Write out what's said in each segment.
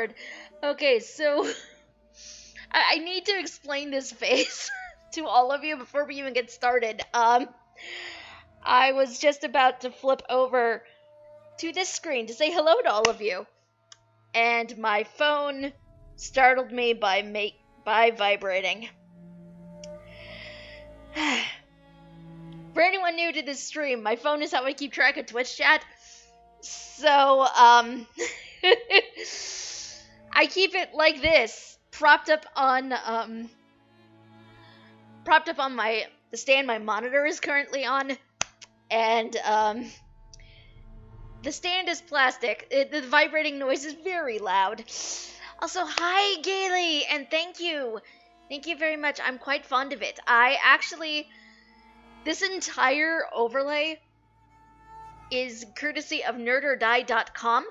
record. Okay, so I need to explain this face to all of you before we even get started. I was just about to flip over to this screen to say hello to all of you, and my phone startled me by vibrating. For anyone new to this stream, my phone is how I keep track of Twitch chat. So, I keep it like this, propped up on the stand my monitor is currently on, and the stand is plastic. The vibrating noise is very loud. Also, hi Gailey, and thank you very much. I'm quite fond of it. This entire overlay is courtesy of nerdordie.com.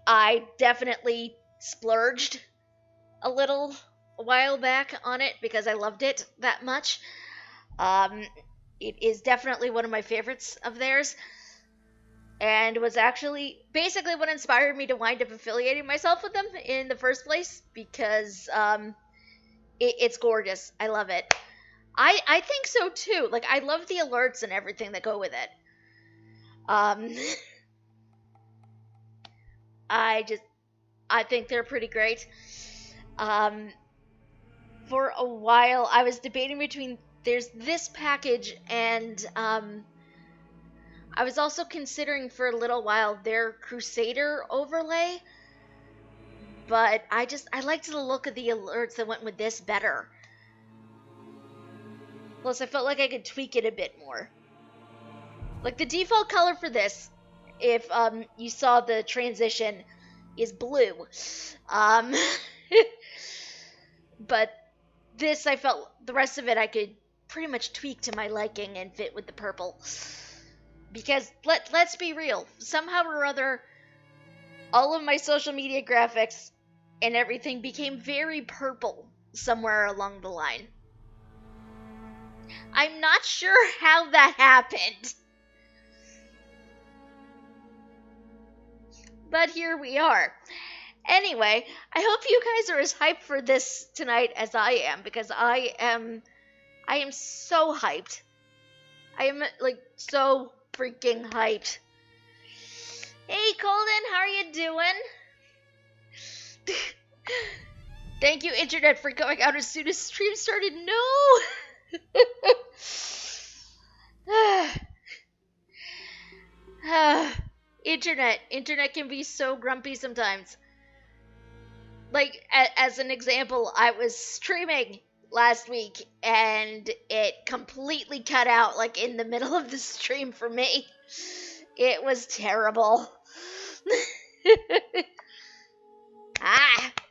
I definitely splurged a while back on it because I loved it that much. It is definitely one of my favorites of theirs, and was actually basically what inspired me to wind up affiliating myself with them in the first place, because it's gorgeous. I love it. I think so too. Like, I love the alerts and everything that go with it. I think they're pretty great. For a while, I was debating between there's this package and I was also considering for a little while their Crusader overlay, but I liked the look of the alerts that went with this better. Plus, I felt like I could tweak it a bit more. Like, the default color for this, if you saw the transition, is blue. But this, I felt the rest of it I could pretty much tweak to my liking and fit with the purple. Because, let's be real, somehow or other, all of my social media graphics and everything became very purple somewhere along the line. I'm not sure how that happened. But here we are. Anyway, I hope you guys are as hyped for this tonight as I am, because I am so hyped. I am, like, so freaking hyped. Hey, Colden, how are you doing? Thank you, Internet, for going out as soon as stream started. No! Internet can be so grumpy sometimes. Like, as an example, I was streaming last week and it completely cut out, like, in the middle of the stream for me. It was terrible.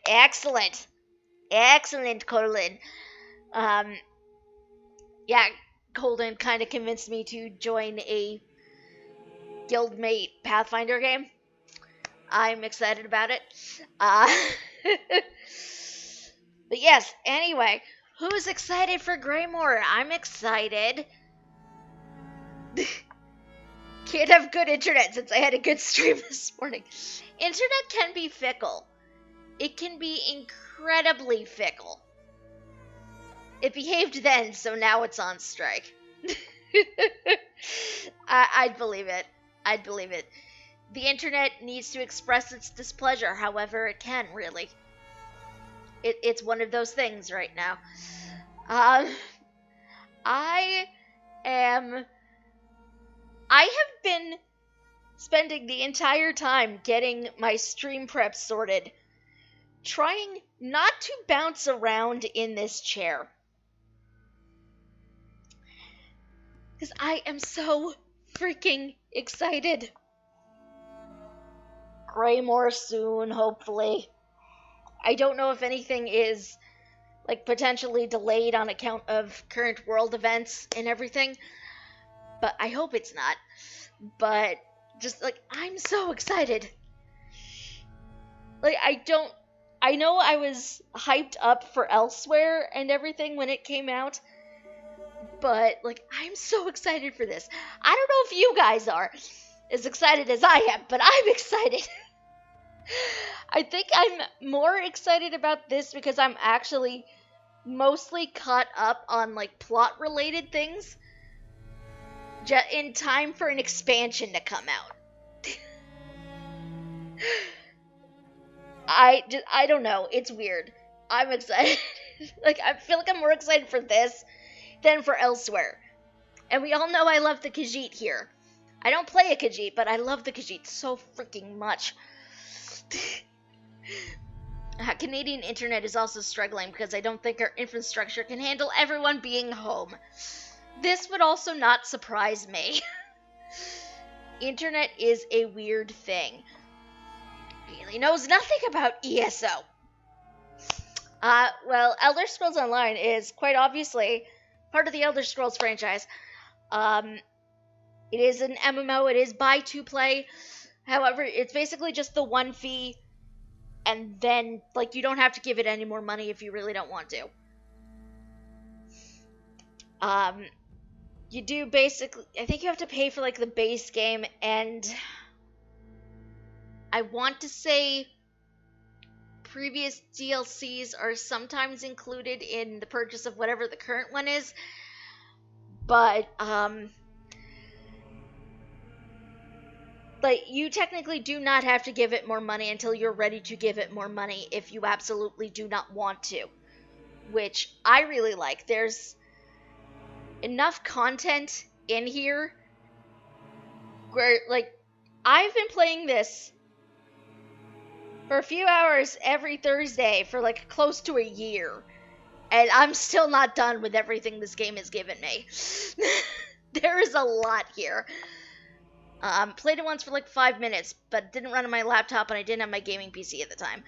Excellent. Excellent, Colin. Yeah, Colin kind of convinced me to join a guildmate Pathfinder game. I'm excited about it. But yes, anyway, who's excited for Greymoor? I'm excited. Can't have good internet since I had a good stream this morning. Internet can be fickle. It can be incredibly fickle. It behaved then, so now it's on strike. I'd believe it. I'd believe it. The internet needs to express its displeasure however it can, really. It's one of those things right now. I have been spending the entire time getting my stream prep sorted, trying not to bounce around in this chair. Because I am so freaking excited. Greymoor soon, hopefully. I don't know if anything is, like, potentially delayed on account of current world events and everything, but I hope it's not. But, just, like, I'm so excited. Like, I know I was hyped up for Elsewhere and everything when it came out, but, like, I'm so excited for this. I don't know if you guys are as excited as I am, but I'm excited. I think I'm more excited about this because I'm actually mostly caught up on like plot related things in time for an expansion to come out. I don't know. It's weird. I'm excited. Like I feel like I'm more excited for this than for elsewhere. And we all know I love the Khajiit here. I don't play a Khajiit, but I love the Khajiit so freaking much. Canadian internet is also struggling because I don't think our infrastructure can handle everyone being home. This would also not surprise me. Internet is a weird thing. Really knows nothing about ESO. Well, Elder Scrolls Online is quite obviously part of the Elder Scrolls franchise. It is an MMO, it is buy to play. However, it's basically just the one fee, and then, like, you don't have to give it any more money if you really don't want to. You do basically, I think you have to pay for, like, the base game, and I want to say previous DLCs are sometimes included in the purchase of whatever the current one is, but, like, you technically do not have to give it more money until you're ready to give it more money if you absolutely do not want to, which I really like. There's enough content in here where, like, I've been playing this for a few hours every Thursday for, like, close to a year, and I'm still not done with everything this game has given me. There is a lot here. Played it once for like 5 minutes, but it didn't run on my laptop and I didn't have my gaming PC at the time.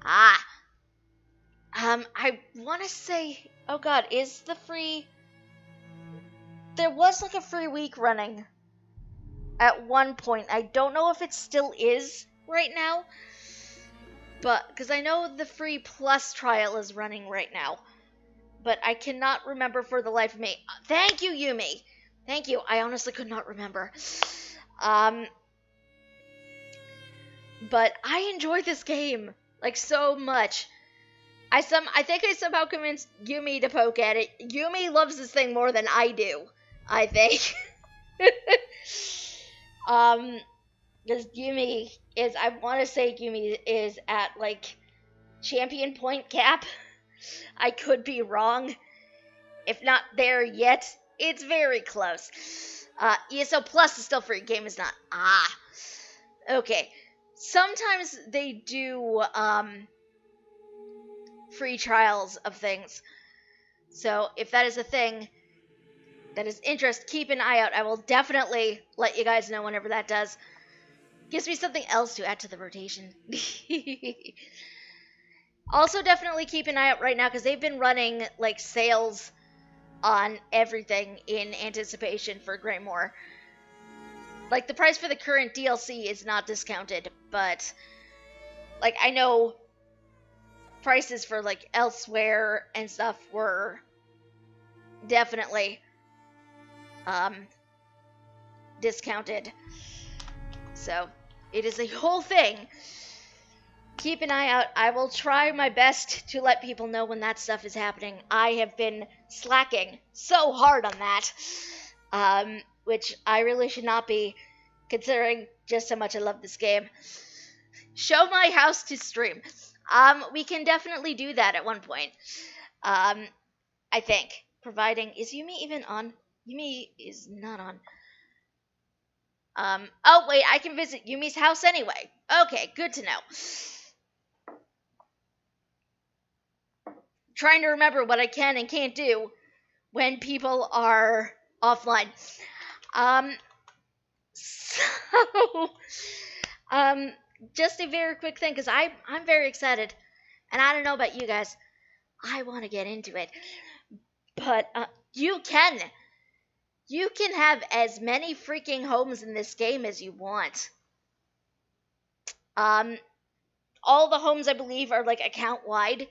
I want to say, oh god, is the free... There was like a free week running at one point. I don't know if it still is right now, but, because I know the free plus trial is running right now, but I cannot remember for the life of me. Thank you, Yumi! Thank you, I honestly could not remember. But I enjoy this game, like, so much. I think I somehow convinced Yumi to poke at it. Yumi loves this thing more than I do, I think. Because Yumi is, I want to say Yumi is at, like, champion point cap. I could be wrong. If not there yet, it's very close. ESO Plus is still free. Game is not. Okay. Sometimes they do free trials of things. So if that is a thing that is interest, keep an eye out. I will definitely let you guys know whenever that does. Gives me something else to add to the rotation. Also, definitely keep an eye out right now because they've been running like sales on everything in anticipation for Greymoor. Like, the price for the current DLC is not discounted, but, like, I know prices for, like, elsewhere and stuff were definitely discounted. So, it is a whole thing. Keep an eye out. I will try my best to let people know when that stuff is happening. I have been slacking so hard on that, which I really should not be, considering just how much I love this game. Show my house to stream. We can definitely do that at one point. I think. Providing, is Yumi even on? Yumi is not on. Oh wait, I can visit Yumi's house anyway. Okay, good to know. Trying to remember what I can and can't do when people are offline. So, just a very quick thing, because I'm very excited, and I don't know about you guys. I want to get into it, but you can have as many freaking homes in this game as you want. All the homes, I believe, are like account wide.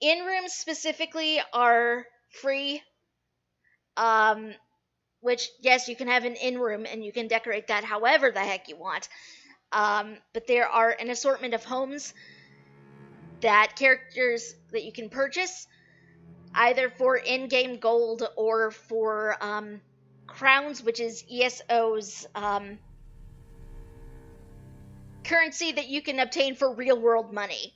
In-rooms specifically are free. Which, yes, you can have an in-room and you can decorate that however the heck you want. But there are an assortment of homes that characters that you can purchase, either for in-game gold or for crowns, which is ESO's currency that you can obtain for real-world money.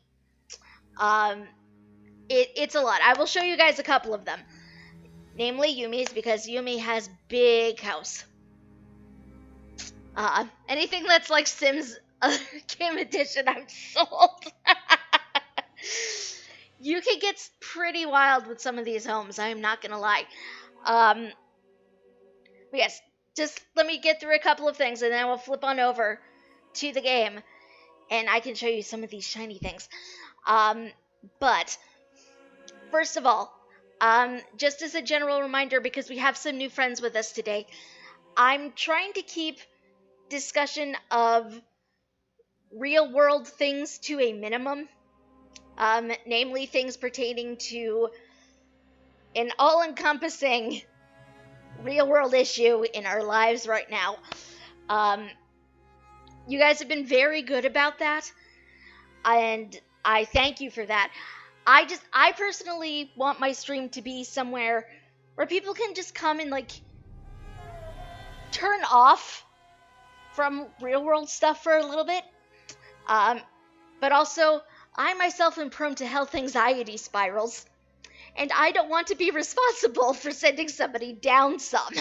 It's a lot. I will show you guys a couple of them. Namely Yumi's, because Yumi has big house. Anything that's like Sims Game Edition, I'm sold. You can get pretty wild with some of these homes, I am not gonna lie. But yes, just let me get through a couple of things, and then we'll flip on over to the game, and I can show you some of these shiny things. But first of all, just as a general reminder, because we have some new friends with us today, I'm trying to keep discussion of real world things to a minimum, namely things pertaining to an all-encompassing real world issue in our lives right now. You guys have been very good about that, and I thank you for that. I personally want my stream to be somewhere where people can just come and like turn off from real world stuff for a little bit. But also, I myself am prone to health anxiety spirals, and I don't want to be responsible for sending somebody down some.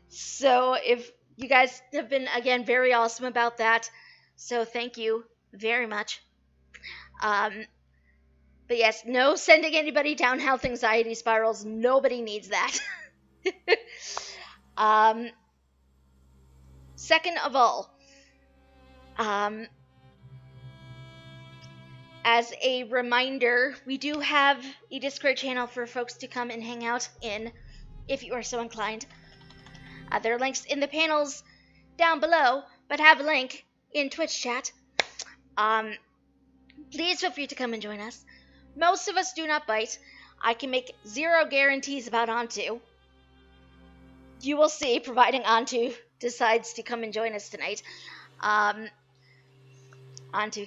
So if you guys have been, again, very awesome about that, so thank you very much. But yes, no sending anybody down health anxiety spirals. Nobody needs that. Second of all, as a reminder, we do have a Discord channel for folks to come and hang out in, if you are so inclined. There are links in the panels down below, but have a link in Twitch chat. Please feel free to come and join us. Most of us do not bite. I can make zero guarantees about Antu. You will see, providing Antu decides to come and join us tonight. Antu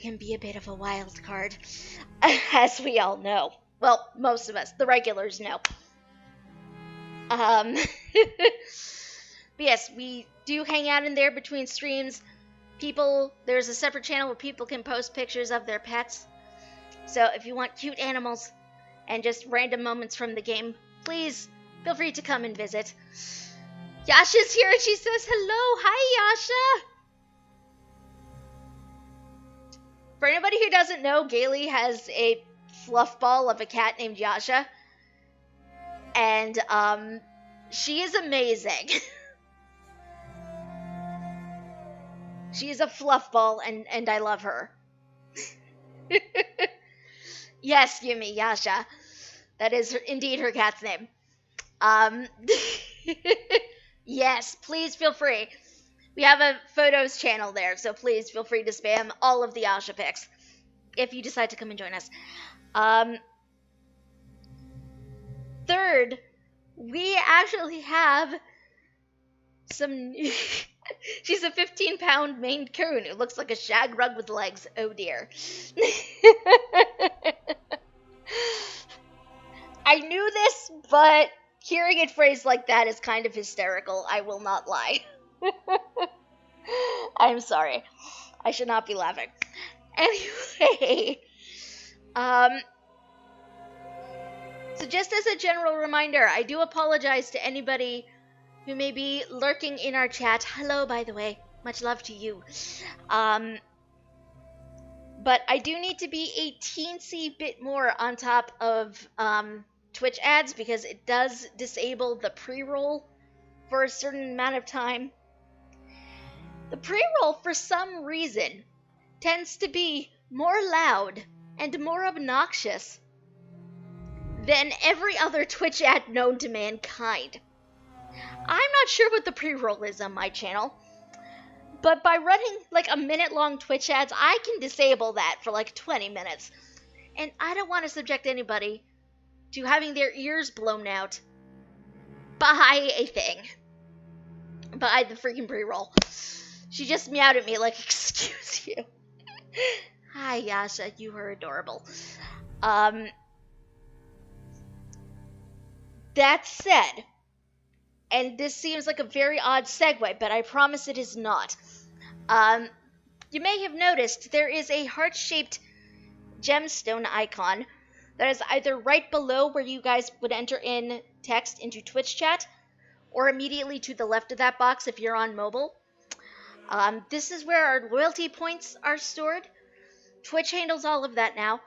can be a bit of a wild card, as we all know. Well, most of us, the regulars, know. But yes, we do hang out in there between streams. There's a separate channel where people can post pictures of their pets. So if you want cute animals and just random moments from the game, please feel free to come and visit. Yasha's here and she says hello. Hi, Yasha. For anybody who doesn't know, Gailey has a fluff ball of a cat named Yasha. And she is amazing. She is a fluff ball, and I love her. Yes, Yumi, Yasha. That is indeed her cat's name. Yes, please feel free. We have a photos channel there, so please feel free to spam all of the Yasha pics if you decide to come and join us. Third, we actually have some... She's a 15-pound Maine Coon who looks like a shag rug with legs. Oh dear. I knew this, but hearing it phrased like that is kind of hysterical. I will not lie. I'm sorry. I should not be laughing. Anyway, so just as a general reminder, I do apologize to anybody who may be lurking in our chat. Hello, by the way. Much love to you. But I do need to be a teensy bit more on top of Twitch ads because it does disable the pre-roll for a certain amount of time. The pre-roll, for some reason, tends to be more loud and more obnoxious than every other Twitch ad known to mankind. I'm not sure what the pre-roll is on my channel, but by running like a minute-long Twitch ads, I can disable that for like 20 minutes. And I don't want to subject anybody to having their ears blown out by a thing. By the freaking pre-roll. She just meowed at me like, excuse you. Hi, Yasha, you were adorable. That said, and this seems like a very odd segue, but I promise it is not. You may have noticed there is a heart-shaped gemstone icon that is either right below where you guys would enter in text into Twitch chat, or immediately to the left of that box if you're on mobile. This is where our loyalty points are stored. Twitch handles all of that now.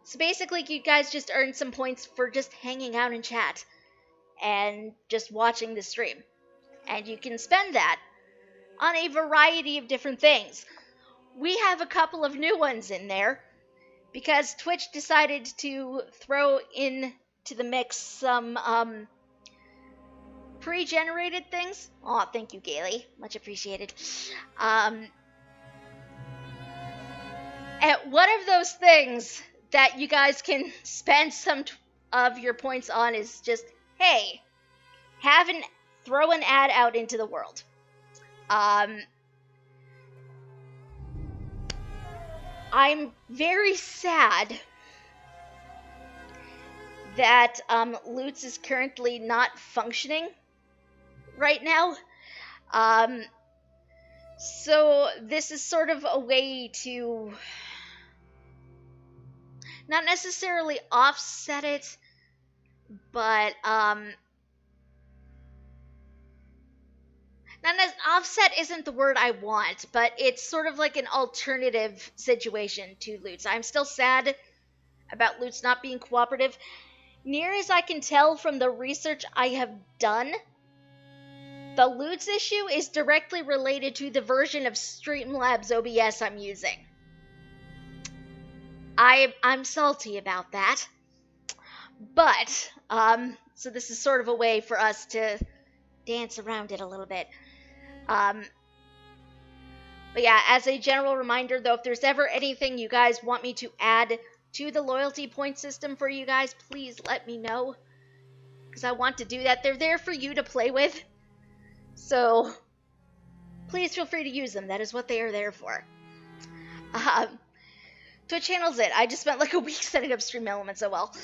So basically, you guys just earn some points for just hanging out in chat and just watching the stream. And you can spend that on a variety of different things. We have a couple of new ones in there because Twitch decided to throw into the mix some pre-generated things. Aw, thank you, Gailey. Much appreciated. And one of those things that you guys can spend some of your points on is just, hey, throw an ad out into the world. I'm very sad that Lutz is currently not functioning right now. So this is sort of a way to not necessarily offset it, but offset isn't the word I want, but it's sort of like an alternative situation to Lutz. I'm still sad about Lutz not being cooperative. Near as I can tell from the research I have done, the Lutz issue is directly related to the version of Streamlabs OBS I'm using. I'm salty about that. But, so this is sort of a way for us to dance around it a little bit. But yeah, as a general reminder though, if there's ever anything you guys want me to add to the loyalty point system for you guys, please let me know. Because I want to do that. They're there for you to play with. So, please feel free to use them. That is what they are there for. Twitch handles it. I just spent like a week setting up Stream Elements. Oh well.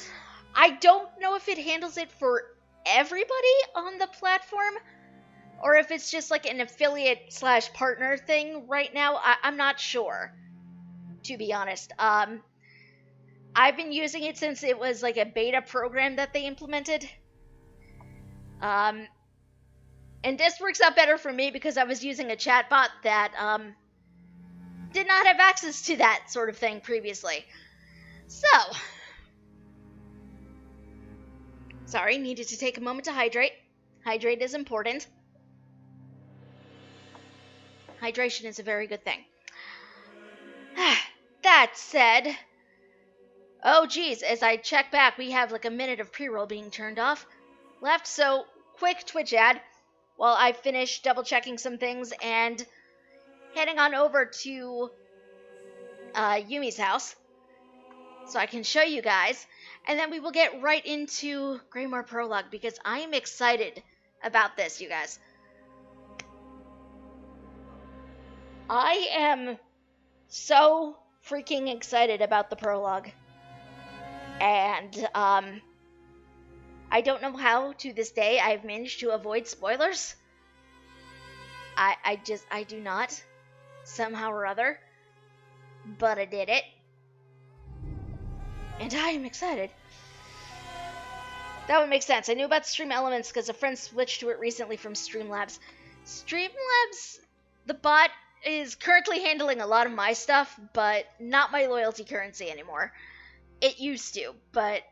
I don't know if it handles it for everybody on the platform, or if it's just like an affiliate / partner thing right now. I'm not sure, to be honest. I've been using it since it was like a beta program that they implemented. And this works out better for me because I was using a chatbot that did not have access to that sort of thing previously. So, sorry, needed to take a moment to hydrate. Hydrate is important. Hydration is a very good thing. That said, oh geez, as I check back, we have like a minute of pre-roll being turned off left, so quick Twitch ad while I finish double checking some things and heading on over to Yumi's house so I can show you guys, and then we will get right into Greymoor Prologue because I am excited about this, you guys. I am so freaking excited about the prologue, and I don't know how to this day I've managed to avoid spoilers. I do not, somehow or other, but I did it, and I am excited. That would make sense. I knew about Stream Elements because a friend switched to it recently from Streamlabs. Streamlabs, the bot, is currently handling a lot of my stuff, but not my loyalty currency anymore. It used to, but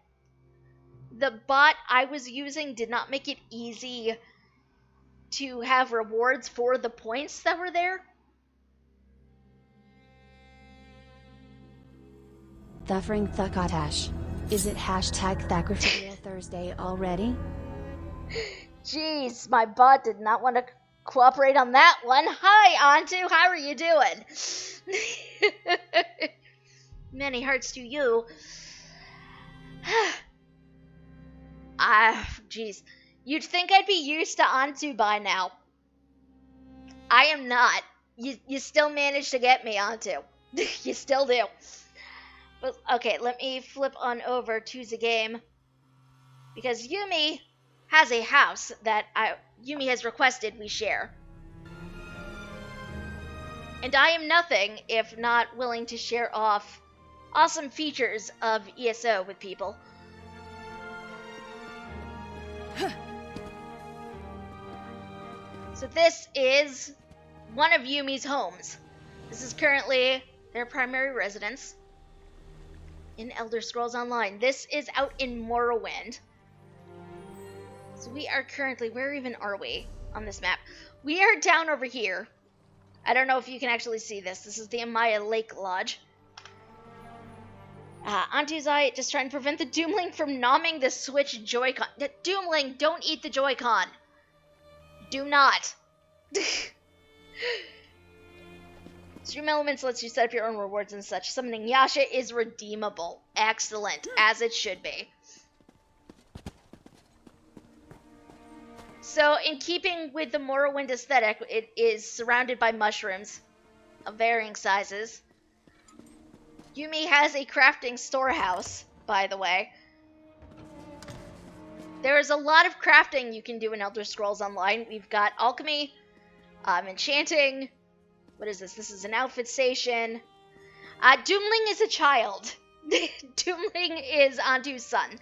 the bot I was using did not make it easy to have rewards for the points that were there. Thuffering Thuckotash. Is it hashtag Thacrophilia Thursday already? Jeez, my bot did not want to cooperate on that one. Hi, Antu, how are you doing? Many hearts to you. Jeez. You'd think I'd be used to Antu by now. I am not. You still managed to get me onto. You still do. But okay, let me flip on over to the game. Because Yumi has a house that Yumi has requested we share. And I am nothing if not willing to share off awesome features of ESO with people. So this is one of Yumi's homes. This is currently their primary residence in Elder Scrolls Online. This is out in Morrowind. So we are currently, where even are we on this map? We are down over here. I don't know if you can actually see this. This is the Amaya Lake Lodge. Antuzai just trying to prevent the Doomling from nomming the Switch Joy-Con. Doomling, don't eat the Joy-Con. Do not. Stream Elements lets you set up your own rewards and such. Summoning Yasha is redeemable. Excellent, as it should be. So, in keeping with the Morrowind aesthetic, it is surrounded by mushrooms of varying sizes. Yumi has a crafting storehouse, by the way. There is a lot of crafting you can do in Elder Scrolls Online. We've got alchemy, enchanting. What is this? This is an outfit station. Doomling is a child. Doomling is Antu's son.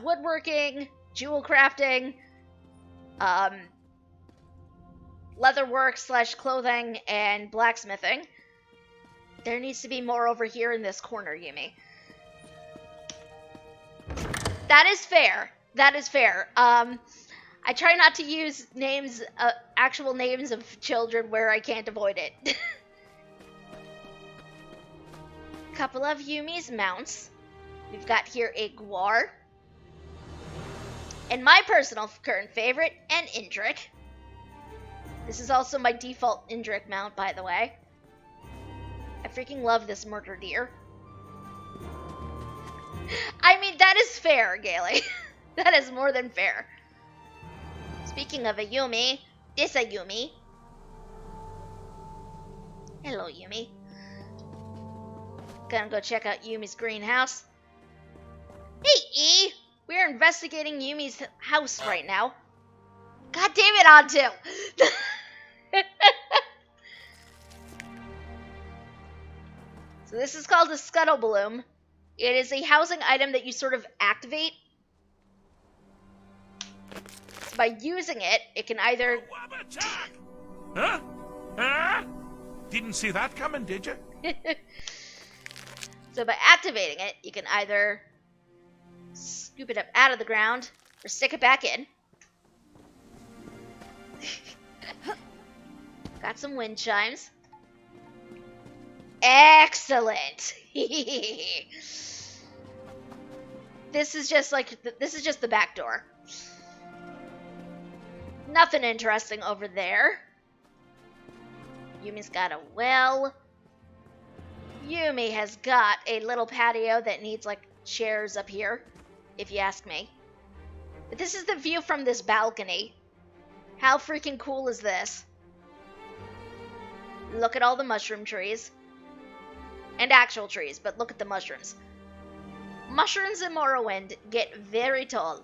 Woodworking, jewel crafting, leatherwork / clothing, and blacksmithing. There needs to be more over here in this corner, Yumi. That is fair. That is fair. I try not to use names, actual names of children where I can't avoid it. Couple of Yumi's mounts. We've got here a Guar. And my personal current favorite, an Indrik. This is also my default Indrik mount, by the way. I freaking love this murder deer. I mean, that is fair, Gaily. That is more than fair. Speaking of a Yumi, this a Yumi. Hello, Yumi. Gonna go check out Yumi's greenhouse. Hey, E! We're investigating Yumi's house right now. God damn it, Antu! So this is called a Scuttle Bloom. It is a housing item that you sort of activate. So by using it, it can either... Huh? Huh? Didn't see that coming, did you? So by activating it, you can either scoop it up out of the ground or stick it back in. Got some wind chimes. Excellent. This is just the back door. Nothing interesting over there. Yumi's got a well. Yumi has got a little patio that needs like chairs up here, if you ask me. But this is the view from this balcony. How freaking cool is this? Look at all the mushroom trees. And actual trees, but look at the mushrooms. Mushrooms in Morrowind get very tall.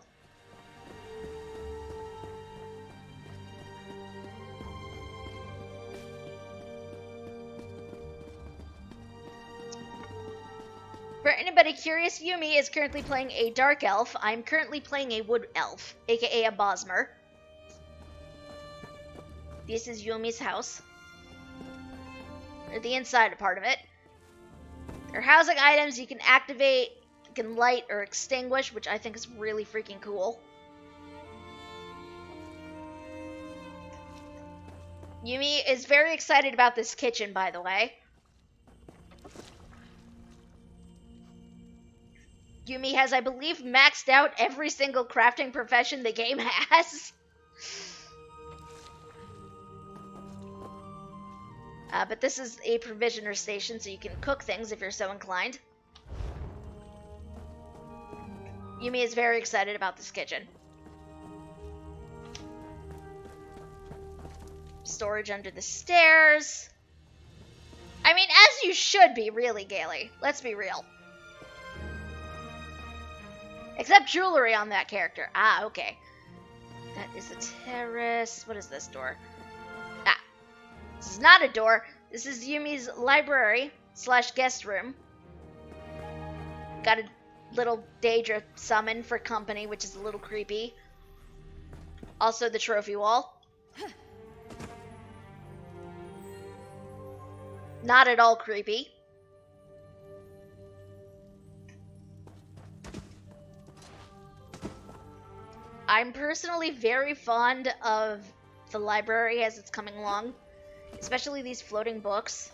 For anybody curious, Yumi is currently playing a Dark Elf. I'm currently playing a Wood Elf, aka a Bosmer. This is Yumi's house. Or the inside part of it. There are housing items you can activate, you can light or extinguish, which I think is really freaking cool. Yumi is very excited about this kitchen, by the way. Yumi has, I believe, maxed out every single crafting profession the game has. But this is a provisioner station, so you can cook things if you're so inclined. Yumi is very excited about this kitchen. storage under the stairs. I mean, as you should be, really, Gaily. Let's be real. Except jewelry on that character. Ah, okay. That is a terrace. What is this door? Ah. This is not a door. This is Yumi's library / guest room. Got a little Daedra summon for company, which is a little creepy. Also the trophy wall. Not at all creepy. I'm personally very fond of the library as it's coming along, especially these floating books.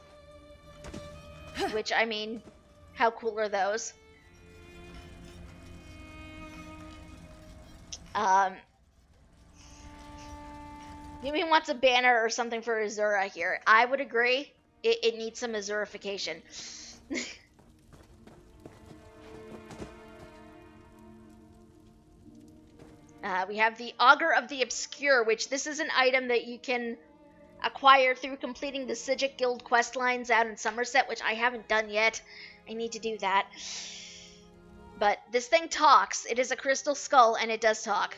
Which, I mean, how cool are those? Yumi wants a banner or something for Azura here. I would agree. It needs some Azurification. We have the Augur of the Obscure, which this is an item that you can acquire through completing the Sijic Guild quest lines out in Somerset, which I haven't done yet. I need to do that. But this thing talks. It is a crystal skull, and it does talk.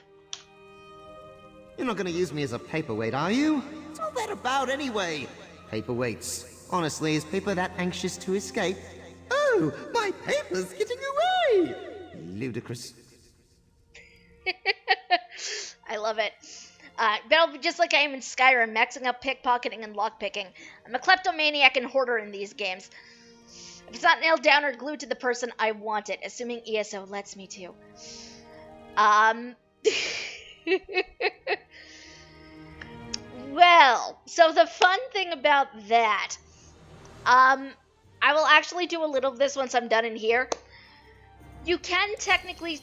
You're not gonna use me as a paperweight, are you? What's all that about, anyway? Paperweights. Honestly, is paper that anxious to escape? Oh, my paper's getting away! Ludicrous. I love it. But I'll be just like I am in Skyrim, maxing up pickpocketing and lockpicking. I'm a kleptomaniac and hoarder in these games. If it's not nailed down or glued to the person, I want it, assuming ESO lets me to. Well, so the fun thing about that, I will actually do a little of this once I'm done in here. You can technically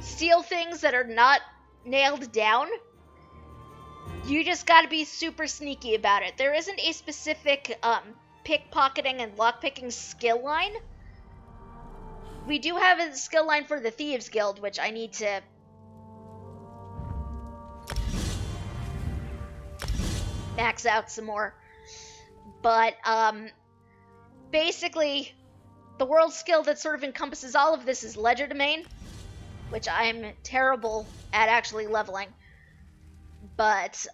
steal things that are not nailed down. You just gotta be super sneaky about it. There isn't a specific pickpocketing and lockpicking skill line. We do have a skill line for the Thieves Guild, which I need to max out some more. But basically, the world skill that sort of encompasses all of this is Legerdemain, which I'm terrible at actually leveling. But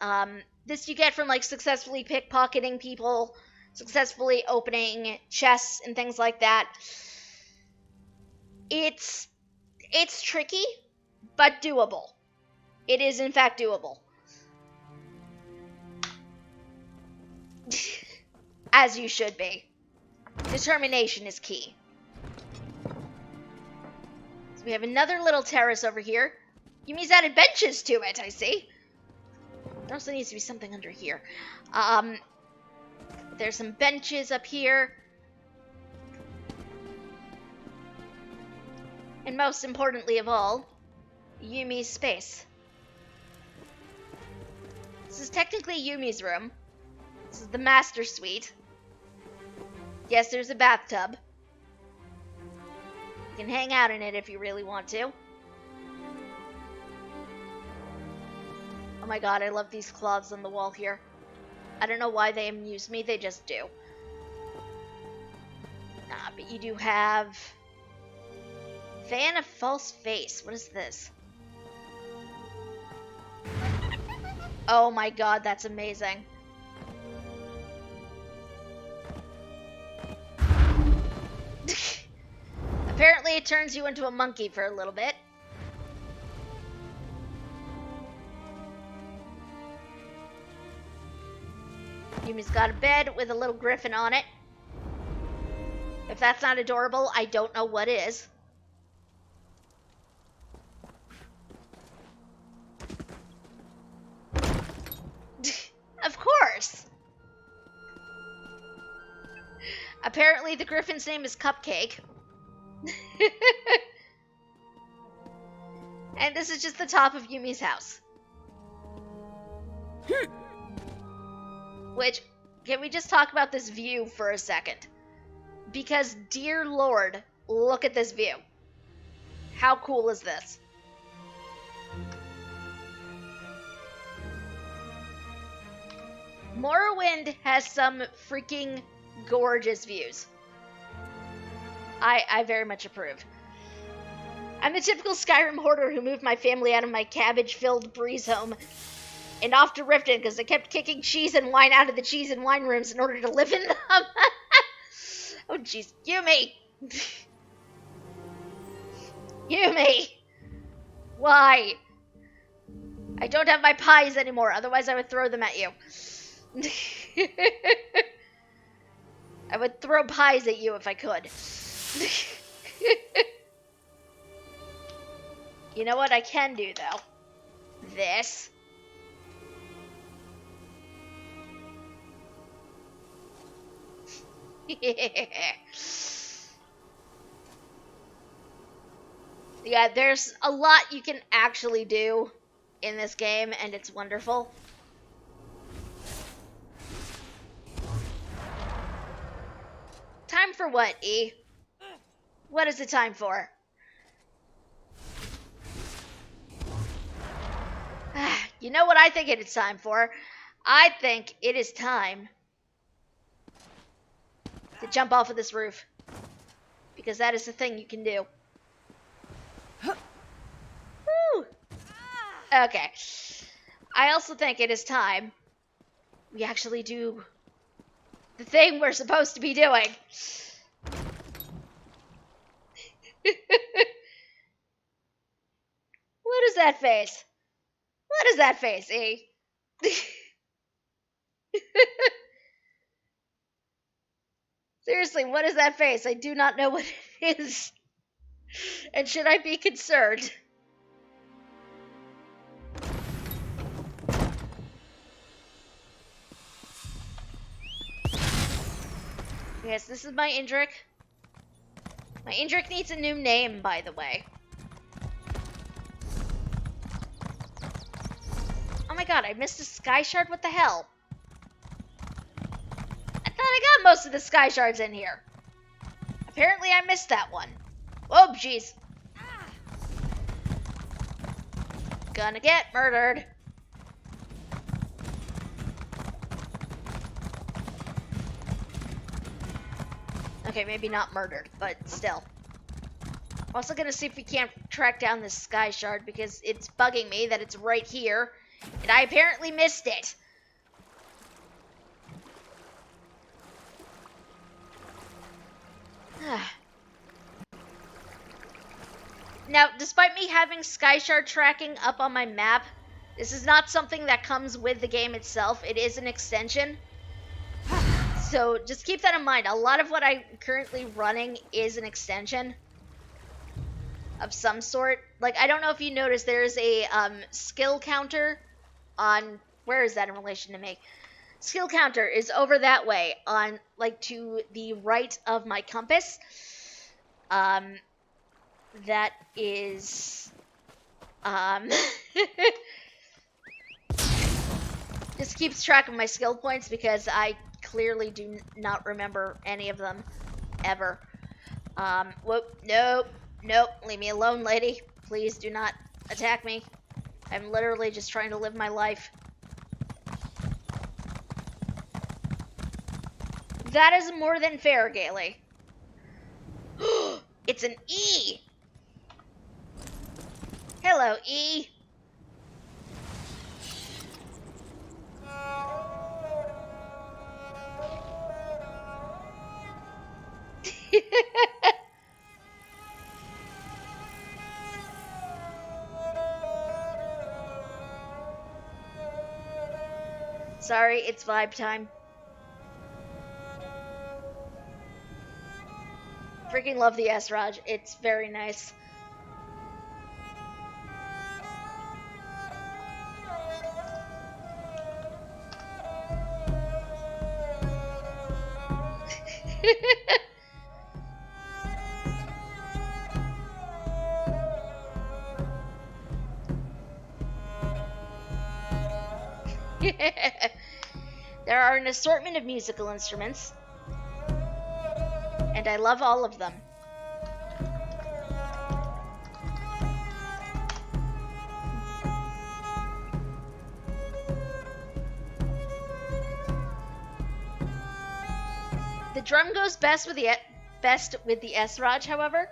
this you get from like successfully pickpocketing people, successfully opening chests and things like that. It's tricky, but doable. It is in fact doable. As you should be. Determination is key. So we have another little terrace over here. Yumi's added benches to it, I see. There also needs to be something under here. There's some benches up here. And most importantly of all, Yumi's space. This is technically Yumi's room. This is the master suite. Yes, there's a bathtub. You can hang out in it if you really want to. Oh my god, I love these cloths on the wall here. I don't know why they amuse me, they just do. But you do have... Fan of False Face. What is this? Oh my god, that's amazing. Apparently it turns you into a monkey for a little bit. Yumi's got a bed with a little griffin on it. If that's not adorable, I don't know what is. Of course! Apparently the griffin's name is Cupcake. And this is just the top of Yumi's house. Which, can we just talk about this view for a second? Because, dear lord, look at this view. How cool is this? Morrowind has some freaking gorgeous views. I very much approve. I'm the typical Skyrim hoarder who moved my family out of my cabbage-filled breeze home and off to Riften because I kept kicking cheese and wine out of the cheese and wine rooms in order to live in them. Oh, jeez. Yumi! Yumi! Why? I don't have my pies anymore, otherwise I would throw them at you. I would throw pies at you if I could. You know what I can do, though? This. Yeah, there's a lot you can actually do in this game, and it's wonderful. Time for what, E? What is it time for? You know what I think it is time for? I think it is time to jump off of this roof. Because that is the thing you can do. Woo! Okay. I also think it is time we actually do the thing we're supposed to be doing. What is that face? What is that face, E? Seriously, what is that face? I do not know what it is. And should I be concerned? Yes, this is my Indrik. My Indrik needs a new name, by the way. Oh my god, I missed a sky shard? What the hell? I thought I got most of the sky shards in here. Apparently I missed that one. Oh, jeez. Gonna get murdered. Okay, maybe not murdered, but still. I'm also gonna see if we can't track down this sky shard because it's bugging me that it's right here, and I apparently missed it. Now, despite me having sky shard tracking up on my map, this is not something that comes with the game itself. It is an extension. So just keep that in mind. A lot of what I'm currently running is an extension of some sort. Like, I don't know if you noticed, there's a skill counter on... Where is that in relation to me? Skill counter is over that way, on, like, to the right of my compass. That is... just keeps track of my skill points because I clearly do not remember any of them ever. Whoop, nope, leave me alone, lady. Please do not attack me. I'm literally just trying to live my life. That is more than fair, Gaily. It's an E! Hello, E. Sorry, it's vibe time. Freaking love the S-Raj. It's very nice. There are an assortment of musical instruments, and I love all of them. The drum goes best with the S-Raj, however.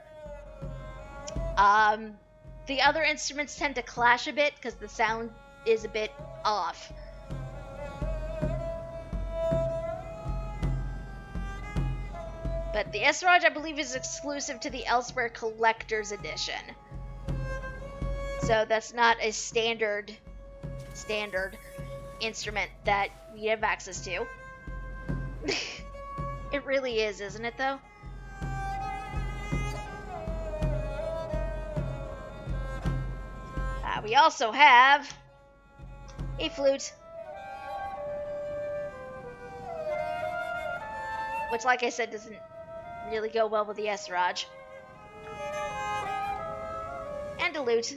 The other instruments tend to clash a bit because the sound is a bit off. But the S-Raj, I believe, is exclusive to the Elsewhere Collector's Edition. So that's not a standard instrument that we have access to. It really is, isn't it, though? We also have a flute. Which, like I said, doesn't really go well with the S-Raj. And a lute.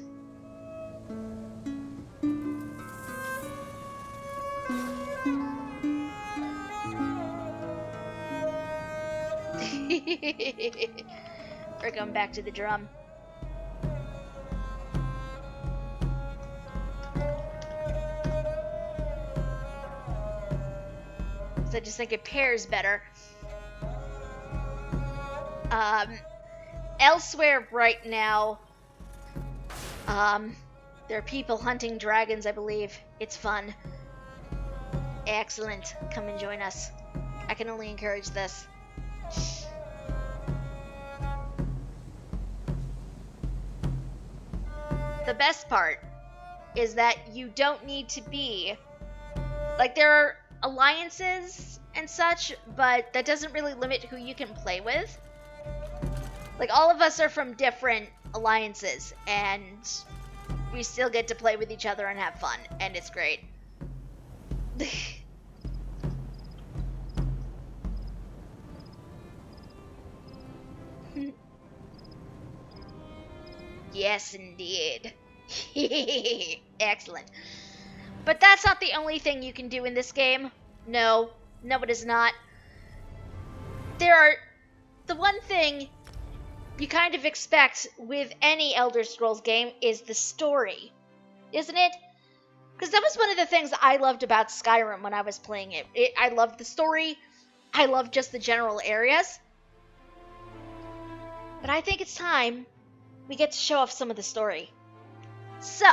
We're going back to the drum. I just think it pairs better. Elsewhere right now, there are people hunting dragons, I believe. It's fun. Excellent. Come and join us. I can only encourage this. The best part is that you don't need to be... Like, there are alliances and such, but that doesn't really limit who you can play with. Like, all of us are from different alliances, and we still get to play with each other and have fun, and it's great. Yes, indeed. Excellent. But that's not the only thing you can do in this game. No, it is not. The one thing you kind of expect with any Elder Scrolls game is the story, isn't it? Because that was one of the things I loved about Skyrim when I was playing it. I loved the story. I loved just the general areas. But I think it's time we get to show off some of the story. So,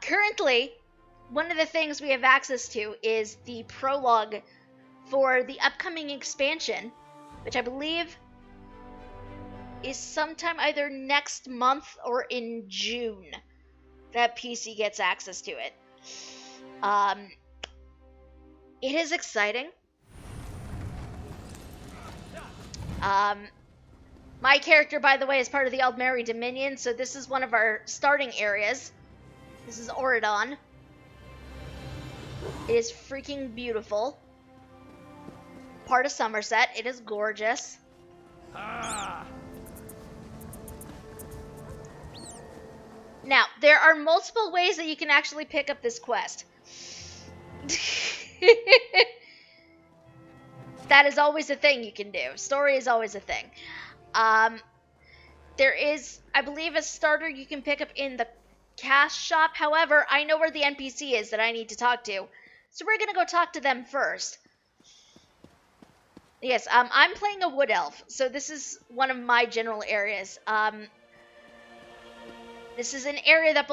currently, one of the things we have access to is the prologue for the upcoming expansion, which I believe is sometime either next month or in June that PC gets access to it. It is exciting. My character, by the way, is part of the Aldmeri Dominion, so this is one of our starting areas. This is Auridon. It is freaking beautiful. Part of Somerset. It is gorgeous. Now, there are multiple ways that you can actually pick up this quest. That is always a thing you can do. Story is always a thing. There is, I believe, a starter you can pick up in the cash shop. However, I know where the NPC is that I need to talk to. So we're going to go talk to them first. Yes, I'm playing a wood elf. So this is one of my general areas. This is an area that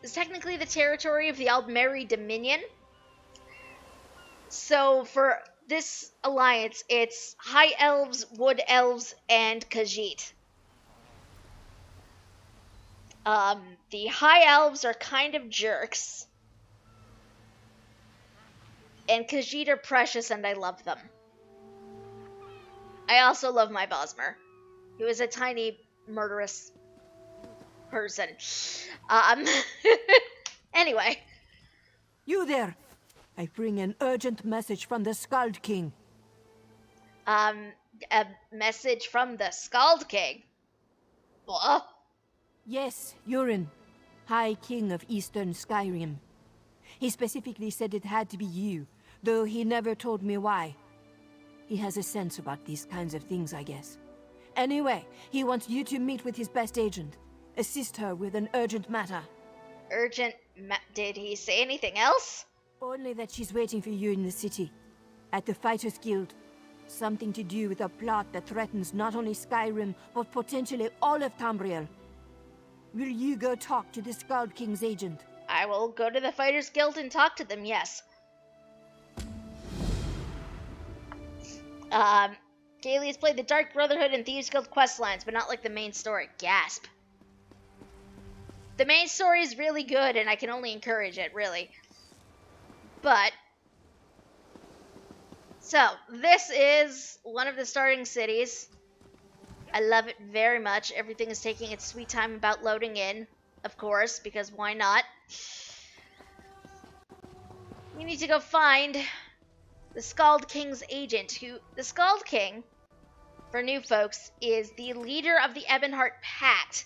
is technically the territory of the Aldmeri Dominion. So for this alliance, it's High Elves, Wood Elves, and Khajiit. The High Elves are kind of jerks. And Khajiit are precious, and I love them. I also love my Bosmer, who is a tiny, murderous person. Anyway. You there! I bring an urgent message from the Skald King. A message from the Skald King? What? Yes, Urin, High King of Eastern Skyrim. He specifically said it had to be you, though he never told me why. He has a sense about these kinds of things, I guess. Anyway, he wants you to meet with his best agent. Assist her with an urgent matter. Did he say anything else? Only that she's waiting for you in the city. at the Fighters Guild. Something to do with a plot that threatens not only Skyrim, but potentially all of Tamriel. Will you go talk to the Skald King's agent? I will go to the Fighters Guild and talk to them, yes. Gailey has played the Dark Brotherhood and Thieves Guild quest lines, but not like the main story. Gasp. The main story is really good, and I can only encourage it, really. But, so, this is one of the starting cities. I love it very much. Everything is taking its sweet time about loading in, of course, because why not? We need to go find the Skald King's agent, the Skald King, for new folks, is the leader of the Ebonheart Pact,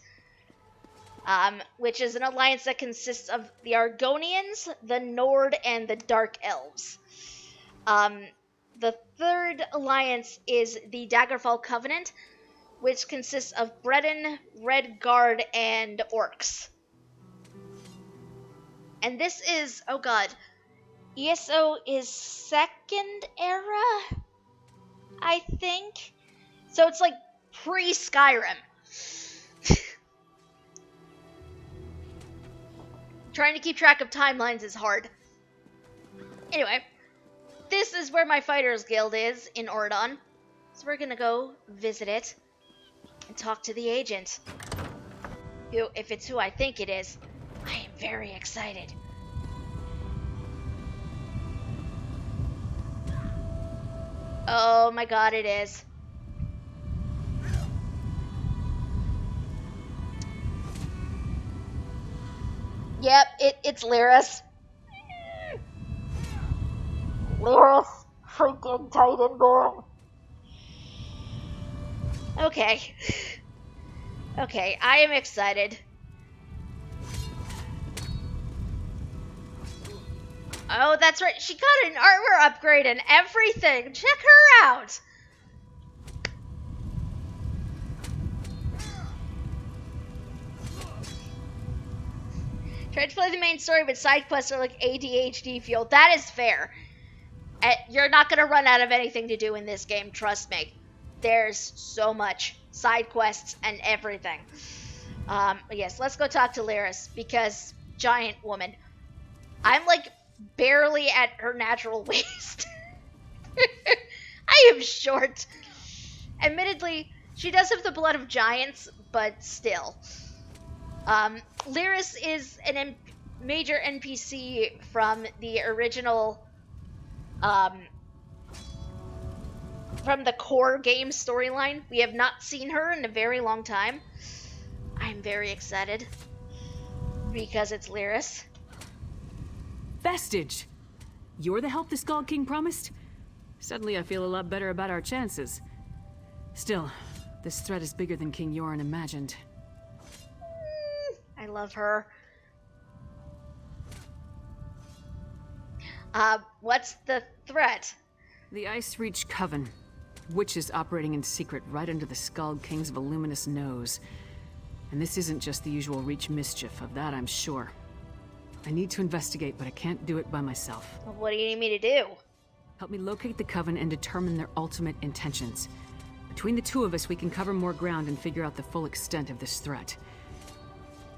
which is an alliance that consists of the Argonians, the Nord, and the Dark Elves. The third alliance is the Daggerfall Covenant, which consists of Breton, Red Guard, and Orcs. And this is, oh god, ESO is second era, I think? So it's like pre-Skyrim. Trying to keep track of timelines is hard. Anyway, this is where my Fighters Guild is, in Ordon. So we're gonna go visit it and talk to the agent. Who, if it's who I think it is, I am very excited. Oh my god, it is. Yep, it's Lyris. Lyris, freaking Titanborn. Okay. Okay, I am excited. Oh, that's right. She got an armor upgrade and everything. Check her out. Tried to play the main story, but side quests are like ADHD fuel. That is fair. You're not going to run out of anything to do in this game, trust me. There's so much side quests and everything. Yes, let's go talk to Lyris, because giant woman. I'm like barely at her natural waist. I am short. Admittedly, she does have the blood of giants, but still. Lyris is a major NPC from the original, from the core game storyline. We have not seen her in a very long time. I'm very excited because it's Lyris. Vestige! You're the help the Skald King promised? Suddenly I feel a lot better about our chances. Still, this threat is bigger than King Yoren imagined. I love her. What's the threat? The Ice Reach Coven. Witches operating in secret right under the Skald King's voluminous nose. And this isn't just the usual Reach mischief, of that I'm sure. I need to investigate, but I can't do it by myself. What do you need me to do? Help me locate the Coven and determine their ultimate intentions. Between the two of us, we can cover more ground and figure out the full extent of this threat.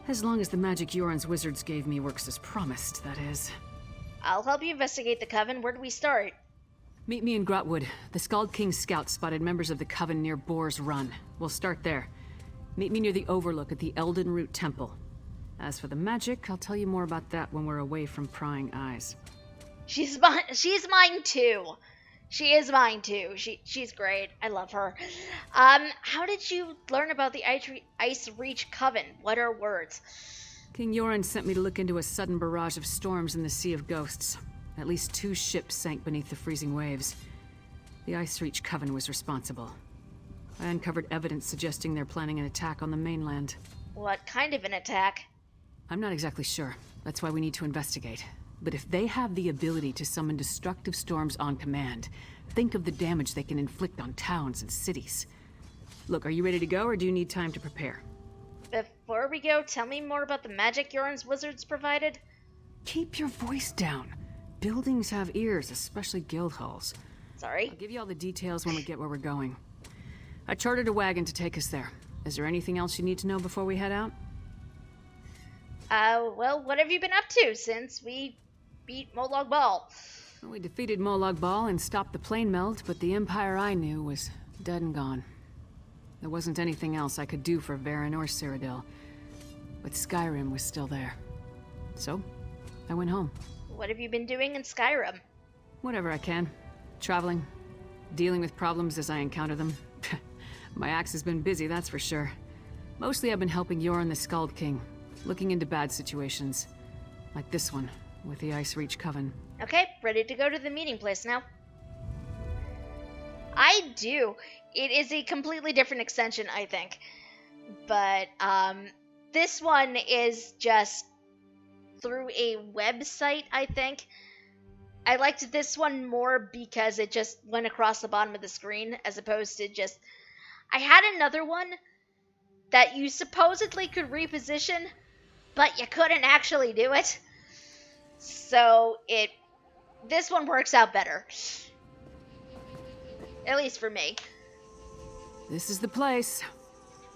As long as the magic Yoren's wizards gave me works as promised, that is. I'll help you investigate the Coven. Where do we start? Meet me in Grotwood. The Skald King's scouts spotted members of the Coven near Boar's Run. We'll start there. Meet me near the Overlook at the Elden Root Temple. As for the magic, I'll tell you more about that when we're away from prying eyes. She's mine too. She is mine too. She's great. I love her. How did you learn about the Ice Reach Coven? What are words? King Yoren sent me to look into a sudden barrage of storms in the Sea of Ghosts. At least 2 ships sank beneath the freezing waves. The Ice Reach Coven was responsible. I uncovered evidence suggesting they're planning an attack on the mainland. What kind of an attack? I'm not exactly sure. That's why we need to investigate. But if they have the ability to summon destructive storms on command, think of the damage they can inflict on towns and cities. Look, are you ready to go, or do you need time to prepare? Before we go, tell me more about the magic Yoren's wizards provided. Keep your voice down. Buildings have ears, especially guild halls. Sorry. I'll give you all the details when we get where we're going. I chartered a wagon to take us there. Is there anything else you need to know before we head out? Well, what have you been up to since we beat Molag Bal? Well, we defeated Molag Bal and stopped the plane melt, but the empire I knew was dead and gone. There wasn't anything else I could do for Varen or Cyrodiil, but Skyrim was still there. So, I went home. What have you been doing in Skyrim? Whatever I can. Traveling, dealing with problems as I encounter them. My axe has been busy, that's for sure. Mostly I've been helping Yoren the Skald King, looking into bad situations. Like this one, with the Ice Reach Coven. Okay, ready to go to the meeting place now. I do. It is a completely different extension, I think. But, this one is just through a website, I think. I liked this one more because it just went across the bottom of the screen, as opposed to just... I had another one that you supposedly could reposition, but you couldn't actually do it. So, this one works out better. At least for me. This is the place.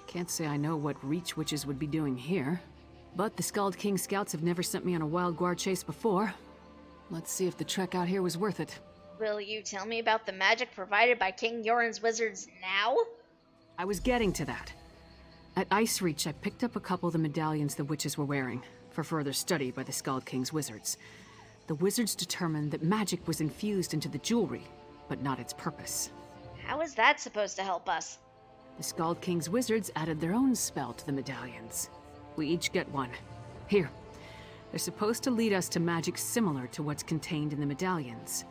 Can't say I know what Reach Witches would be doing here. But the Skald King scouts have never sent me on a wild guar chase before. Let's see if the trek out here was worth it. Will you tell me about the magic provided by King Yoren's wizards now? I was getting to that. At Ice Reach, I picked up a couple of the medallions the witches were wearing, for further study by the Skald King's wizards. The wizards determined that magic was infused into the jewelry, but not its purpose. How is that supposed to help us? The Skald King's wizards added their own spell to the medallions. We each get one. Here. They're supposed to lead us to magic similar to what's contained in the medallions.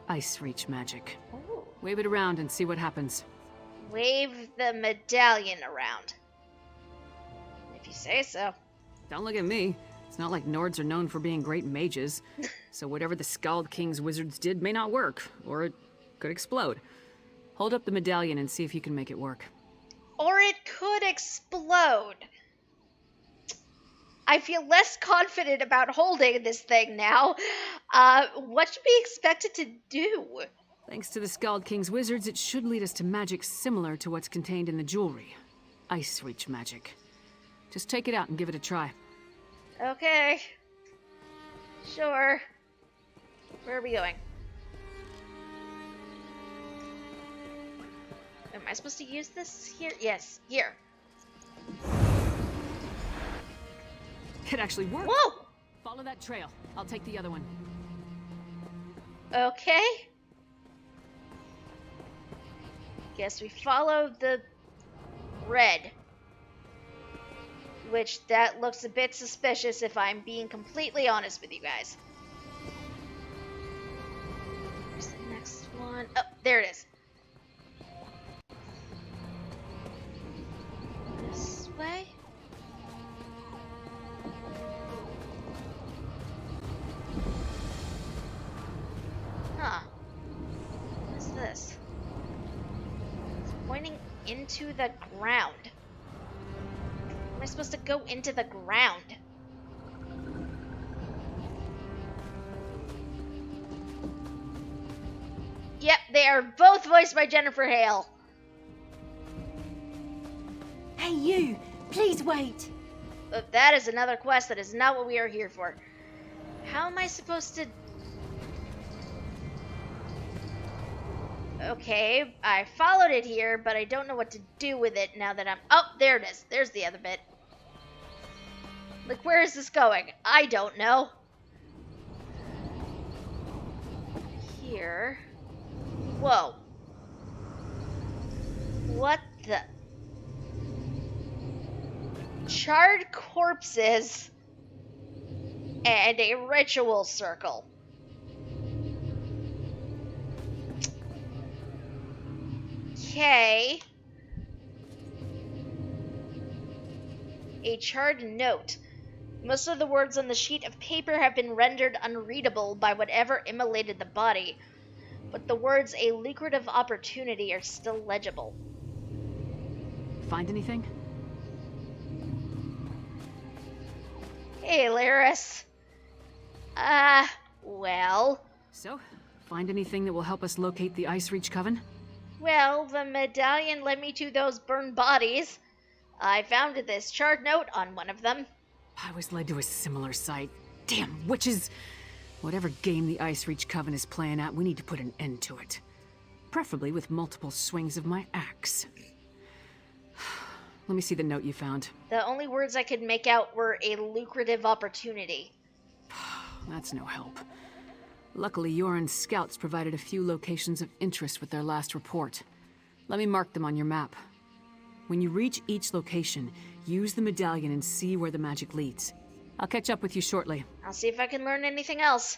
Ice Reach magic. Ooh. Wave it around and see what happens. Wave the medallion around. If you say so. Don't look at me. It's not like Nords are known for being great mages. So whatever the Skald King's wizards did may not work, or it could explode. Hold up the medallion and see if you can make it work. Or it could explode. I feel less confident about holding this thing now. What should we expect it to do? Thanks to the Skald King's wizards, it should lead us to magic similar to what's contained in the jewelry. Ice Reach magic. Just take it out and give it a try. Okay. Sure. Where are we going? Am I supposed to use this here? Yes, here. It actually worked. Whoa! Follow that trail. I'll take the other one. Okay. Guess we follow the red. Which, that looks a bit suspicious if I'm being completely honest with you guys. Where's the next one? Oh, there it is. This way? Huh. What is this? It's pointing into the ground. Am I supposed to go into the ground? Yep, they are both voiced by Jennifer Hale. Hey you! Please wait! That is another quest. That is not what we are here for. How am I supposed to... Okay, I followed it here, but I don't know what to do with it now that I'm... Oh, there it is. There's the other bit. Like, where is this going? I don't know. Here. Whoa. What the... Charred corpses and a ritual circle. Okay. A charred note. Most of the words on the sheet of paper have been rendered unreadable by whatever immolated the body, but the words "a lucrative opportunity" are still legible. Find anything? Hey, Laris. Well... So, Find anything that will help us locate the Ice Reach Coven? Well, the medallion led me to those burned bodies. I found this charred note on one of them. I was led to a similar site. Damn witches! Whatever game the Ice Reach Coven is playing at, we need to put an end to it. Preferably with multiple swings of my axe. Let me see the note you found. The only words I could make out were a lucrative opportunity. That's no help. Luckily, Yoren's scouts provided a few locations of interest with their last report. Let me mark them on your map. When you reach each location, use the medallion and see where the magic leads. I'll catch up with you shortly. I'll see if I can learn anything else.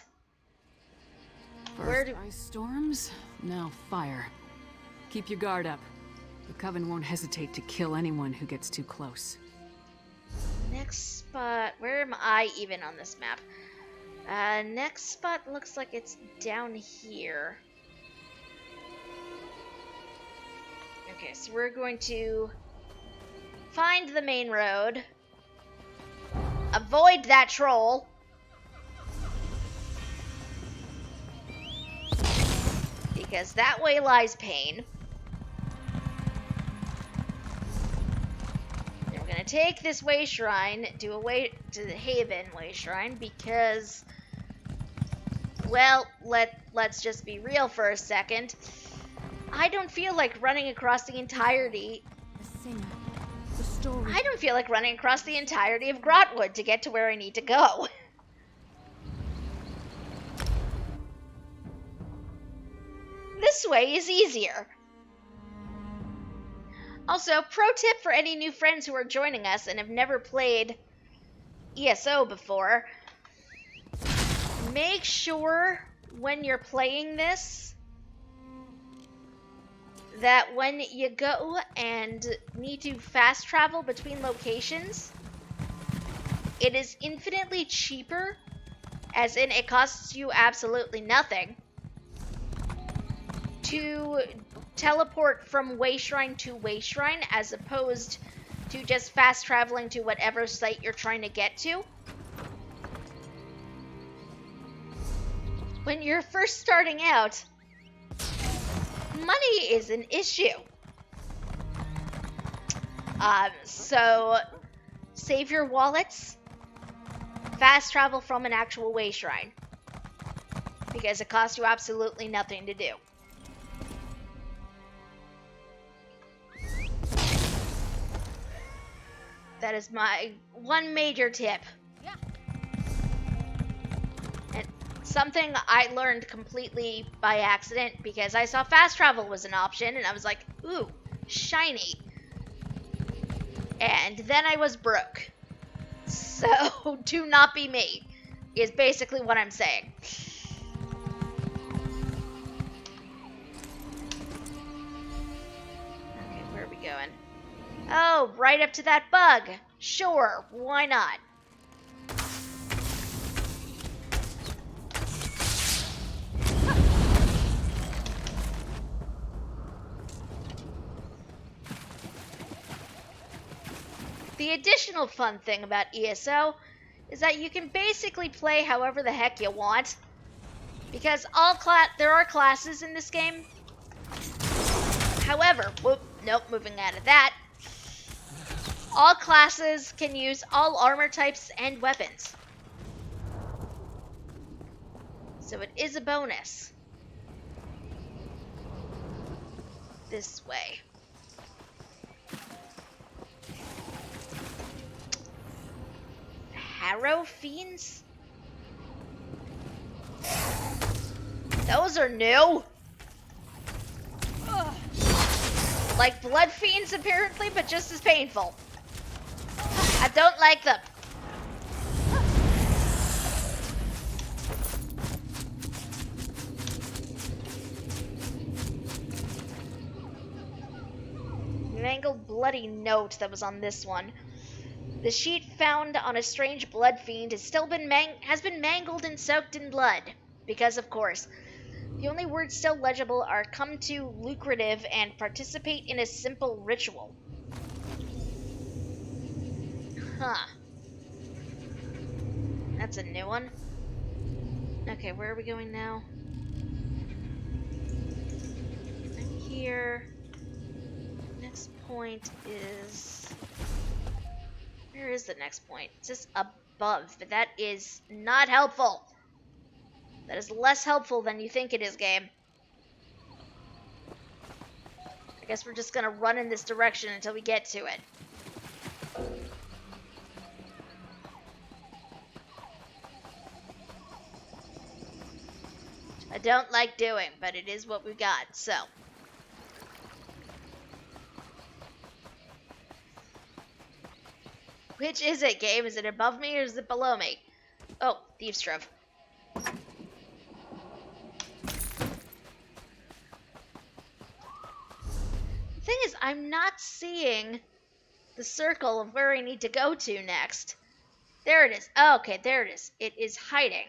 First ice storms, now fire. Keep your guard up. The Coven won't hesitate to kill anyone who gets too close. Next spot... Where am I even on this map? Next spot looks like it's down here. Okay, so we're going to find the main road. Avoid that troll. Because that way lies pain. And we're gonna take this way shrine to the Haven way shrine because, well, let's just be real for a second. I don't feel like running across the entirety. The singer, the story. I don't feel like running across the entirety of Grotwood to get to where I need to go. This way is easier. Also, pro tip for any new friends who are joining us and have never played ESO before, make sure when you're playing this that when you go and need to fast travel between locations, it is infinitely cheaper, as in it costs you absolutely nothing, to teleport from Wayshrine to Wayshrine as opposed to just fast traveling to whatever site you're trying to get to. When you're first starting out, money is an issue. So save your wallets, fast travel from an actual Wayshrine, because it costs you absolutely nothing to do. That is my one major tip. Yeah. And something I learned completely by accident because I saw fast travel was an option and I was like, ooh, shiny. And then I was broke. So do not be me, is basically what I'm saying. Okay, where are we going? Oh, right up to that bug. Sure, why not? The additional fun thing about ESO is that you can basically play however the heck you want. Because there are classes in this game. However, moving out of that. All classes can use all armor types and weapons. So it is a bonus. This way. Harrow Fiends? Those are new. Ugh. Like Blood Fiends apparently, but just as painful. I don't like them. Mangled bloody note that was on this one. The sheet found on a strange blood fiend has been mangled and soaked in blood. Because of course, the only words still legible are come to lucrative and participate in a simple ritual. Huh. That's a new one. Okay, where are we going now? here. Next point is... Where is the next point? It's just above, but that is not helpful. That is less helpful than you think it is, game. I guess we're just gonna run in this direction until we get to it. I don't like doing, but it is what we got, so. Which is it, game? Is it above me or is it below me? Oh, Thieves' Trove. The thing is, I'm not seeing the circle of where I need to go to next. There it is. Oh, okay, there it is. It is hiding.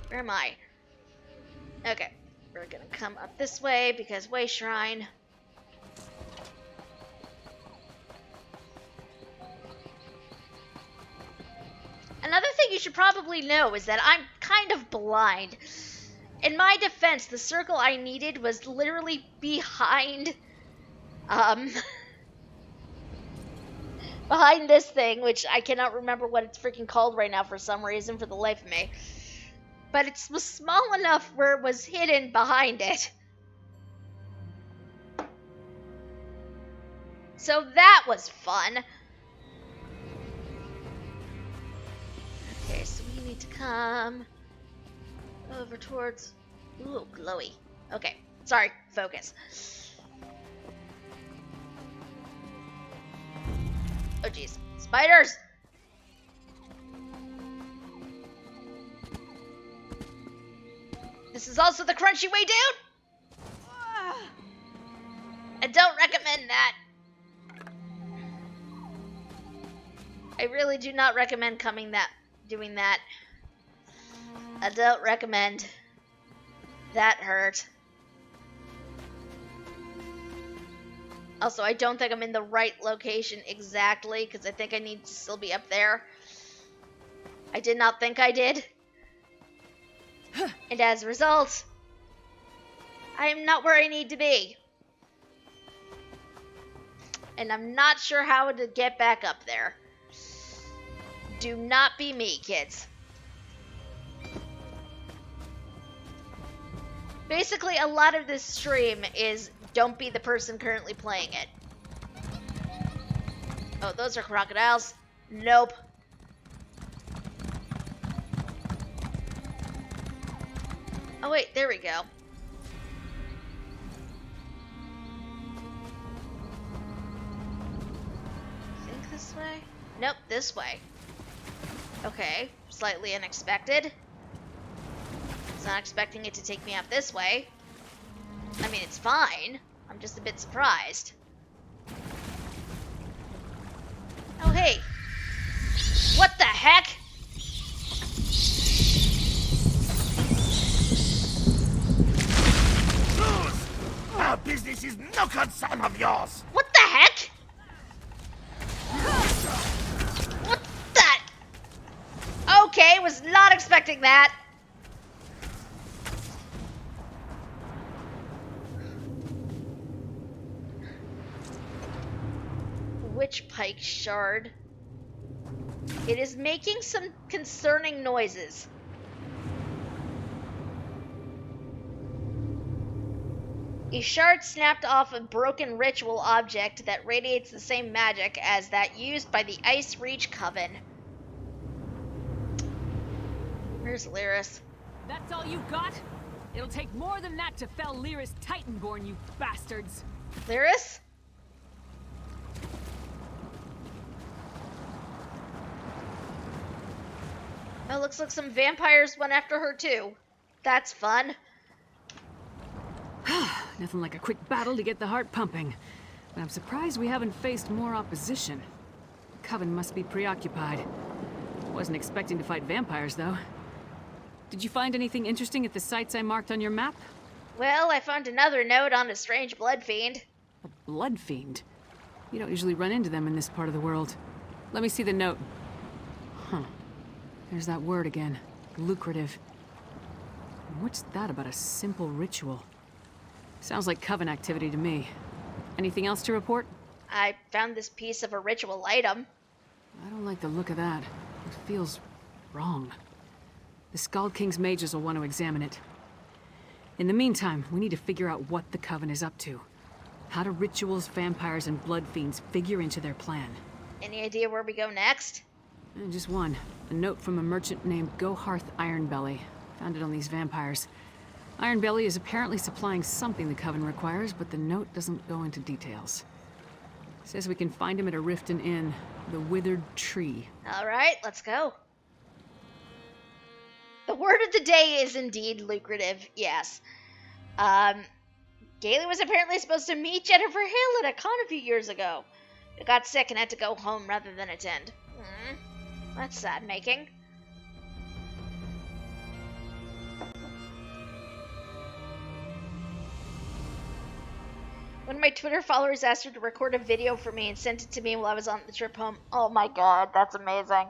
Where am I? Okay, we're gonna come up this way because Way Shrine. Another thing you should probably know is that I'm kind of blind. In my defense, the circle I needed was literally behind, behind this thing, which I cannot remember what it's freaking called right now for some reason, for the life of me. But it was small enough where it was hidden behind it. So that was fun. Okay, so we need to come over towards... Ooh, glowy. Okay, sorry, focus. Oh jeez, spiders! This is also the crunchy way down! I don't recommend that. I really do not recommend doing that. I don't recommend. That hurt. Also, I don't think I'm in the right location exactly, because I think I need to still be up there. I did not think I did. And as a result, I am not where I need to be. And I'm not sure how to get back up there. Do not be me, kids. Basically, a lot of this stream is don't be the person currently playing it. Oh, those are crocodiles. Nope. Oh wait, there we go. Think this way? Nope, this way. Okay, slightly unexpected. I was not expecting it to take me up this way. I mean, it's fine. I'm just a bit surprised. Oh, hey. What the heck? Our business is no concern of yours. What the heck? What the? Okay, was not expecting that. Witch pike shard. It is making some concerning noises. A shard snapped off a broken ritual object that radiates the same magic as that used by the Ice Reach Coven. Where's Lyris? That's all you got? It'll take more than that to fell Lyris Titanborn, you bastards. Lyris? Oh, looks like some vampires went after her too. That's fun. Nothing like a quick battle to get the heart pumping. But I'm surprised we haven't faced more opposition. The Coven must be preoccupied. Wasn't expecting to fight vampires, though. Did you find anything interesting at the sites I marked on your map? Well, I found another note on a strange blood fiend. A blood fiend? You don't usually run into them in this part of the world. Let me see the note. Huh. There's that word again. Lucrative. What's that about a simple ritual? Sounds like Coven activity to me. Anything else to report? I found this piece of a ritual item. I don't like the look of that. It feels wrong. The Skald King's mages will want to examine it. In the meantime, we need to figure out what the Coven is up to. How do rituals, vampires, and blood fiends figure into their plan? Any idea where we go next? Just one. A note from a merchant named Goharth Ironbelly. Found it on these vampires. Ironbelly is apparently supplying something the Coven requires, but the note doesn't go into details. Says we can find him at a Riften Inn, the Withered Tree. Alright, let's go. The word of the day is indeed lucrative, yes. Gailey was apparently supposed to meet Jennifer Hill at a con a few years ago. But got sick and had to go home rather than attend. That's sad making. One of my Twitter followers asked her to record a video for me and sent it to me while I was on the trip home. Oh my god, that's amazing.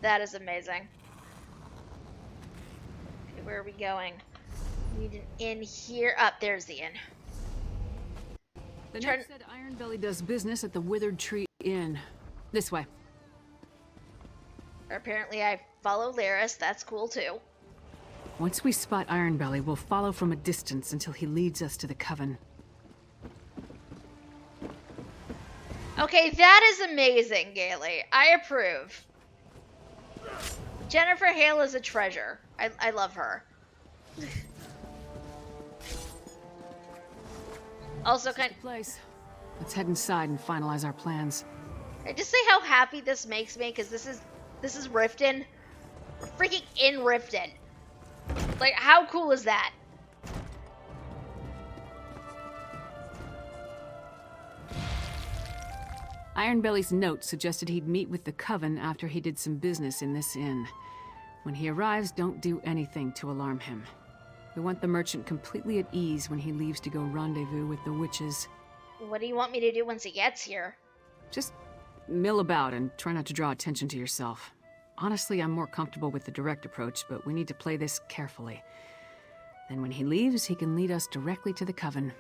That is amazing. Okay, where are we going? We need an inn here. Up, there's the inn. The note said Ironbelly does business at the Withered Tree Inn. This way. Apparently I follow Lyris. That's cool too. Once we spot Ironbelly, we'll follow from a distance until he leads us to the Coven. Okay, that is amazing, Gailey. I approve. Jennifer Hale is a treasure. I love her. Also, place. Let's head inside and finalize our plans. I just say how happy this makes me because this is Riften. We're freaking in Riften. Like, how cool is that? Ironbelly's note suggested he'd meet with the Coven after he did some business in this inn. When he arrives, don't do anything to alarm him. We want the merchant completely at ease when he leaves to go rendezvous with the witches. What do you want me to do once he gets here? Just mill about and try not to draw attention to yourself. Honestly, I'm more comfortable with the direct approach, but we need to play this carefully. Then when he leaves, he can lead us directly to the Coven.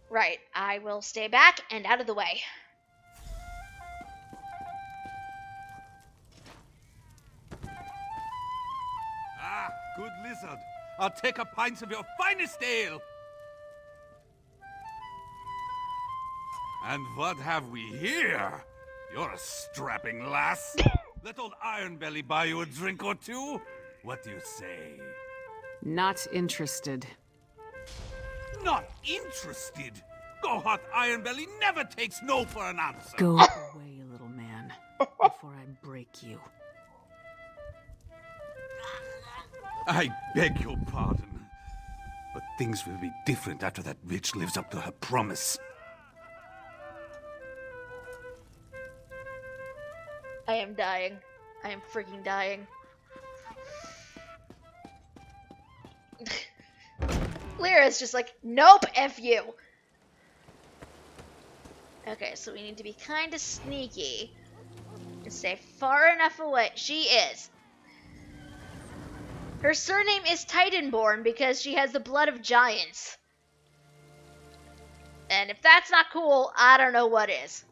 Right, I will stay back and out of the way. Ah, good lizard. I'll take a pint of your finest ale. And what have we here? You're a strapping lass. Let old Ironbelly buy you a drink or two? What do you say? Not interested. Not interested? Goharth Ironbelly never takes no for an answer. Go away, little man, before I break you. I beg your pardon, but things will be different after that bitch lives up to her promise. I am dying. I am freaking dying. Lyra's just like, nope, F you. Okay, so we need to be kind of sneaky and stay far enough away. She is. Her surname is Titanborn because she has the blood of giants. And if that's not cool, I don't know what is.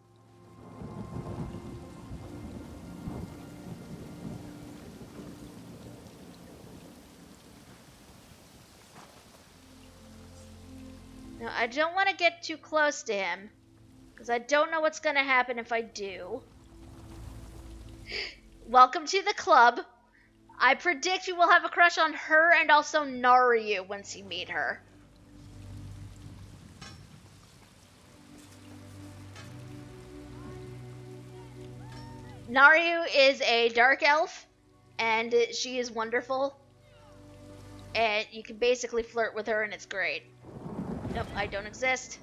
Now, I don't want to get too close to him, because I don't know what's going to happen if I do. Welcome to the club. I predict you will have a crush on her and also Naryu once you meet her. Naryu is a dark elf, and she is wonderful. And you can basically flirt with her, and it's great. Nope, I don't exist.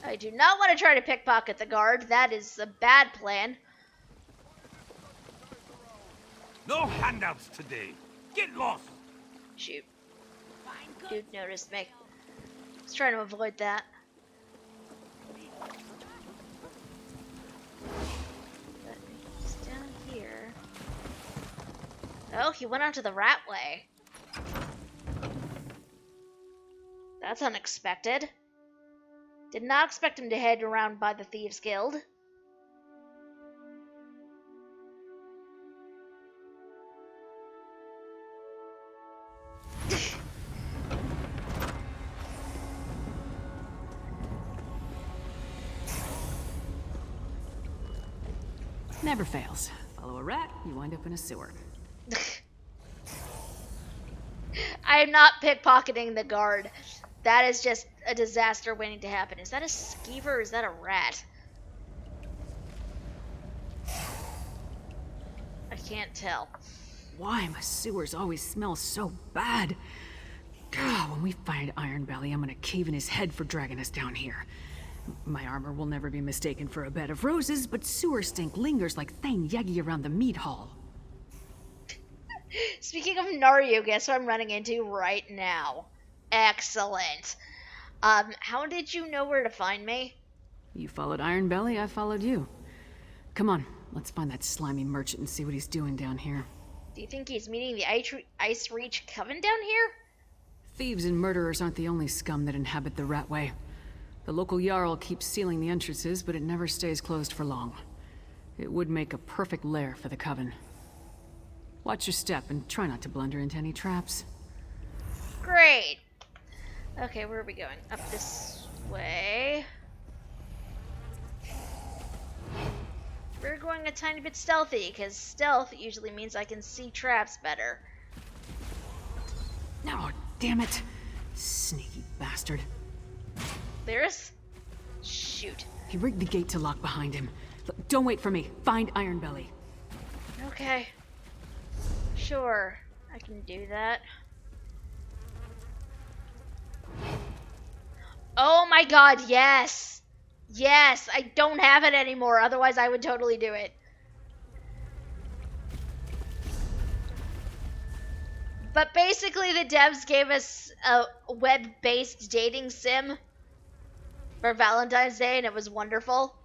I do not want to try to pickpocket the guard. That is a bad plan. No handouts today. Get lost. Shoot. Dude noticed me. I was trying to avoid that. But he's down here. Oh, he went onto the rat way. That's unexpected. Did not expect him to head around by the Thieves' Guild. Never fails. Follow a rat, you wind up in a sewer. I am not pickpocketing the guard. That is just a disaster waiting to happen. Is that a skeever or is that a rat? I can't tell. Why my sewers always smell so bad? God, when we find Iron Belly, I'm gonna cave in his head for dragging us down here. My armor will never be mistaken for a bed of roses, but sewer stink lingers like Thane Yegi around the meat hall. Speaking of Nario, guess what I'm running into right now? Excellent. How did you know where to find me? You followed Iron Belly, I followed you. Come on, let's find that slimy merchant and see what he's doing down here. Do you think he's meeting the Ice Reach Coven down here? Thieves and murderers aren't the only scum that inhabit the Ratway. The local Jarl keeps sealing the entrances, but it never stays closed for long. It would make a perfect lair for the Coven. Watch your step and try not to blunder into any traps. Great. Okay, where are we going? Up this way. We're going a tiny bit stealthy, because stealth usually means I can see traps better. No, damn it. Sneaky bastard. There's? Shoot. He rigged the gate to lock behind him. Look, don't wait for me. Find Iron Belly. Okay. Sure, I can do that. Oh my god, yes! Yes, I don't have it anymore, otherwise I would totally do it. But basically the devs gave us a web-based dating sim for Valentine's Day and it was wonderful.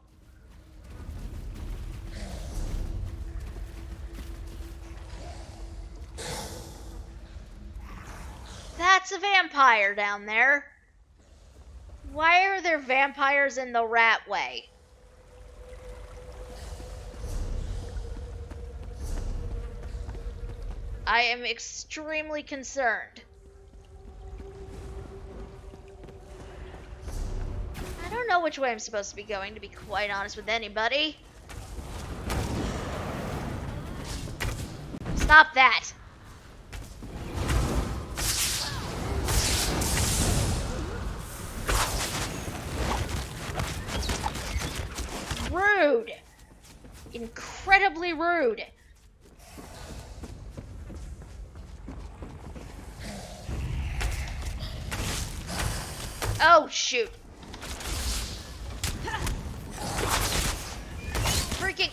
That's a vampire down there. Why are there vampires in the Ratway? I am extremely concerned. I don't know which way I'm supposed to be going, to be quite honest with anybody. Stop that! Rude! Incredibly rude! Oh, shoot. Freaking...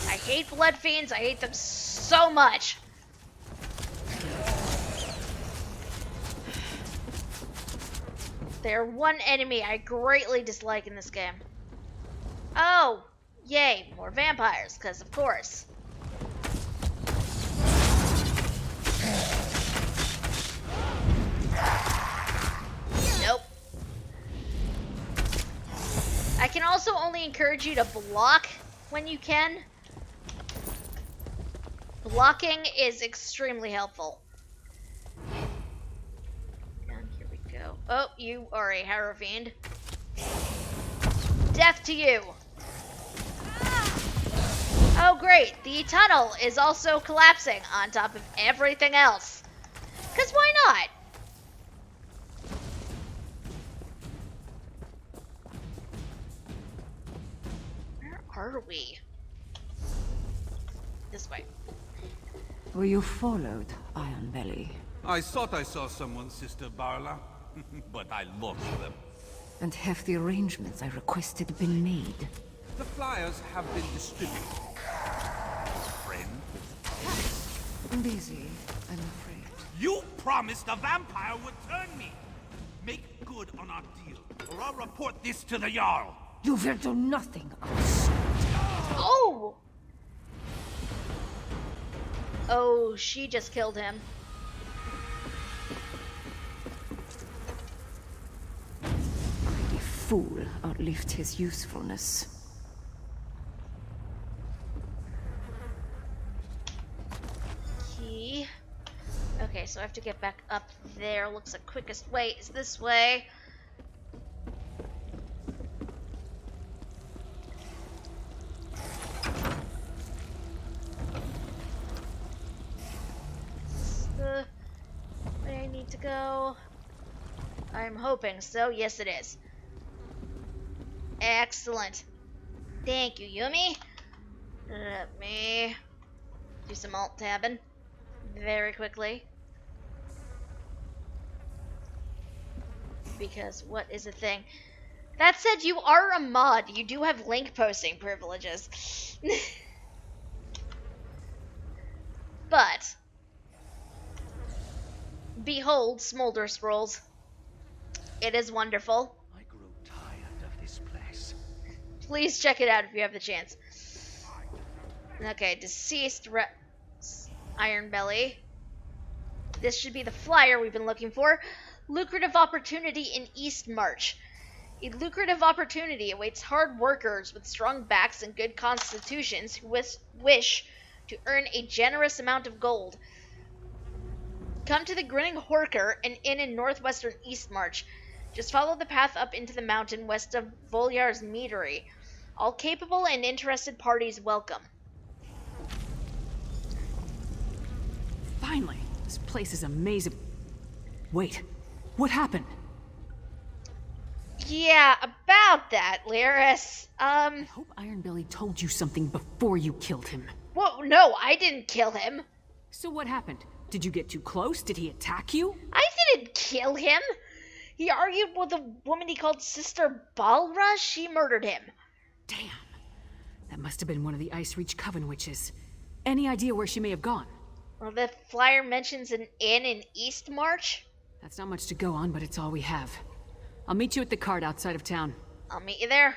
I hate blood fiends, I hate them so much. They're one enemy I greatly dislike in this game. Oh, yay, more vampires, because of course. Nope. I can also only encourage you to block when you can. Blocking is extremely helpful. And here we go. Oh, you are a Harrow Fiend. Death to you! Oh great, the tunnel is also collapsing on top of everything else. 'Cause why not? Where are we? This way. Were you followed, Iron Belly? I thought I saw someone, Sister Barla, but I lost them. And have the arrangements I requested been made? The flyers have been distributed. Friend? Busy, I'm afraid. You promised a vampire would turn me! Make good on our deal, or I'll report this to the Jarl! You will do nothing of the sort. Oh! Oh, she just killed him. The fool outlived his usefulness. Key. Okay, so I have to get back up there. Looks like quickest way is this way. The way I need to go. I'm hoping so. Yes, it is. Excellent. Thank you, Yumi. Let me do some alt-tabbing very quickly. Because what is a thing? That said, you are a mod. You do have link posting privileges. But behold, Smolder Scrolls. It is wonderful. I grow tired of this place. Please check it out if you have the chance. Okay, deceased Iron Belly. This should be the flyer we've been looking for. Lucrative opportunity in East March. A lucrative opportunity awaits hard workers with strong backs and good constitutions who wish to earn a generous amount of gold. Come to the Grinning Horker, an inn in northwestern East March. Just follow the path up into the mountain west of Volyar's Meadery. All capable and interested parties welcome. Finally, this place is amazing. Wait, what happened? Yeah, about that, Lyris. I hope Ironbelly told you something before you killed him. Whoa, no, I didn't kill him. So what happened? Did you get too close? Did he attack you? I didn't kill him. He argued with a woman he called Sister Balra. She murdered him. Damn. That must have been one of the Ice Reach Coven witches. Any idea where she may have gone? Well, the flyer mentions an inn in East March. That's not much to go on, but it's all we have. I'll meet you at the cart outside of town. I'll meet you there.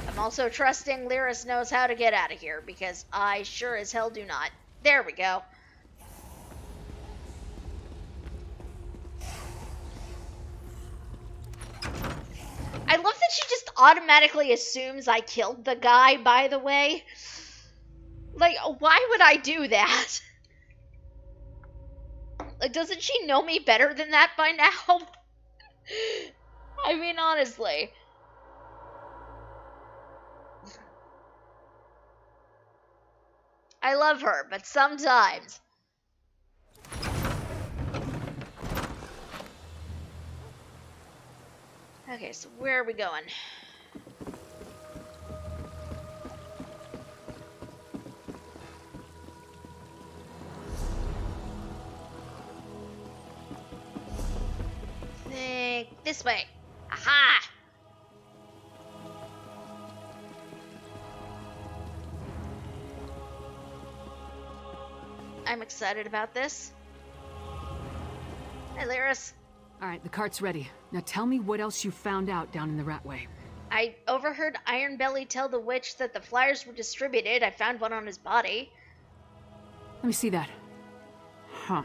I'm also trusting Lyris knows how to get out of here, because I sure as hell do not. There we go. I love that she just automatically assumes I killed the guy, by the way. Like, why would I do that? Like, doesn't she know me better than that by now? I mean, honestly. I love her, but sometimes. Okay, so where are we going? Think this way. Aha! I'm excited about this. Hey, Lyris. Alright, the cart's ready. Now tell me what else you found out down in the Ratway. I overheard Ironbelly tell the witch that the flyers were distributed. I found one on his body. Let me see that. Huh.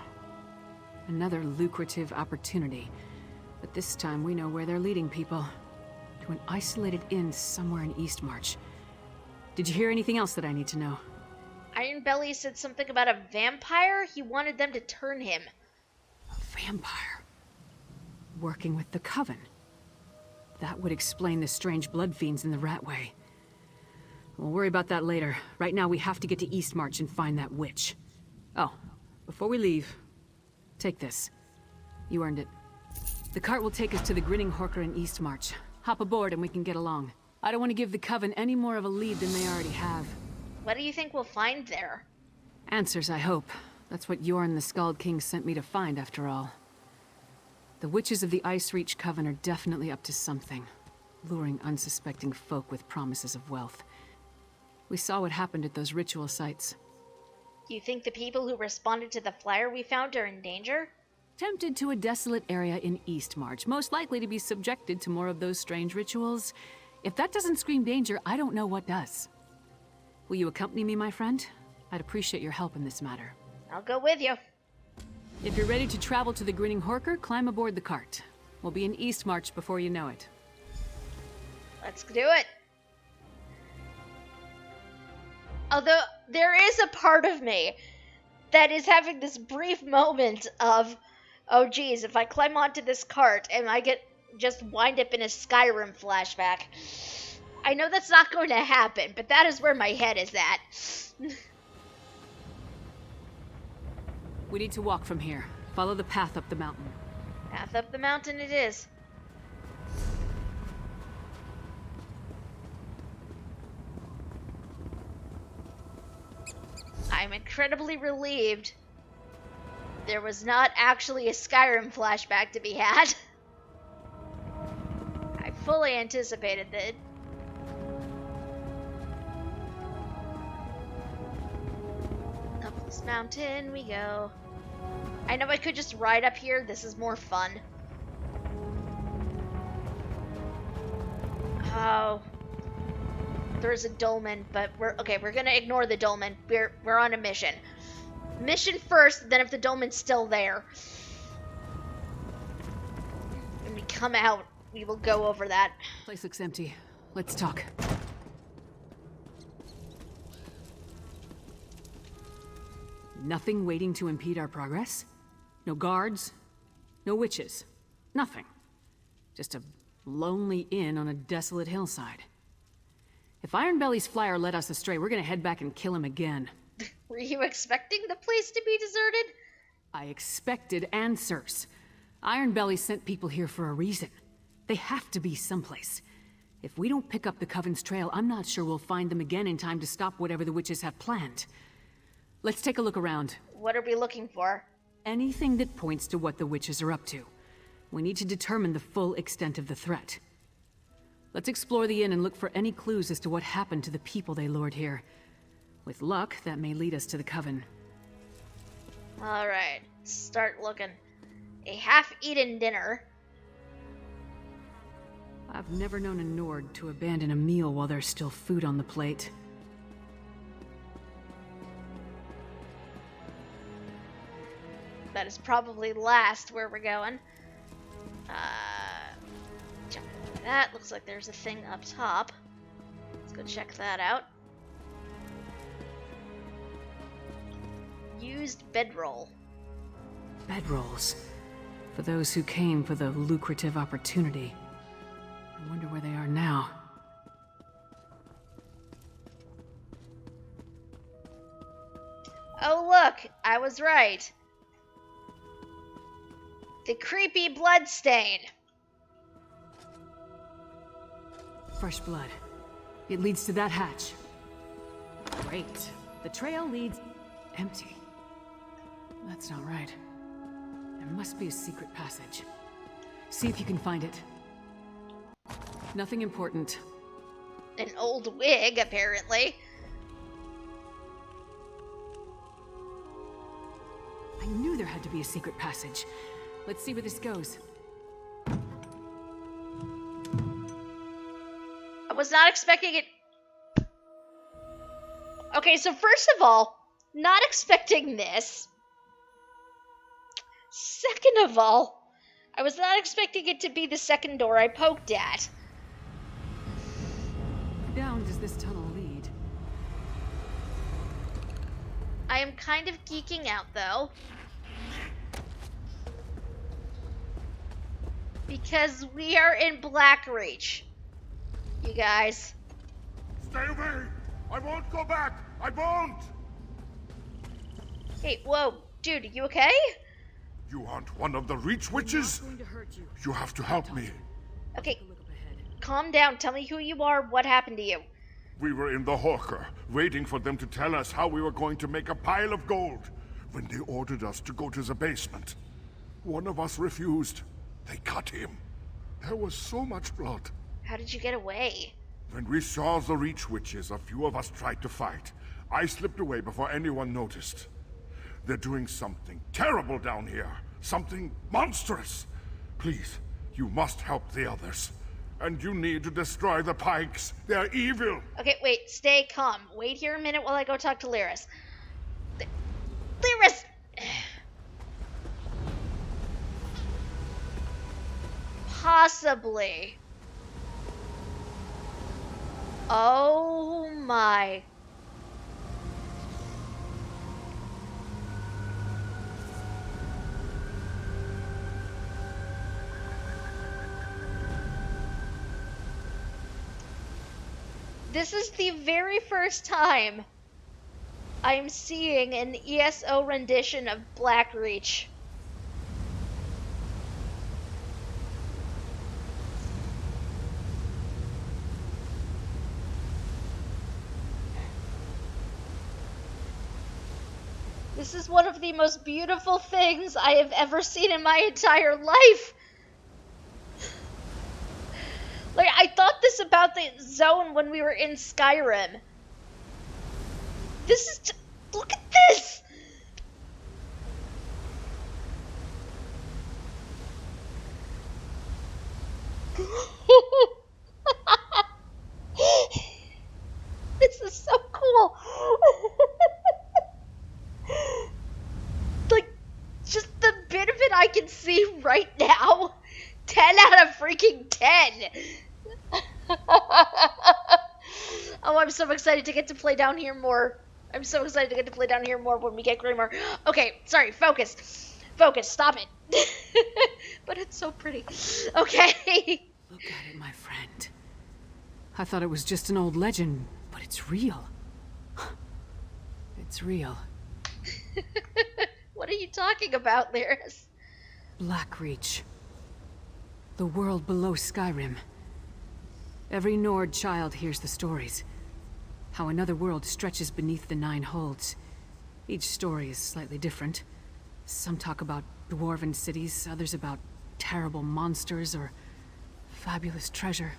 Another lucrative opportunity. But this time we know where they're leading people. To an isolated inn somewhere in East March. Did you hear anything else that I need to know? Ironbelly said something about a vampire. He wanted them to turn him. A vampire? Working with the Coven. That would explain the strange blood fiends in the Ratway. We'll worry about that later. Right now we have to get to East March and find that witch. Oh, before we leave, take this. You earned it. The cart will take us to the Grinning Horker in East March. Hop aboard and we can get along. I don't want to give the Coven any more of a lead than they already have. What do you think we'll find there? Answers, I hope. That's what Yorn the Skald King sent me to find, after all. The witches of the Ice Reach Coven are definitely up to something, luring unsuspecting folk with promises of wealth. We saw what happened at those ritual sites. You think the people who responded to the flyer we found are in danger? Tempted to a desolate area in Eastmarch, most likely to be subjected to more of those strange rituals. If that doesn't scream danger, I don't know what does. Will you accompany me, my friend? I'd appreciate your help in this matter. I'll go with you. If you're ready to travel to the Grinning Horker, climb aboard the cart. We'll be in Eastmarch before you know it. Let's do it. Although, there is a part of me that is having this brief moment of, oh geez, if I climb onto this cart and I just wind up in a Skyrim flashback. I know that's not going to happen, but that is where my head is at. We need to walk from here. Follow the path up the mountain. Path up the mountain it is. I'm incredibly relieved there was not actually a Skyrim flashback to be had. I fully anticipated that. Up this mountain we go. I know I could just ride up here. This is more fun. Oh. There's a dolmen, but we're gonna ignore the dolmen. We're on a mission. Mission first, then if the dolmen's still there. When we come out, we will go over that. Place looks empty. Let's talk. Nothing waiting to impede our progress? No guards? No witches? Nothing. Just a lonely inn on a desolate hillside. If Ironbelly's flyer led us astray, we're gonna head back and kill him again. Were you expecting the place to be deserted? I expected answers. Ironbelly sent people here for a reason. They have to be someplace. If we don't pick up the Coven's trail, I'm not sure we'll find them again in time to stop whatever the witches have planned. Let's take a look around. What are we looking for? Anything that points to what the witches are up to. We need to determine the full extent of the threat. Let's explore the inn and look for any clues as to what happened to the people they lured here. With luck, that may lead us to the Coven. Alright, start looking. A half-eaten dinner. I've never known a Nord to abandon a meal while there's still food on the plate. That is probably last where we're going. Jump over that. Looks like there's a thing up top. Let's go check that out. Used bedroll. Bedrolls. For those who came for the lucrative opportunity. I wonder where they are now. Oh look, I was right. The creepy blood stain. Fresh blood. It leads to that hatch. Great. The trail leads... empty. That's not right. There must be a secret passage. See if you can find it. Nothing important. An old wig, apparently. I knew there had to be a secret passage. Let's see where this goes. I was not expecting it. Okay, so first of all, not expecting this. Second of all, I was not expecting it to be the second door I poked at. Down does this tunnel lead? I am kind of geeking out, though. Because we are in Blackreach. You guys. Stay away! I won't go back! I won't! Hey, whoa. Dude, you okay? You aren't one of the Reach Witches? I'm not going to hurt you. You have to help me. Okay, Look up ahead. calm down. Tell me who you are. What happened to you? We were in the Horker, waiting for them to tell us how we were going to make a pile of gold, when they ordered us to go to the basement. One of us refused. They cut him. There was so much blood. How did you get away? When we saw the Reach Witches, a few of us tried to fight. I slipped away before anyone noticed. They're doing something terrible down here. Something monstrous. Please, you must help the others. And you need to destroy the Pikes. They're evil. Okay, wait. Stay calm. Wait here a minute while I go talk to Lyris. Lyris! Possibly. Oh my. This is the very first time I'm seeing an ESO rendition of Blackreach. This is one of the most beautiful things I have ever seen in my entire life. Like, I thought this about the zone when we were in Skyrim. This is look at this! This is so cool. Like, just the bit of it I can see right now. 10 out of freaking 10. Oh, I'm so excited to get to play down here more. I'm so excited to get to play down here more when we get Greymoor. Okay, sorry, focus. Focus, stop it. But it's so pretty. Okay. Look at it, my friend. I thought it was just an old legend, but it's real. It's real. What are you talking about, Lyris? Blackreach. The world below Skyrim. Every Nord child hears the stories. How another world stretches beneath the Nine Holds. Each story is slightly different. Some talk about dwarven cities, others about terrible monsters or fabulous treasure.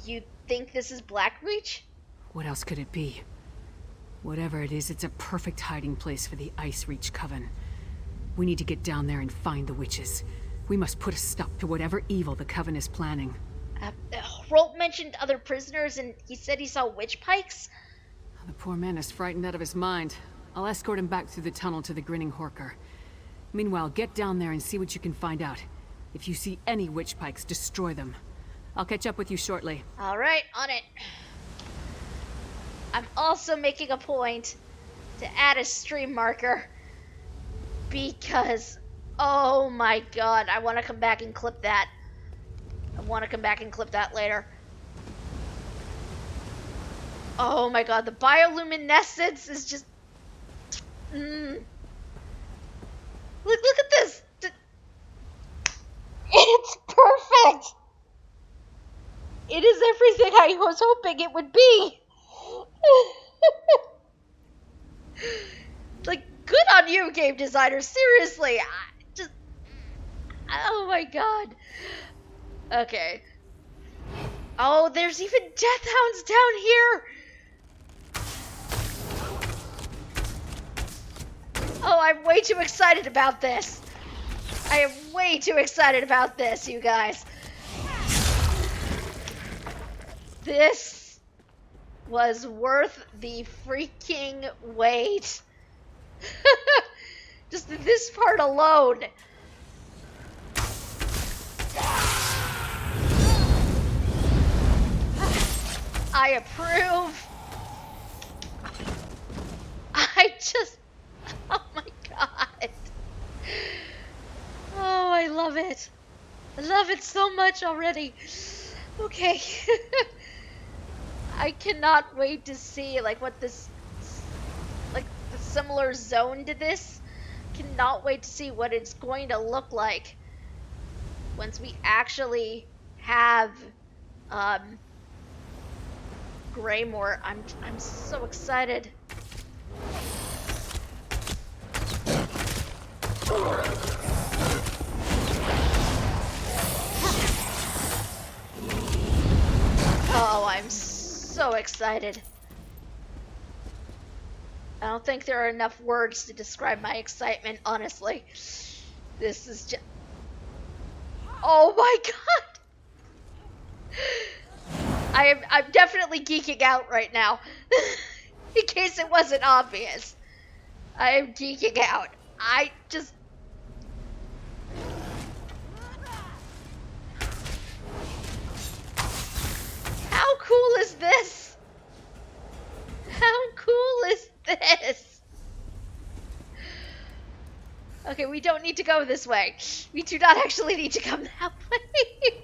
You think this is Blackreach? What else could it be? Whatever it is, it's a perfect hiding place for the Ice Reach Coven. We need to get down there and find the witches. We must put a stop to whatever evil the Coven is planning. Holt mentioned other prisoners, and he said he saw witch pikes? The poor man is frightened out of his mind. I'll escort him back through the tunnel to the Grinning Horker. Meanwhile, get down there and see what you can find out. If you see any witch pikes, destroy them. I'll catch up with you shortly. Alright, on it. I'm also making a point to add a stream marker. Because, oh my god, I want to come back and clip that. I want to come back and clip that later. Oh my god, the bioluminescence is just... Look at this! It's perfect! It is everything I was hoping it would be! Like, good on you, game designer, seriously! Oh my god. Okay. Oh, there's even death hounds down here! Oh, I'm way too excited about this. I am way too excited about this, you guys. This was worth the freaking wait. Just this part alone. I approve. Oh my god. Oh, I love it. I love it so much already. Okay. I cannot wait to see like what this, like the similar zone to this. Cannot wait to see what it's going to look like once we actually have Greymoor. I'm so excited. Oh, I'm so excited. I don't think there are enough words to describe my excitement, honestly. This is just... Oh my god! I'm definitely geeking out right now. In case it wasn't obvious. I am geeking out. I just... How cool is this? How cool is this? Okay, we don't need to go this way. We do not actually need to come that way.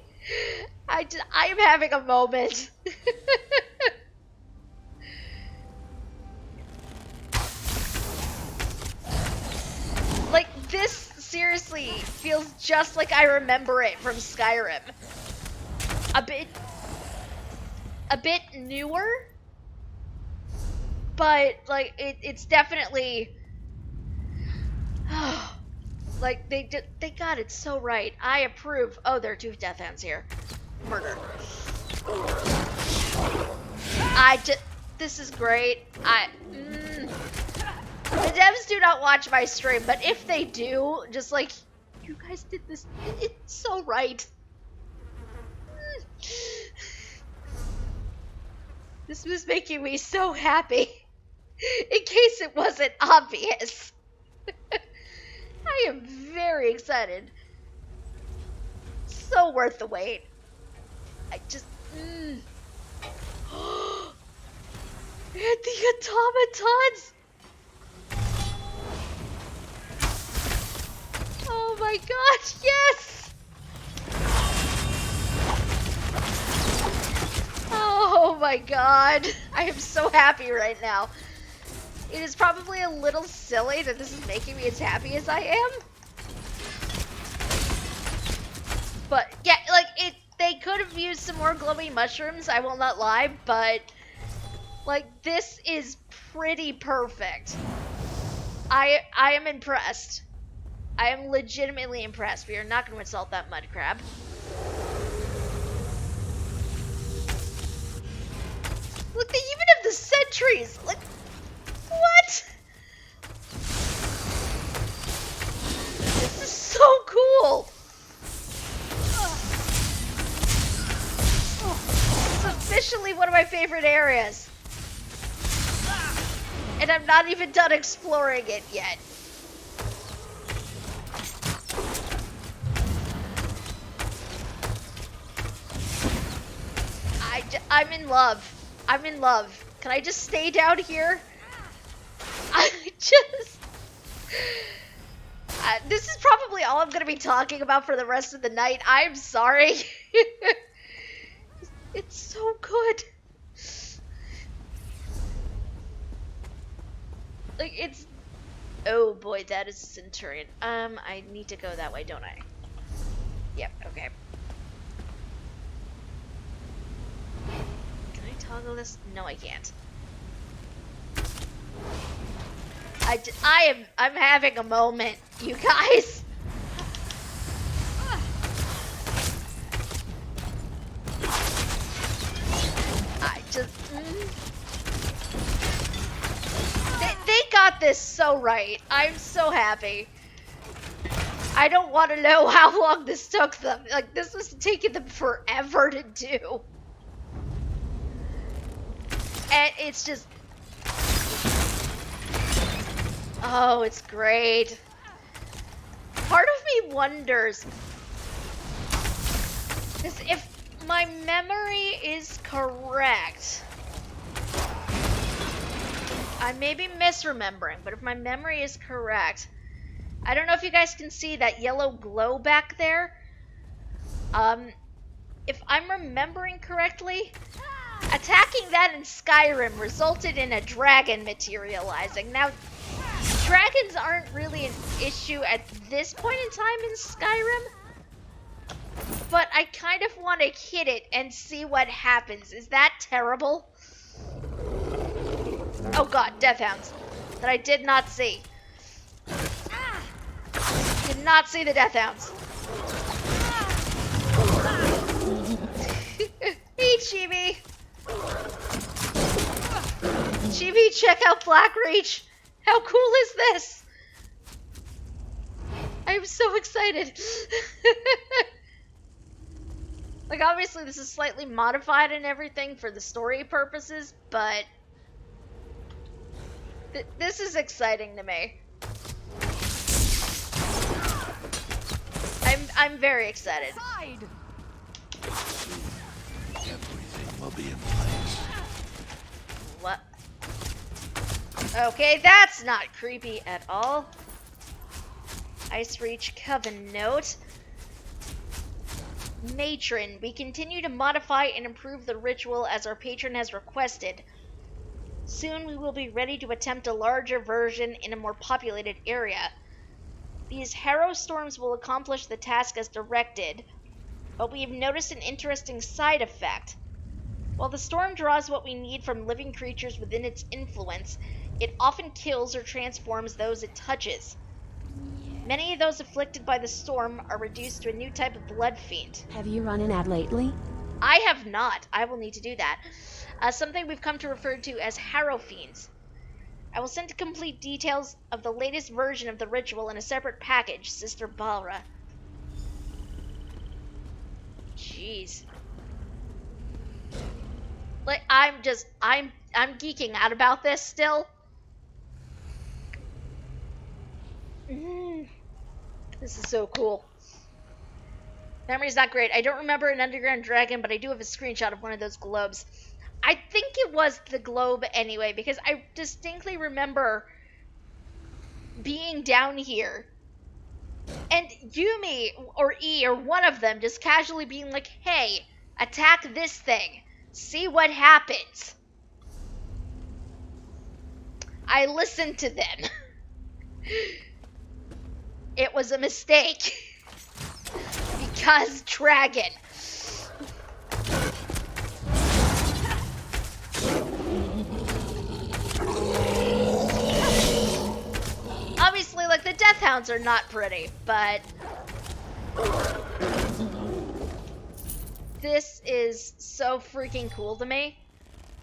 I am having a moment. Like, this seriously feels just like I remember it from Skyrim. A bit newer, but like it's definitely like they got it so right. I approve. Oh, there are 2 death hands here. Murder. This is great. The devs do not watch my stream, but if they do, just like, you guys did this. It's so right. This was making me so happy. In case it wasn't obvious. I am very excited. So worth the wait. I just... And the automatons! Oh my gosh, yes! Oh my god. I am so happy right now. It is probably a little silly that this is making me as happy as I am. But yeah, like they could have used some more glowing mushrooms, I will not lie, but like this is pretty perfect. I am impressed. I am legitimately impressed. We are not going to assault that mud crab. Look, they even have the sentries. Like, what? This is so cool. It's officially one of my favorite areas. And I'm not even done exploring it yet. I'm in love. I'm in love. Can I just stay down here? This is probably all I'm going to be talking about for the rest of the night. I'm sorry. It's so good. Like, it's... Oh boy, that is a Centurion. I need to go that way, don't I? Yep, okay. Can I toggle this? No, I can't. I'm having a moment, you guys. They got this so right. I'm so happy. I don't want to know how long this took them. Like, this was taking them forever to do. And it's just... Oh, it's great. Part of me wonders is if my memory is correct. I may be misremembering, but if my memory is correct, I don't know if you guys can see that yellow glow back there. If I'm remembering correctly, attacking that in Skyrim resulted in a dragon materializing. Now, dragons aren't really an issue at this point in time in Skyrim, but I kind of want to hit it and see what happens. Is that terrible? Oh god, death hounds that I did not see. Did not see the death hounds. Hey, Chibi. Chibi, check out Blackreach! How cool is this? I'm so excited. Like, obviously this is slightly modified and everything for the story purposes, but this is exciting to me. I'm very excited. Everything will be in place. What? Okay, that's not creepy at all. Icereach Coven note. Matron, we continue to modify and improve the ritual as our patron has requested. Soon we will be ready to attempt a larger version in a more populated area. These harrow storms will accomplish the task as directed, but we have noticed an interesting side effect. While the storm draws what we need from living creatures within its influence, it often kills or transforms those it touches. Many of those afflicted by the storm are reduced to a new type of blood fiend. Have you run an ad lately? I have not. I will need to do that. Something we've come to refer to as harrow fiends. I will send complete details of the latest version of the ritual in a separate package, Sister Balra. Jeez. Like, I'm geeking out about this still. This is so cool. Memory's not great. I don't remember an underground dragon, but I do have a screenshot of one of those globes. I think it was the globe anyway, because I distinctly remember being down here and Yumi or E or one of them just casually being like, hey, attack this thing. See what happens. I listened to them. It was a mistake. Because dragon. Obviously, like, the Death Hounds are not pretty, but this is so freaking cool to me.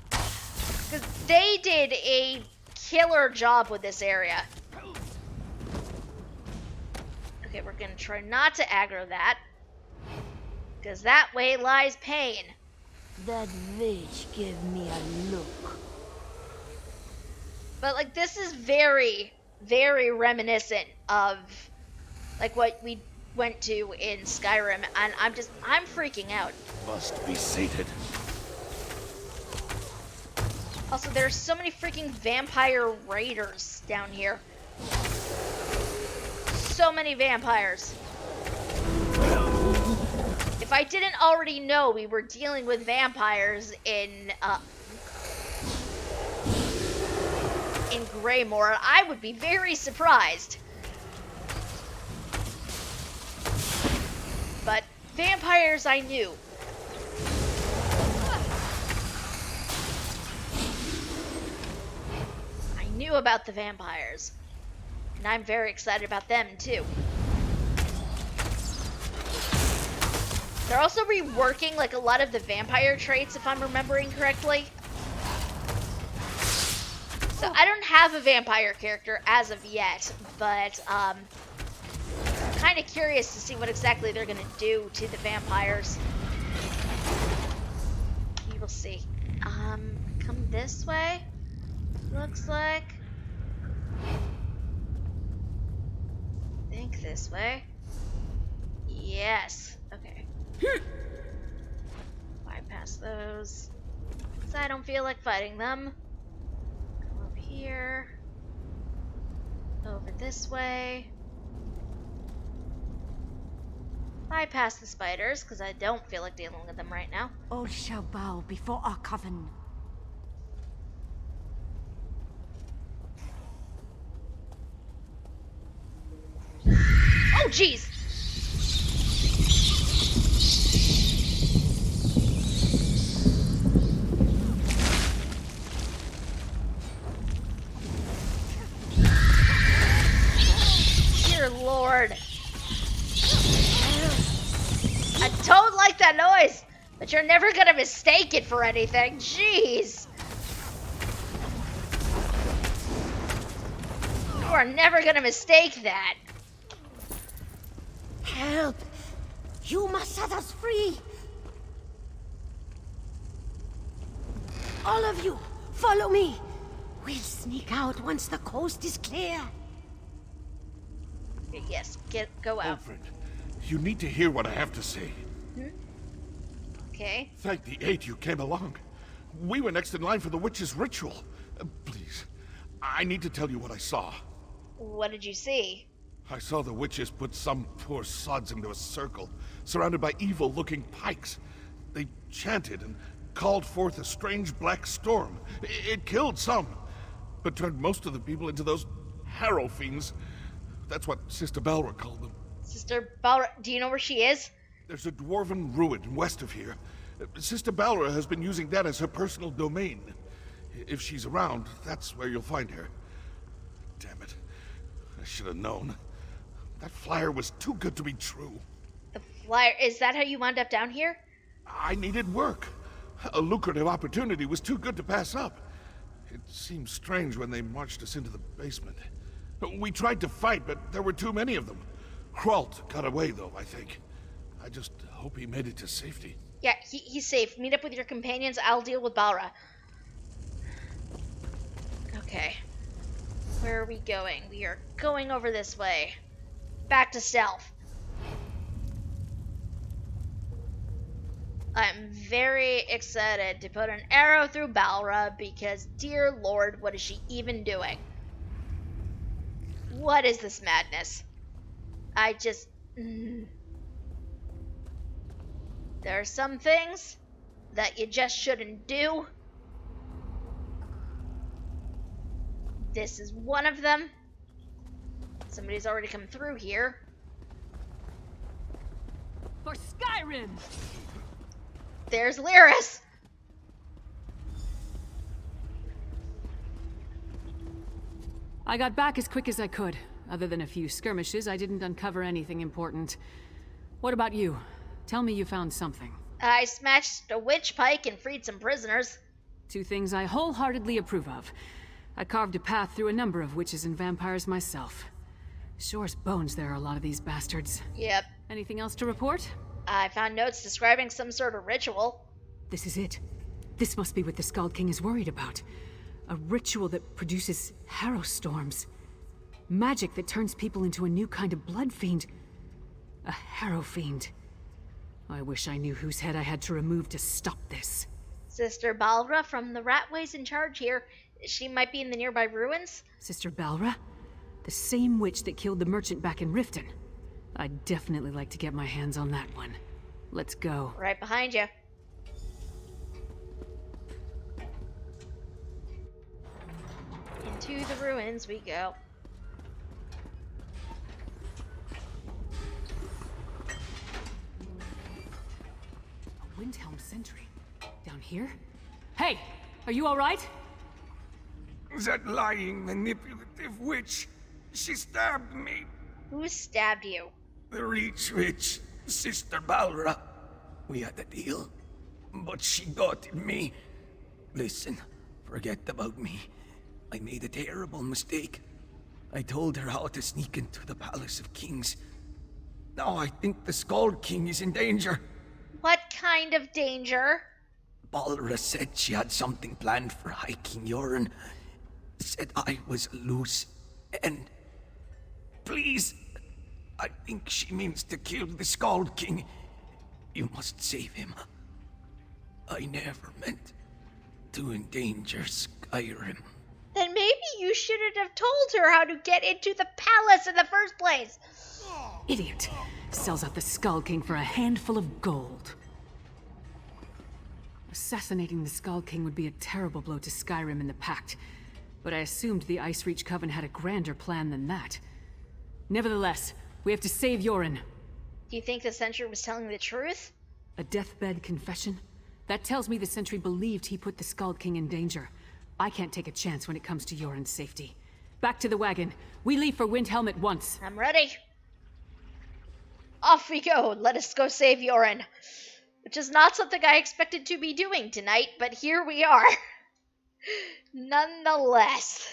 Because they did a killer job with this area. Okay, we're gonna try not to aggro that. Because that way lies pain. That witch gave me a look. But, like, this is very, very reminiscent of, like, what we went to in Skyrim. And I'm freaking out. Must be sated. Also, there's so many freaking vampire raiders down here. So many vampires. If I didn't already know we were dealing with vampires in Greymoor, I would be very surprised. But vampires I knew. I knew about the vampires. And I'm very excited about them too. They're also reworking like a lot of the vampire traits, if I'm remembering correctly. So I don't have a vampire character as of yet, but I'm kind of curious to see what exactly they're gonna do to the vampires. We will see. Come this way. Looks like. I think this way. Yes. Okay. Bypass those. Because I don't feel like fighting them. Come up here. Over this way. Bypass the spiders, because I don't feel like dealing with them right now. All shall bow before our coven. Oh, jeez! Dear Lord. I don't like that noise, but you're never gonna mistake it for anything. Jeez. You are never gonna mistake that. Help! You must set us free! All of you, follow me! We'll sneak out once the coast is clear. Yes, go out. Alfred, you need to hear what I have to say. Okay. Thank the 8 you came along. We were next in line for the witch's ritual. Please, I need to tell you what I saw. What did you see? I saw the witches put some poor sods into a circle, surrounded by evil-looking pikes. They chanted and called forth a strange black storm. It killed some, but turned most of the people into those harrow fiends. That's what Sister Balra called them. Sister Balra, do you know where she is? There's a dwarven ruin west of here. Sister Balra has been using that as her personal domain. If she's around, that's where you'll find her. Damn it. I should have known. That flyer was too good to be true. The flyer, is that how you wound up down here? I needed work. A lucrative opportunity was too good to pass up. It seemed strange when they marched us into the basement. We tried to fight, but there were too many of them. Kralt got away, though, I think. I just hope he made it to safety. Yeah, he's safe. Meet up with your companions. I'll deal with Balra. Okay. Where are we going? We are going over this way. Back to stealth. I'm very excited to put an arrow through Balra because, dear Lord, what is she even doing? What is this madness? I just... There are some things that you just shouldn't do. This is one of them. Somebody's already come through here. For Skyrim! There's Lyris! I got back as quick as I could. Other than a few skirmishes, I didn't uncover anything important. What about you? Tell me you found something. I smashed a witch pike and freed some prisoners. 2 things I wholeheartedly approve of. I carved a path through a number of witches and vampires myself. Sure as bones there are a lot of these bastards. Yep. Anything else to report? I found notes describing some sort of ritual. This is it. This must be what the Skald King is worried about. A ritual that produces harrow storms. Magic that turns people into a new kind of blood fiend. A harrow fiend. I wish I knew whose head I had to remove to stop this. Sister Balra from the Ratways in charge here. She might be in the nearby ruins. Sister Balra? The same witch that killed the merchant back in Riften. I'd definitely like to get my hands on that one. Let's go. Right behind you. Into the ruins we go. A Windhelm sentry. Down here? Hey! Are you alright? That lying, manipulative witch. She stabbed me. Who stabbed you? The Reach Witch, Sister Balra. We had a deal, but she got me. Listen, forget about me. I made a terrible mistake. I told her how to sneak into the Palace of Kings. Now I think the Skald King is in danger. What kind of danger? Balra said she had something planned for High King Yoren. Said I was loose, and... Please, I think she means to kill the Skald King. You must save him. I never meant to endanger Skyrim. Then maybe you shouldn't have told her how to get into the palace in the first place. Idiot. Sells out the Skald King for a handful of gold. Assassinating the Skald King would be a terrible blow to Skyrim and the Pact, but I assumed the Ice Reach Coven had a grander plan than that. Nevertheless, we have to save Yoren. Do you think the sentry was telling the truth? A deathbed confession? That tells me the sentry believed he put the Skald King in danger. I can't take a chance when it comes to Yoren's safety. Back to the wagon. We leave for Windhelm at once. I'm ready. Off we go. Let us go save Yoren. Which is not something I expected to be doing tonight, but here we are. Nonetheless.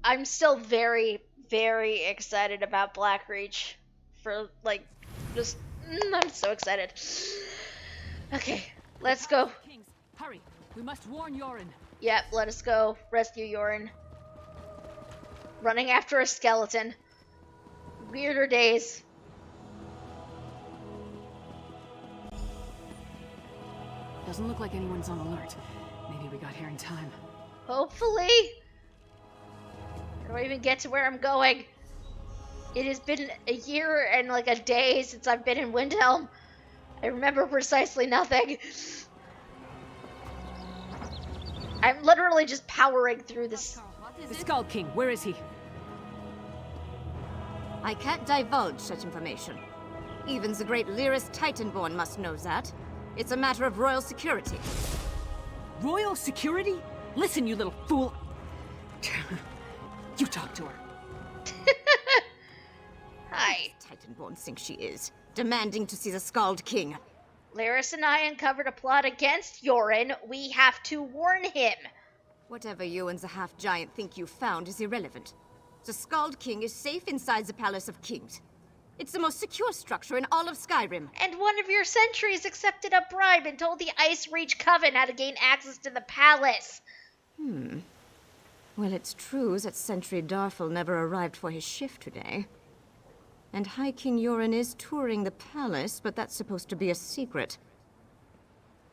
I'm still very, very excited about Blackreach. For, like, just, I'm so excited. Okay, let's go. Kings, hurry! We must warn Yoren. Yep, let us go rescue Yoren. Running after a skeleton. Weirder days. Doesn't look like anyone's on alert. Maybe we got here in time. Hopefully. How do I even get to where I'm going? It has been a year and like a day since I've been in Windhelm. I remember precisely nothing. I'm literally just powering through this. The Skull King, where is he? I can't divulge such information. Even the great Lyris Titanborn must know that. It's a matter of royal security. Royal security? Listen, you little fool. You talk to her. Hi. Titanborn thinks she is, demanding to see the Skald King. Lyris and I uncovered a plot against Yoren. We have to warn him. Whatever you and the half-giant think you found is irrelevant. The Skald King is safe inside the Palace of Kings. It's the most secure structure in all of Skyrim. And one of your sentries accepted a bribe and told the Ice Reach Coven how to gain access to the palace. Well, it's true that Sentry Darfel never arrived for his shift today. And High King Yoren is touring the palace, but that's supposed to be a secret.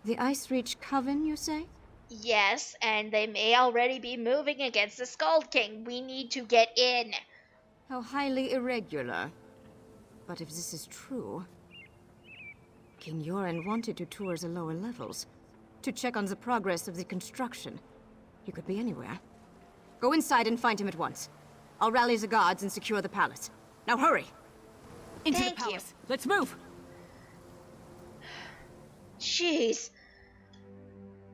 The Ice Reach Coven, you say? Yes, and they may already be moving against the Skald King. We need to get in. How highly irregular. But if this is true, King Yoren wanted to tour the lower levels, to check on the progress of the construction. He could be anywhere. Go inside and find him at once. I'll rally the guards and secure the palace. Now hurry! Into Thank the you. palace. Let's move! Jeez.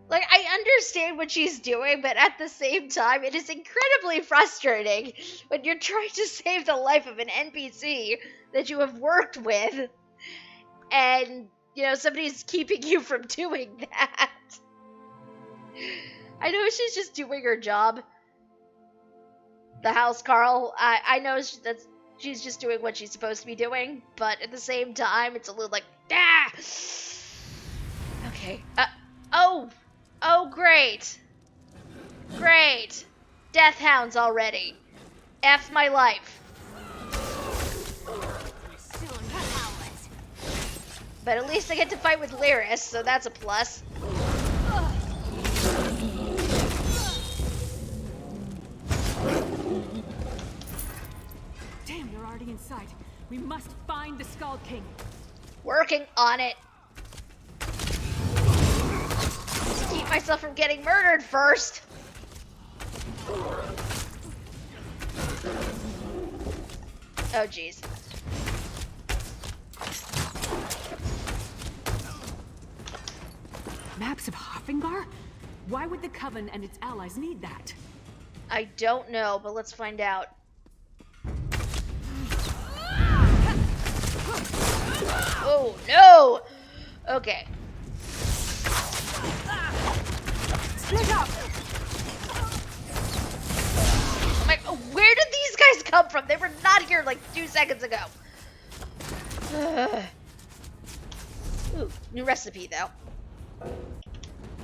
Like, I understand what she's doing, but at the same time, it is incredibly frustrating when you're trying to save the life of an NPC that you have worked with, and, you know, somebody's keeping you from doing that. I know she's just doing her job. The House Carl, I know she's just doing what she's supposed to be doing, but at the same time, it's a little like, ah! Okay, oh, great. Great. Death hounds already. F my life. But at least I get to fight with Lyris, so that's a plus. Damn, they're already inside. We must find the Skull King. Working on it. Keep myself from getting murdered first. Oh, jeez. Maps of Hoffingar? Why would the Coven and its allies need that? I don't know, but let's find out. Oh, no! Okay. Split up! Like, where did these guys come from? They were not here like 2 seconds ago. Ooh, new recipe, though.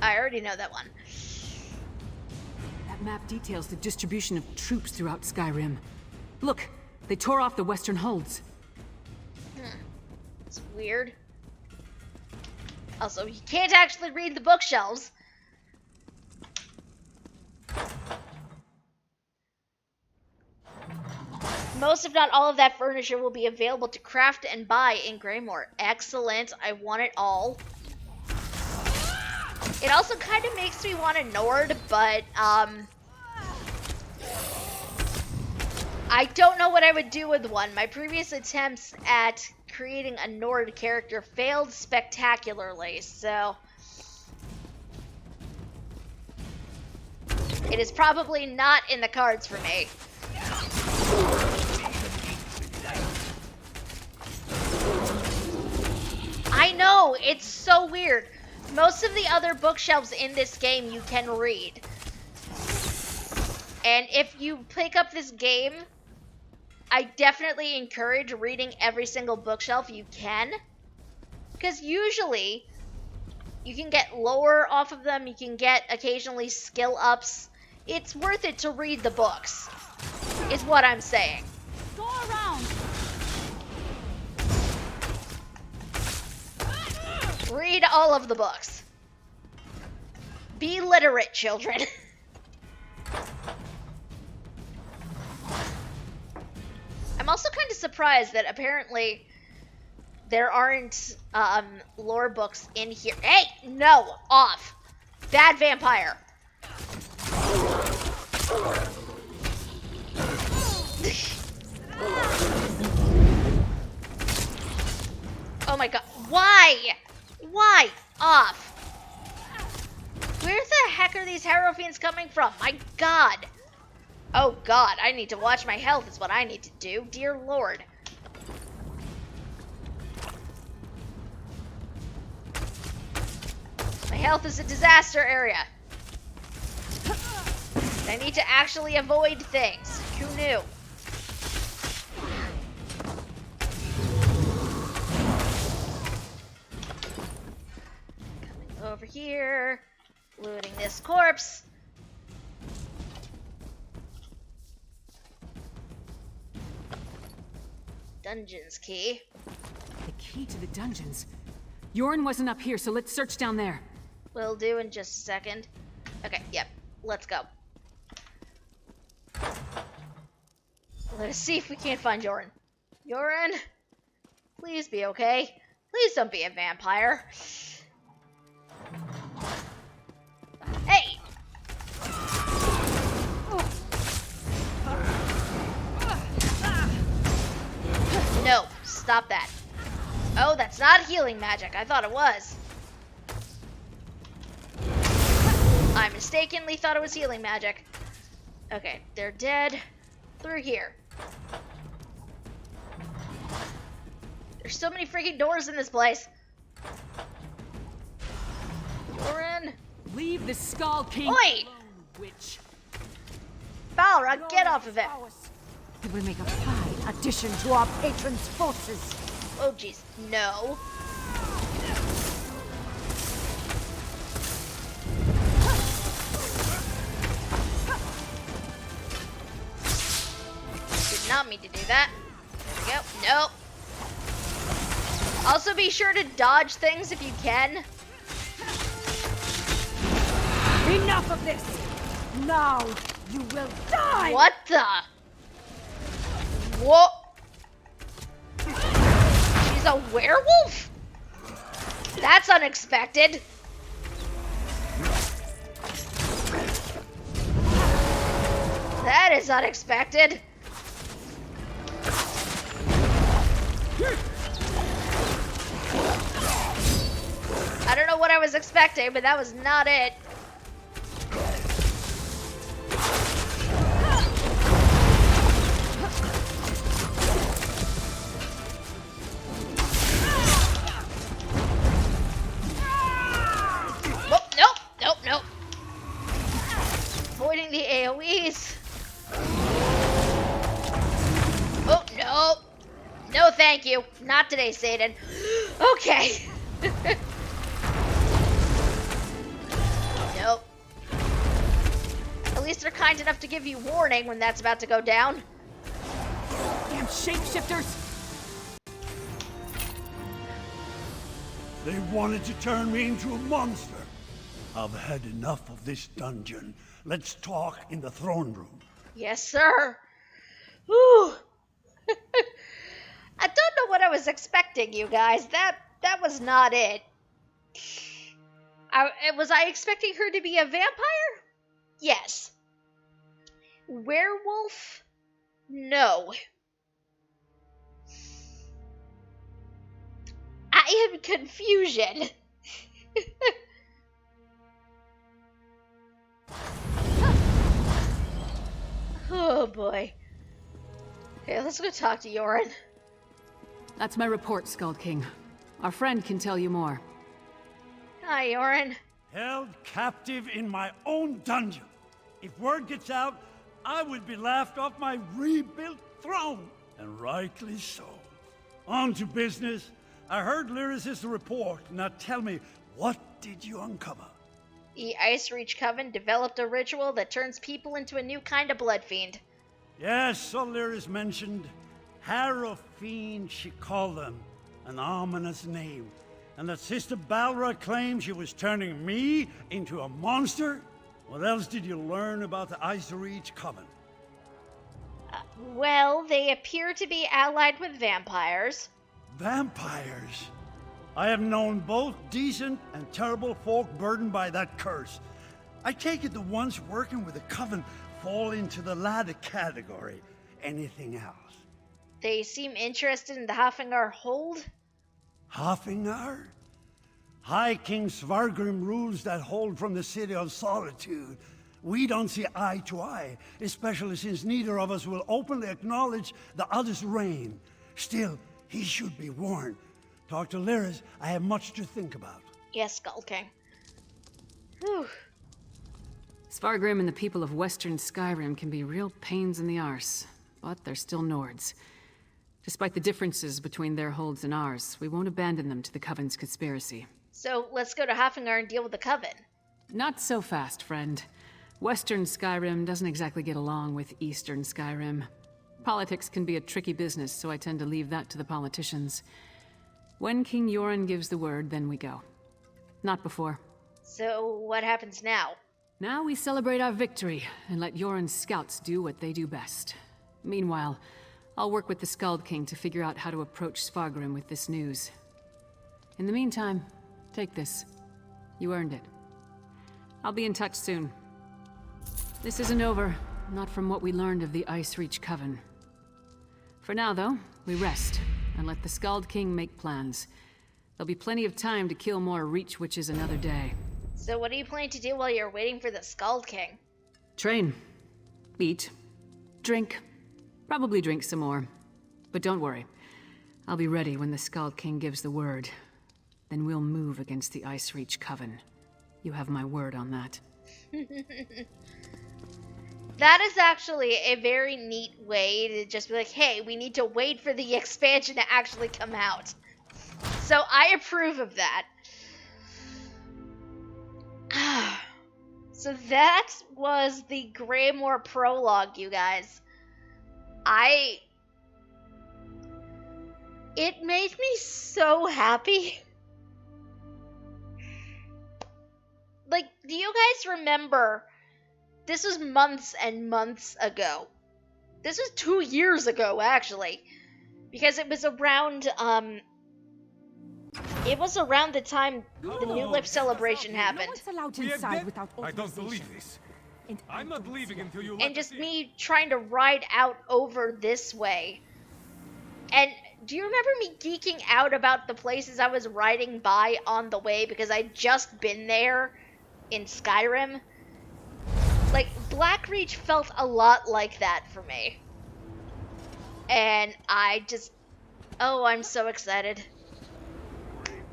I already know that one. That map details the distribution of troops throughout Skyrim. Look, they tore off the western holds. It's weird. Also, you can't actually read the bookshelves. Most, if not all, of that furniture will be available to craft and buy in Greymoor. Excellent. I want it all. It also kind of makes me want a Nord, but, I don't know what I would do with one. My previous attempts at creating a Nord character failed spectacularly, so it is probably not in the cards for me. I know, it's so weird. Most of the other bookshelves in this game you can read. And if you pick up this game, I definitely encourage reading every single bookshelf you can. Because usually, you can get lore off of them, you can get occasionally skill ups. It's worth it to read the books, is what I'm saying. Go around! Read all of the books. Be literate, children. I'm also kind of surprised that apparently there aren't lore books in here. Hey, no, off. Bad vampire. Oh my god, why? Why? Off. Where the heck are these Harrow Fiends coming from? My god. Oh god, I need to watch my health is what I need to do. Dear lord. My health is a disaster area. I need to actually avoid things. Who knew? Coming over here. Looting this corpse. Dungeons key. The key to the dungeons. Yorin wasn't up here, so let's search down there. Will do in just a second. Okay, yep. Let's go. Let's see if we can't find Yorin. Yorin, please be okay. Please don't be a vampire. Hey! No, stop that. Oh, that's not healing magic. I thought it was. I mistakenly thought it was healing magic. Okay, they're dead. Through here. There's so many freaking doors in this place. Yorin. Leave the Skull King Oi! alone, witch. Balrog, get off of it. It will make a fine addition to our patron's forces. Oh, jeez. No. Did not mean to do that. There we go. Nope. Also be sure to dodge things if you can. Enough of this! Now you will die! What the? What? She's a werewolf? That's unexpected. That is unexpected. I don't know what I was expecting, but that was not it. Nope. Avoiding the AoEs. Oh, no. No, thank you. Not today, Satan. Okay. Nope. At least they're kind enough to give you warning when that's about to go down. Damn shapeshifters! They wanted to turn me into a monster. I've had enough of this dungeon. Let's talk in the throne room. Yes, sir. Whew. I don't know what I was expecting, you guys. That was not it. Was I expecting her to be a vampire? Yes. Werewolf? No. I am confusion. Oh boy. Okay, let's go talk to Yorin. That's my report, Skull King. Our friend can tell you more. Hi, Yorin. Held captive in my own dungeon. If word gets out, I would be laughed off my rebuilt throne, and rightly so. On to business. I heard Lyris' report. Now tell me, what did you uncover? The Ice Reach Coven developed a ritual that turns people into a new kind of blood fiend. Yes, so Lyris mentioned. Harrow Fiend, she called them. An ominous name. And that Sister Balra claimed she was turning me into a monster? What else did you learn about the Ice Reach Coven? Well, they appear to be allied with vampires. Vampires? I have known both decent and terrible folk burdened by that curse. I take it the ones working with the Coven fall into the latter category. Anything else? They seem interested in the Hafengar hold. Hafengar? High King Svargrim rules that hold from the City of Solitude. We don't see eye to eye, especially since neither of us will openly acknowledge the other's reign. Still, he should be warned. Talk to Lyris. I have much to think about. Yes, Skull King. Whew. Svargrim and the people of Western Skyrim can be real pains in the arse, but they're still Nords. Despite the differences between their holds and ours, we won't abandon them to the Coven's conspiracy. So let's go to Hafengar and deal with the Coven. Not so fast, friend. Western Skyrim doesn't exactly get along with Eastern Skyrim. Politics can be a tricky business, so I tend to leave that to the politicians. When King Yoren gives the word, then we go. Not before. So what happens now? Now we celebrate our victory and let Yoren's scouts do what they do best. Meanwhile, I'll work with the Skald King to figure out how to approach Svargrim with this news. In the meantime, take this. You earned it. I'll be in touch soon. This isn't over, not from what we learned of the Ice Reach Coven. For now, though, we rest and let the Skald King make plans. There'll be plenty of time to kill more Reach Witches another day. So what do you plan to do while you're waiting for the Skald King? Train. Eat. Drink. Probably drink some more. But don't worry. I'll be ready when the Skald King gives the word. Then we'll move against the Ice Reach Coven. You have my word on that. That is actually a very neat way to just be like, hey, we need to wait for the expansion to actually come out. So I approve of that. So that was the Greymoor Prologue, you guys. It made me so happy. Like, do you guys remember? This was months and months ago. This was 2 years ago, actually. Because it was around, it was around the time the New Life celebration happened. No one's allowed inside without I don't authorization. believe this. I'm not leaving until you And just me trying to ride out over this way. And do you remember me geeking out about the places I was riding by on the way because I'd just been there in Skyrim? Like, Blackreach felt a lot like that for me. And I just... Oh, I'm so excited.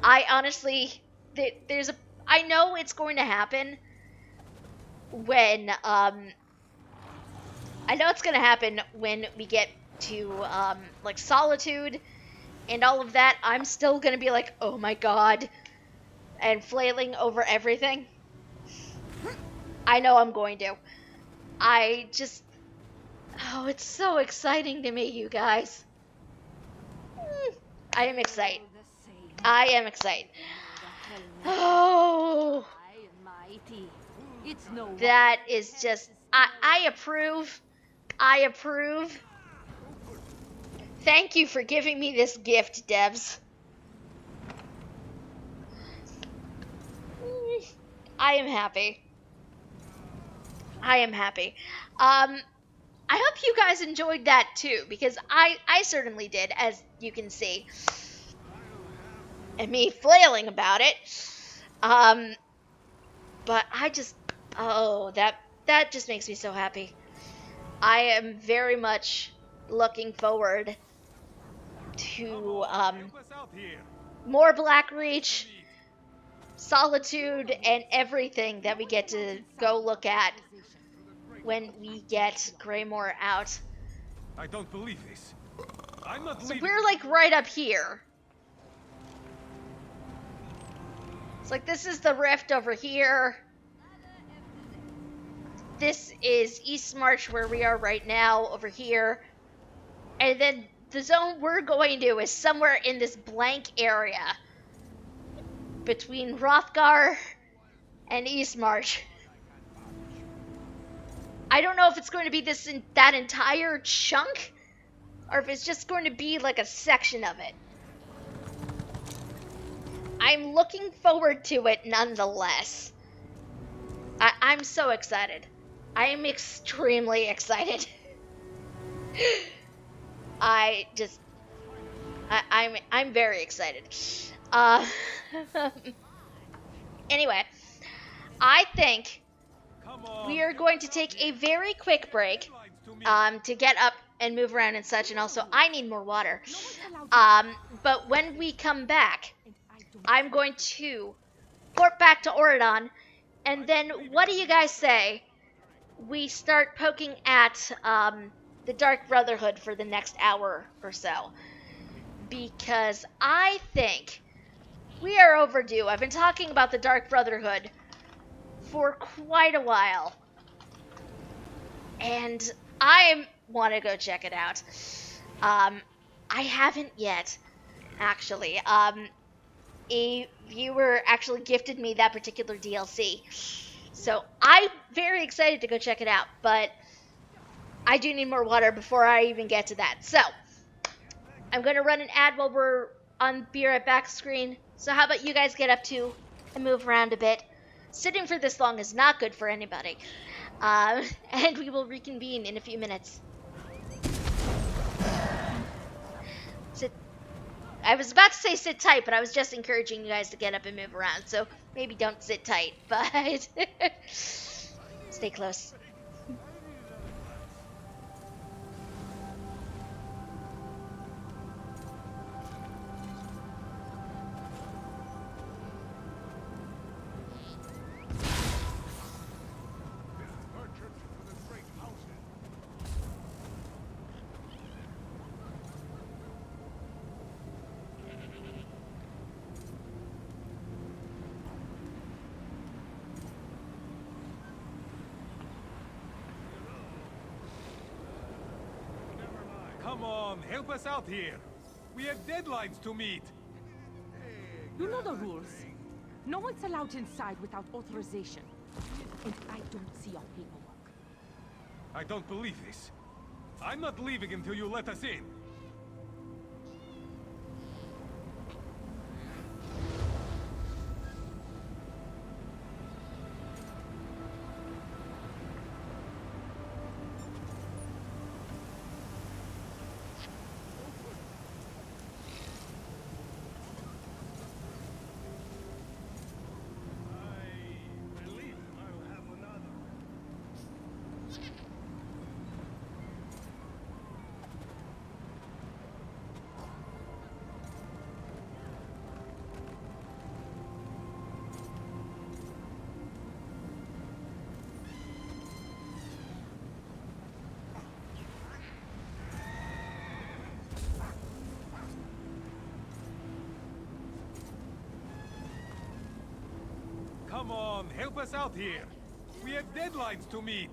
I honestly... There's a... I know it's going to happen when, I know it's going to happen when we get to, like, Solitude and all of that. I'm still going to be like, oh my god, and flailing over everything. I know I'm going to. I just... Oh, it's so exciting to me, you guys. I am excited. I am excited. Oh... That is just... I approve. I approve. Thank you for giving me this gift, devs. I am happy. I am happy. I hope you guys enjoyed that too, because I certainly did, as you can see. And me flailing about it. But I just... Oh, that just makes me so happy. I am very much looking forward to more Blackreach, Solitude, and everything that we get to go look at when we get Greymoor out. I don't believe this. I'm not So leaving. we're like right up here. It's like this is the rift over here. This is East March where we are right now over here. And then the zone we're going to is somewhere in this blank area between Hrothgar and East March. I don't know if it's going to be that entire chunk, or if it's just going to be like a section of it. I'm looking forward to it nonetheless. I'm so excited. I am extremely excited. I'm very excited. Anyway, I think we are going to take a very quick break to get up and move around and such, and also I need more water. But when we come back, I'm going to port back to Oridon, and then what do you guys say we start poking at the Dark Brotherhood for the next hour or so? Because I think we are overdue. I've been talking about the Dark Brotherhood for quite a while, and I want to go check it out. I haven't yet, actually. A viewer actually gifted me that particular DLC, so I'm very excited to go check it out, but I do need more water before I even get to that. So I'm going to run an ad while we're on Be Right Back screen. So how about you guys get up to and move around a bit? Sitting for this long is not good for anybody. And we will reconvene in a few minutes. I was about to say sit tight, but I was just encouraging you guys to get up and move around. So maybe don't sit tight, but stay close. Come on, help us out here. We have deadlines to meet. You know the rules. No one's allowed inside without authorization. And I don't see your paperwork. I don't believe this. I'm not leaving until you let us in. Come on, help us out here. We have deadlines to meet.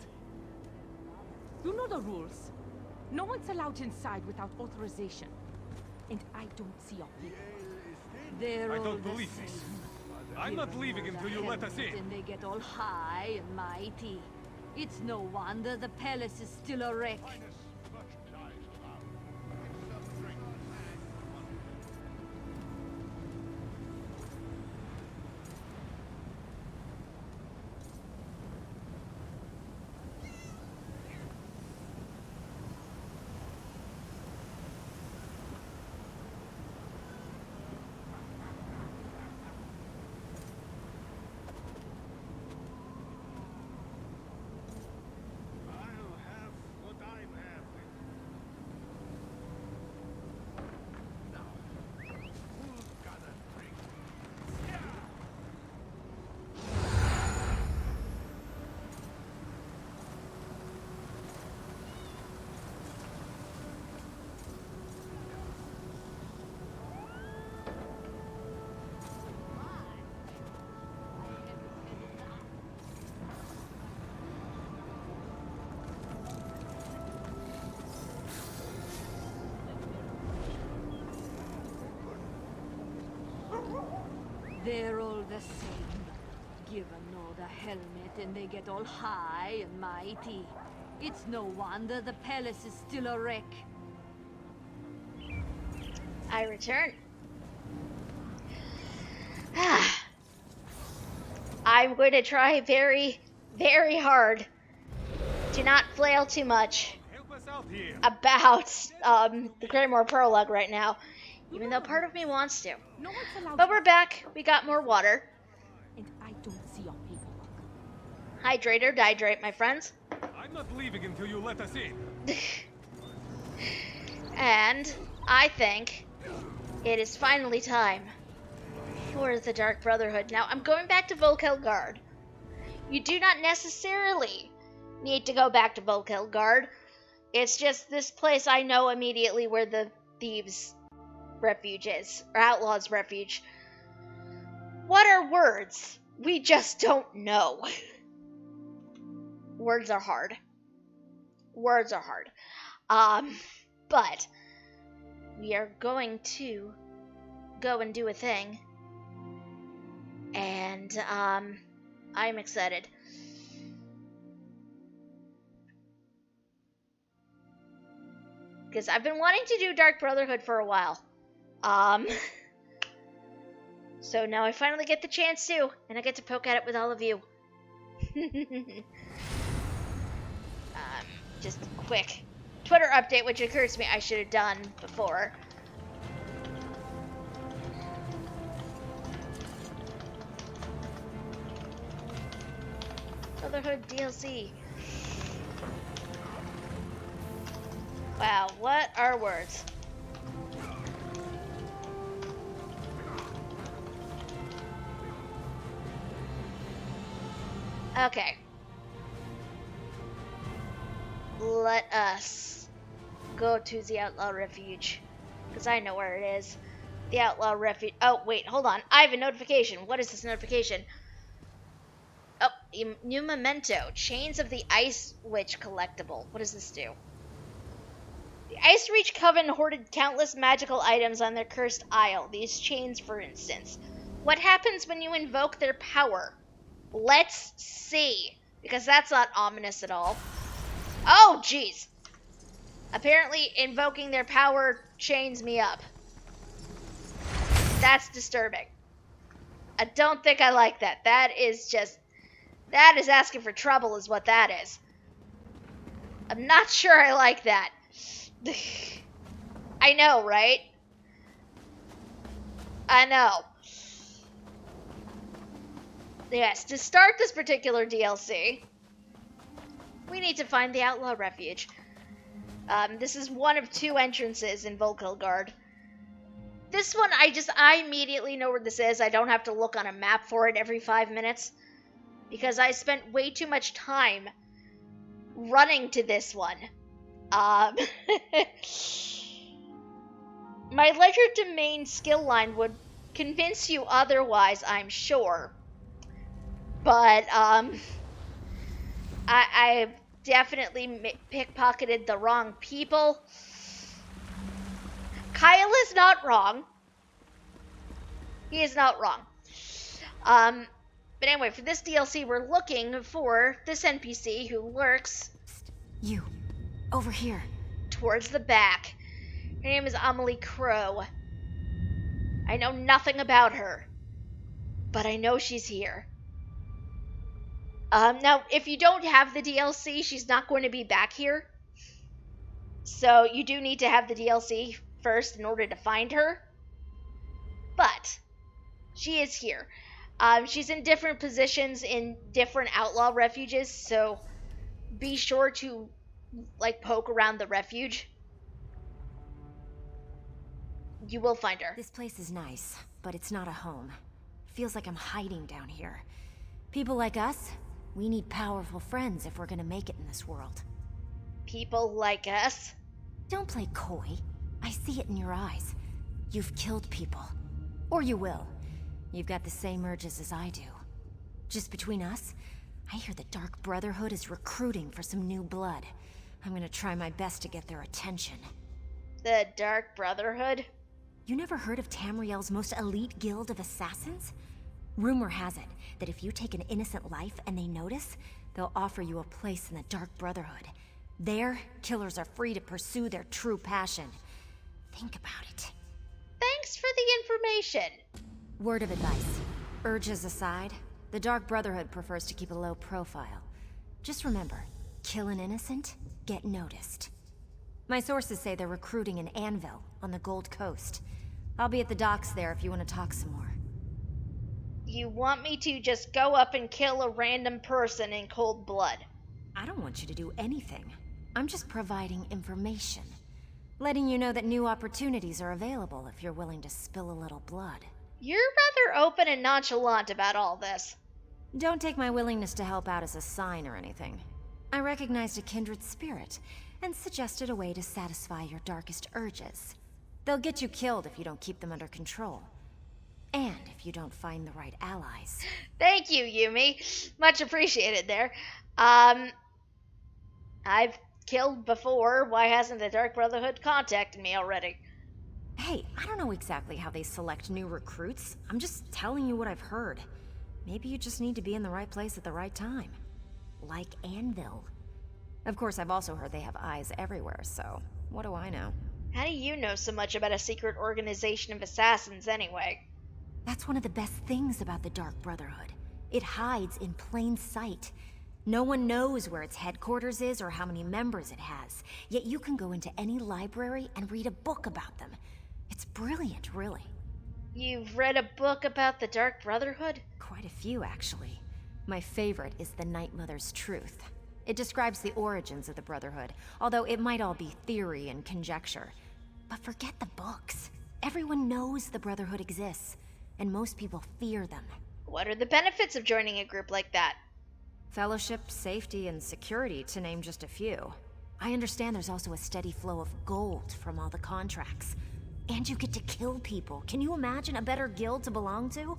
You know the rules. No one's allowed inside without authorization. And I don't see your paperwork. I don't believe this. I'm not leaving until you let us in. And they get all high and mighty. It's no wonder the palace is still a wreck. They're all the same. Give 'em all the helmet and they get all high and mighty. It's no wonder the palace is still a wreck. I return. I'm going to try very, very hard to not flail too much about the Greymoor Prologue right now, even though part of me wants to. No one's allowed. But we're back. We got more water. And I don't see your paperwork. Hydrate or dihydrate, my friends. I'm not leaving until you let us in. And I think it is finally time for the Dark Brotherhood. Now, I'm going back to Volkelgard. You do not necessarily need to go back to Volkelgard. It's just this place I know immediately where the thieves' refuge is, or outlaws' refuge. What are words? We just don't know. Words are hard. Words are hard. But we are going to go and do a thing. And, I'm excited. Because I've been wanting to do Dark Brotherhood for a while. So now I finally get the chance to, and I get to poke at it with all of you. Just a quick Twitter update, which occurs to me I should have done before. Brotherhood DLC. Wow, what are words? Okay. Let us go to the Outlaw Refuge. Because I know where it is. The Outlaw Refuge. Oh, wait, hold on. I have a notification. What is this notification? Oh, new memento. Chains of the Ice Witch collectible. What does this do? The Ice Reach Coven hoarded countless magical items on their cursed isle. These chains, for instance. What happens when you invoke their power? Let's see. Because that's not ominous at all. Oh, jeez. Apparently, invoking their power chains me up. That's disturbing. I don't think I like that. That is asking for trouble is what that is. I'm not sure I like that. I know, right? I know. Yes, to start this particular DLC, we need to find the Outlaw Refuge. This is one of two entrances in Volkelgard. This one, I immediately know where this is. I don't have to look on a map for it every 5 minutes. Because I spent way too much time running to this one. My Ledger Domain skill line would convince you otherwise, I'm sure. But, I definitely pickpocketed the wrong people. Kyle is not wrong. He is not wrong. But anyway, for this DLC, we're looking for this NPC who lurks... You. Over here. ...towards the back. Her name is Amelie Crow. I know nothing about her. But I know she's here. Now, if you don't have the DLC, she's not going to be back here. So, you do need to have the DLC first in order to find her. But, she is here. She's in different positions in different outlaw refuges, so be sure to, poke around the refuge. You will find her. This place is nice, but it's not a home. Feels like I'm hiding down here. People like us, we need powerful friends if we're gonna make it in this world. People like us? Don't play coy. I see it in your eyes. You've killed people. Or you will. You've got the same urges as I do. Just between us, I hear the Dark Brotherhood is recruiting for some new blood. I'm gonna try my best to get their attention. The Dark Brotherhood? You never heard of Tamriel's most elite guild of assassins? Rumor has it that if you take an innocent life and they notice, they'll offer you a place in the Dark Brotherhood. There, killers are free to pursue their true passion. Think about it. Thanks for the information. Word of advice. Urges aside, the Dark Brotherhood prefers to keep a low profile. Just remember, kill an innocent, get noticed. My sources say they're recruiting in Anvil, on the Gold Coast. I'll be at the docks there if you want to talk some more. You want me to just go up and kill a random person in cold blood? I don't want you to do anything. I'm just providing information. Letting you know that new opportunities are available if you're willing to spill a little blood. You're rather open and nonchalant about all this. Don't take my willingness to help out as a sign or anything. I recognized a kindred spirit and suggested a way to satisfy your darkest urges. They'll get you killed if you don't keep them under control. And if you don't find the right allies. Thank you, Yumi. Much appreciated there. I've killed before. Why hasn't the Dark Brotherhood contacted me already? Hey, I don't know exactly how they select new recruits. I'm just telling you what I've heard. Maybe you just need to be in the right place at the right time. Like Anvil. Of course, I've also heard they have eyes everywhere, so what do I know? How do you know so much about a secret organization of assassins anyway? That's one of the best things about the Dark Brotherhood. It hides in plain sight. No one knows where its headquarters is or how many members it has, yet you can go into any library and read a book about them. It's brilliant, really. You've read a book about the Dark Brotherhood? Quite a few, actually. My favorite is The Night Mother's Truth. It describes the origins of the Brotherhood, although it might all be theory and conjecture. But forget the books. Everyone knows the Brotherhood exists, and most people fear them. What are the benefits of joining a group like that? Fellowship, safety, and security, to name just a few. I understand there's also a steady flow of gold from all the contracts. And you get to kill people. Can you imagine a better guild to belong to?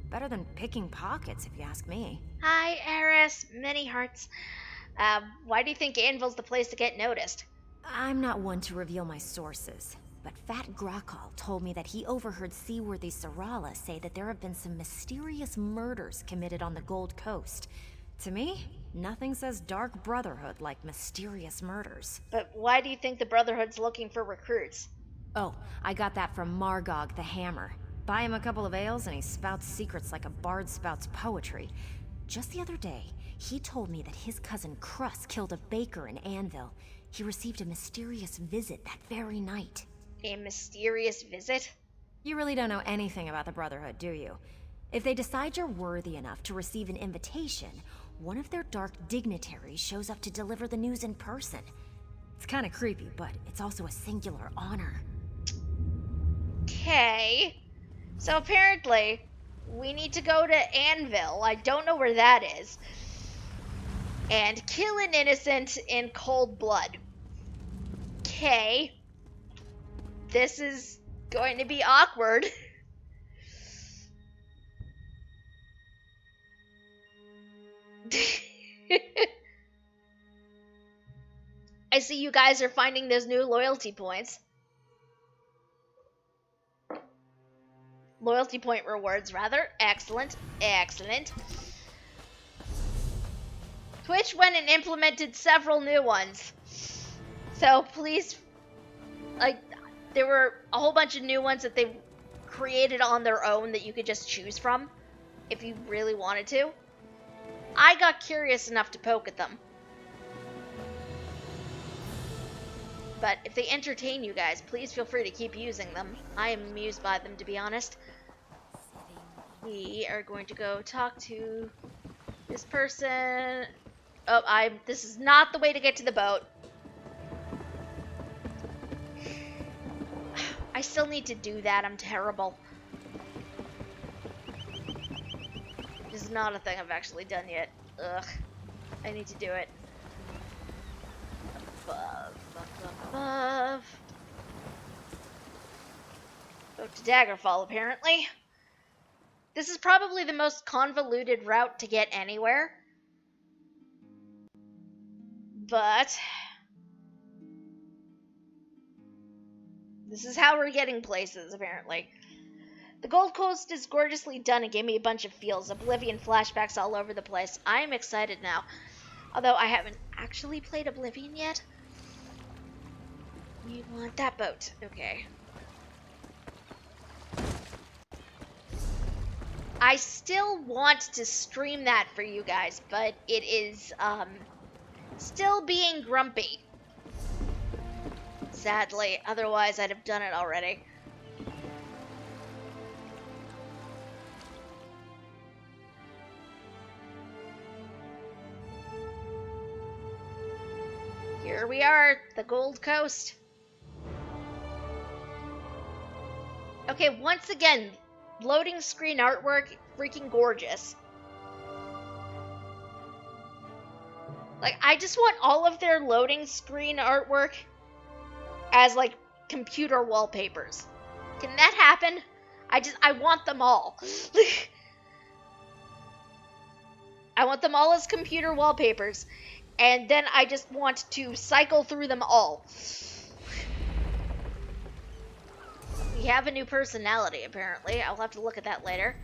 Better than picking pockets, if you ask me. Hi, Eris. Many hearts. Why do you think Anvil's the place to get noticed? I'm not one to reveal my sources, but Fat Grakal told me that he overheard Seaworthy Sarala say that there have been some mysterious murders committed on the Gold Coast. To me, nothing says Dark Brotherhood like mysterious murders. But why do you think the Brotherhood's looking for recruits? Oh, I got that from Margog the Hammer. Buy him a couple of ales and he spouts secrets like a bard spouts poetry. Just the other day, he told me that his cousin Crus killed a baker in Anvil. He received a mysterious visit that very night. A mysterious visit? You really don't know anything about the Brotherhood, do you? If they decide you're worthy enough to receive an invitation, one of their dark dignitaries shows up to deliver the news in person. It's kind of creepy, but it's also a singular honor. Okay. So apparently, we need to go to Anvil. I don't know where that is. And kill an innocent in cold blood. Okay. This is going to be awkward. I see you guys are finding those new loyalty points. Loyalty point rewards, rather. Excellent. Excellent. Twitch went and implemented several new ones. So please, like, there were a whole bunch of new ones that they created on their own that you could just choose from if you really wanted to. I got curious enough to poke at them. But if they entertain you guys, please feel free to keep using them. I am amused by them, to be honest. We are going to go talk to this person. Oh, this is not the way to get to the boat. I still need to do that. I'm terrible. This is not a thing I've actually done yet. Ugh. I need to do it. Above. Go to Daggerfall, apparently. This is probably the most convoluted route to get anywhere. But this is how we're getting places, apparently. The Gold Coast is gorgeously done and gave me a bunch of feels. Oblivion flashbacks all over the place. I am excited now. Although I haven't actually played Oblivion yet. We want that boat. Okay. I still want to stream that for you guys, but it is, still being grumpy. Sadly. Otherwise, I'd have done it already. Here we are, the Gold Coast. Okay, once again, loading screen artwork, freaking gorgeous. Like, I just want all of their loading screen artwork as, like, computer wallpapers. Can that happen? I want them all. I want them all as computer wallpapers. And then I just want to cycle through them all. We have a new personality, apparently. I'll have to look at that later.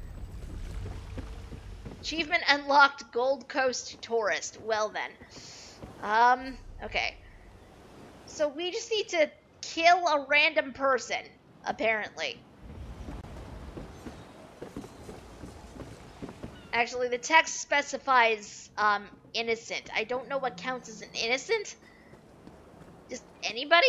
Achievement unlocked, Gold Coast Tourist. Well then. Okay. So we just need to kill a random person, apparently. Actually, the text specifies, innocent. I don't know what counts as an innocent. Just anybody?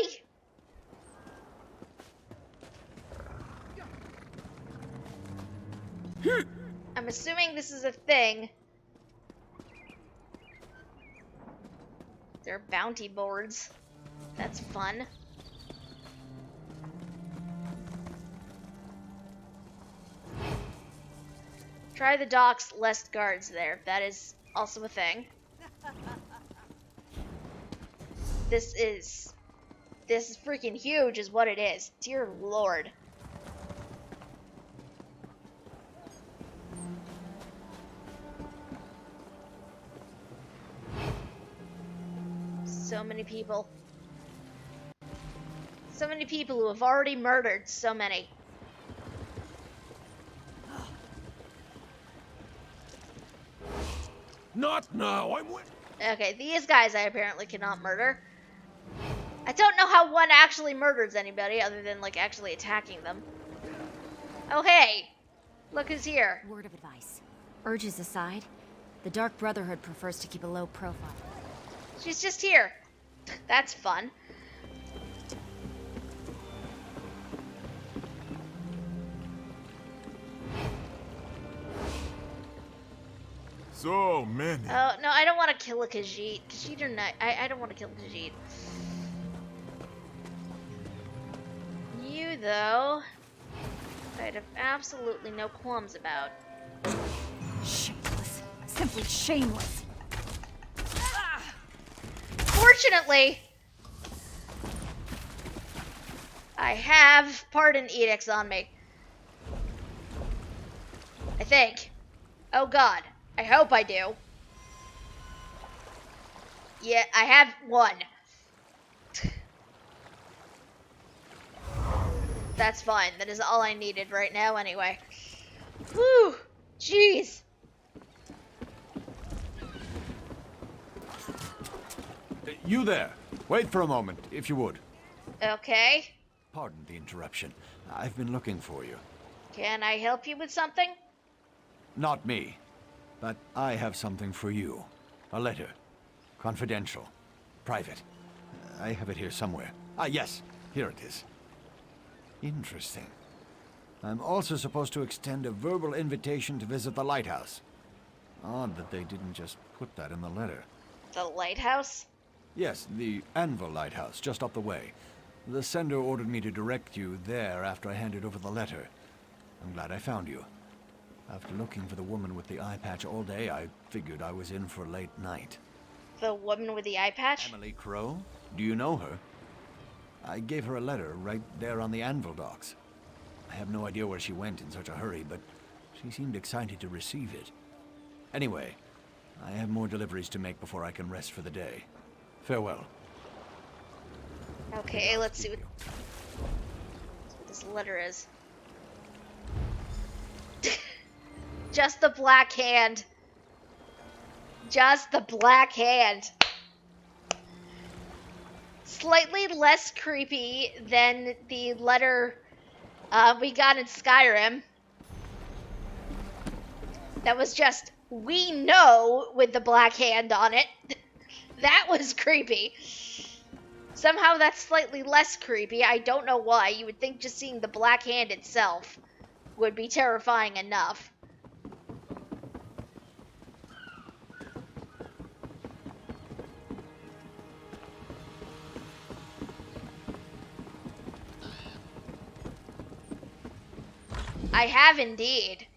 I'm assuming this is a thing. They're bounty boards. That's fun. Try the docks, less guards there. That is also a thing. This is freaking huge is what it is. Dear Lord. So many people. So many people who have already murdered so many. Not now, I'm with. Okay, these guys I apparently cannot murder. I don't know how one actually murders anybody other than, like, actually attacking them. Oh, hey! Look who's here. Word of advice. Urges aside, the Dark Brotherhood prefers to keep a low profile. She's just here. That's fun. So many. Oh, no, I don't want to kill a Khajiit. Khajiit are not. I don't want to kill Khajiit. You, though, I'd have absolutely no qualms about. Shameless. Simply shameless. Fortunately, I have pardon edicts on me. I think. Oh god. I hope I do. Yeah, I have one. That's fine. That is all I needed right now anyway. Whew. Jeez. You there. Wait for a moment, if you would. Okay. Pardon the interruption. I've been looking for you. Can I help you with something? Not me. But I have something for you. A letter. Confidential. Private. I have it here somewhere. Ah, yes. Here it is. Interesting. I'm also supposed to extend a verbal invitation to visit the lighthouse. Odd that they didn't just put that in the letter. The lighthouse? Yes, the Anvil Lighthouse, just up the way. The sender ordered me to direct you there after I handed over the letter. I'm glad I found you. After looking for the woman with the eye patch all day, I figured I was in for a late night. The woman with the eye patch? Emily Crow? Do you know her? I gave her a letter right there on the Anvil docks. I have no idea where she went in such a hurry, but she seemed excited to receive it. Anyway, I have more deliveries to make before I can rest for the day. Farewell. Okay, let's see what this letter is. Just the black hand. Just the black hand. Slightly less creepy than the letter we got in Skyrim. That was just, we know, with the black hand on it. That was creepy. Somehow that's slightly less creepy. I don't know why. You would think just seeing the black hand itself would be terrifying enough. I have indeed.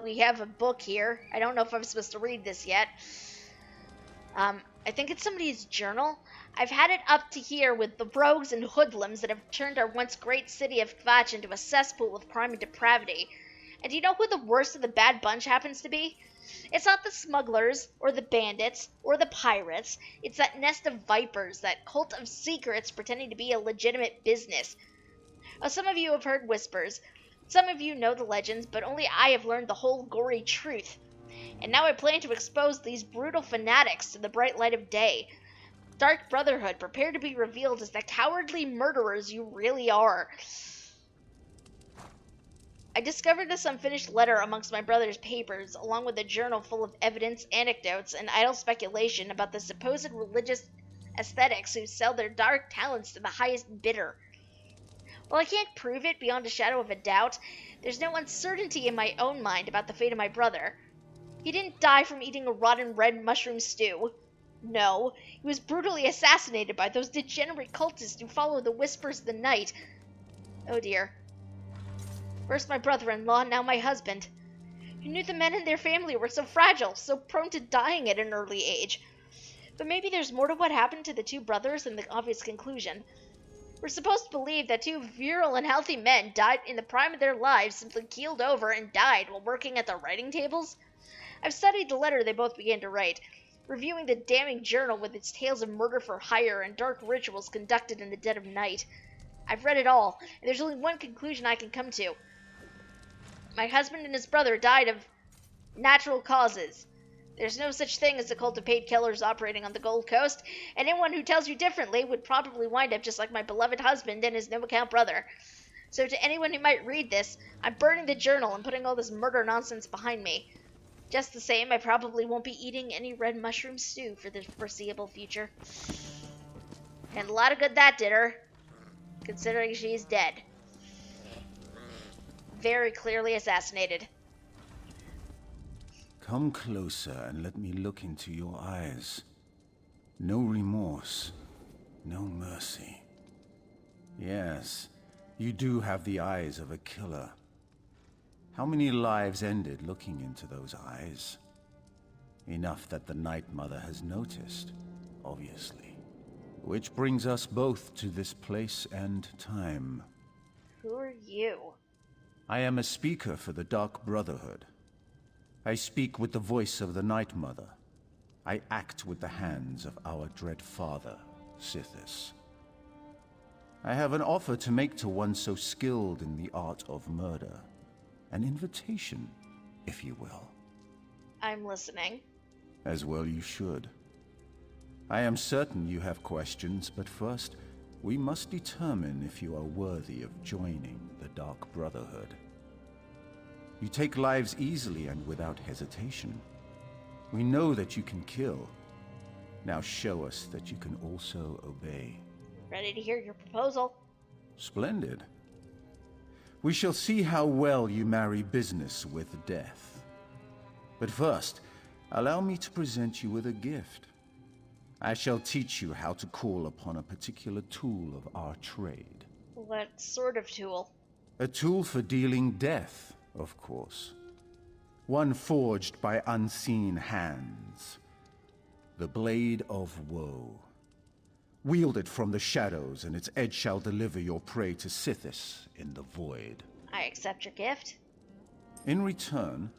We have a book here. I don't know if I'm supposed to read this yet. I think it's somebody's journal. I've had it up to here with the rogues and hoodlums that have turned our once great city of Kvatch into a cesspool of crime and depravity. And do you know who the worst of the bad bunch happens to be? It's not the smugglers, or the bandits, or the pirates. It's that nest of vipers, that cult of secrets pretending to be a legitimate business. Some of you have heard whispers. Some of you know the legends, but only I have learned the whole gory truth. And now I plan to expose these brutal fanatics to the bright light of day. Dark Brotherhood, prepare to be revealed as the cowardly murderers you really are. I discovered this unfinished letter amongst my brother's papers, along with a journal full of evidence, anecdotes, and idle speculation about the supposed religious ascetics who sell their dark talents to the highest bidder. While I can't prove it beyond a shadow of a doubt, there's no uncertainty in my own mind about the fate of my brother. He didn't die from eating a rotten red mushroom stew. No, he was brutally assassinated by those degenerate cultists who follow the whispers of the night. Oh dear. First my brother-in-law, now my husband. Who knew the men in their family were so fragile, so prone to dying at an early age? But maybe there's more to what happened to the two brothers than the obvious conclusion. We're supposed to believe that two virile and healthy men died in the prime of their lives, simply keeled over and died while working at their writing tables? I've studied the letter they both began to write, reviewing the damning journal with its tales of murder for hire and dark rituals conducted in the dead of night. I've read it all, and there's only one conclusion I can come to. My husband and his brother died of natural causes. There's no such thing as a cult of paid killers operating on the Gold Coast, and anyone who tells you differently would probably wind up just like my beloved husband and his no-account brother. So to anyone who might read this, I'm burning the journal and putting all this murder nonsense behind me. Just the same, I probably won't be eating any red mushroom stew for the foreseeable future. And a lot of good that did her, considering she's dead. Very clearly assassinated. Come closer and let me look into your eyes. No remorse, no mercy. Yes, you do have the eyes of a killer. How many lives ended looking into those eyes? Enough that the Night Mother has noticed, obviously. Which brings us both to this place and time. Who are you? I am a speaker for the Dark Brotherhood. I speak with the voice of the Night Mother. I act with the hands of our dread father, Sithis. I have an offer to make to one so skilled in the art of murder. An invitation, if you will. I'm listening. As well you should. I am certain you have questions, but first, we must determine if you are worthy of joining the Dark Brotherhood. You take lives easily and without hesitation. We know that you can kill. Now show us that you can also obey. Ready to hear your proposal. Splendid. We shall see how well you marry business with death. But first, allow me to present you with a gift. I shall teach you how to call upon a particular tool of our trade. What sort of tool? A tool for dealing death, of course. One forged by unseen hands. The Blade of Woe. Wield it from the shadows, and its edge shall deliver your prey to Sithis in the void. I accept your gift. In return,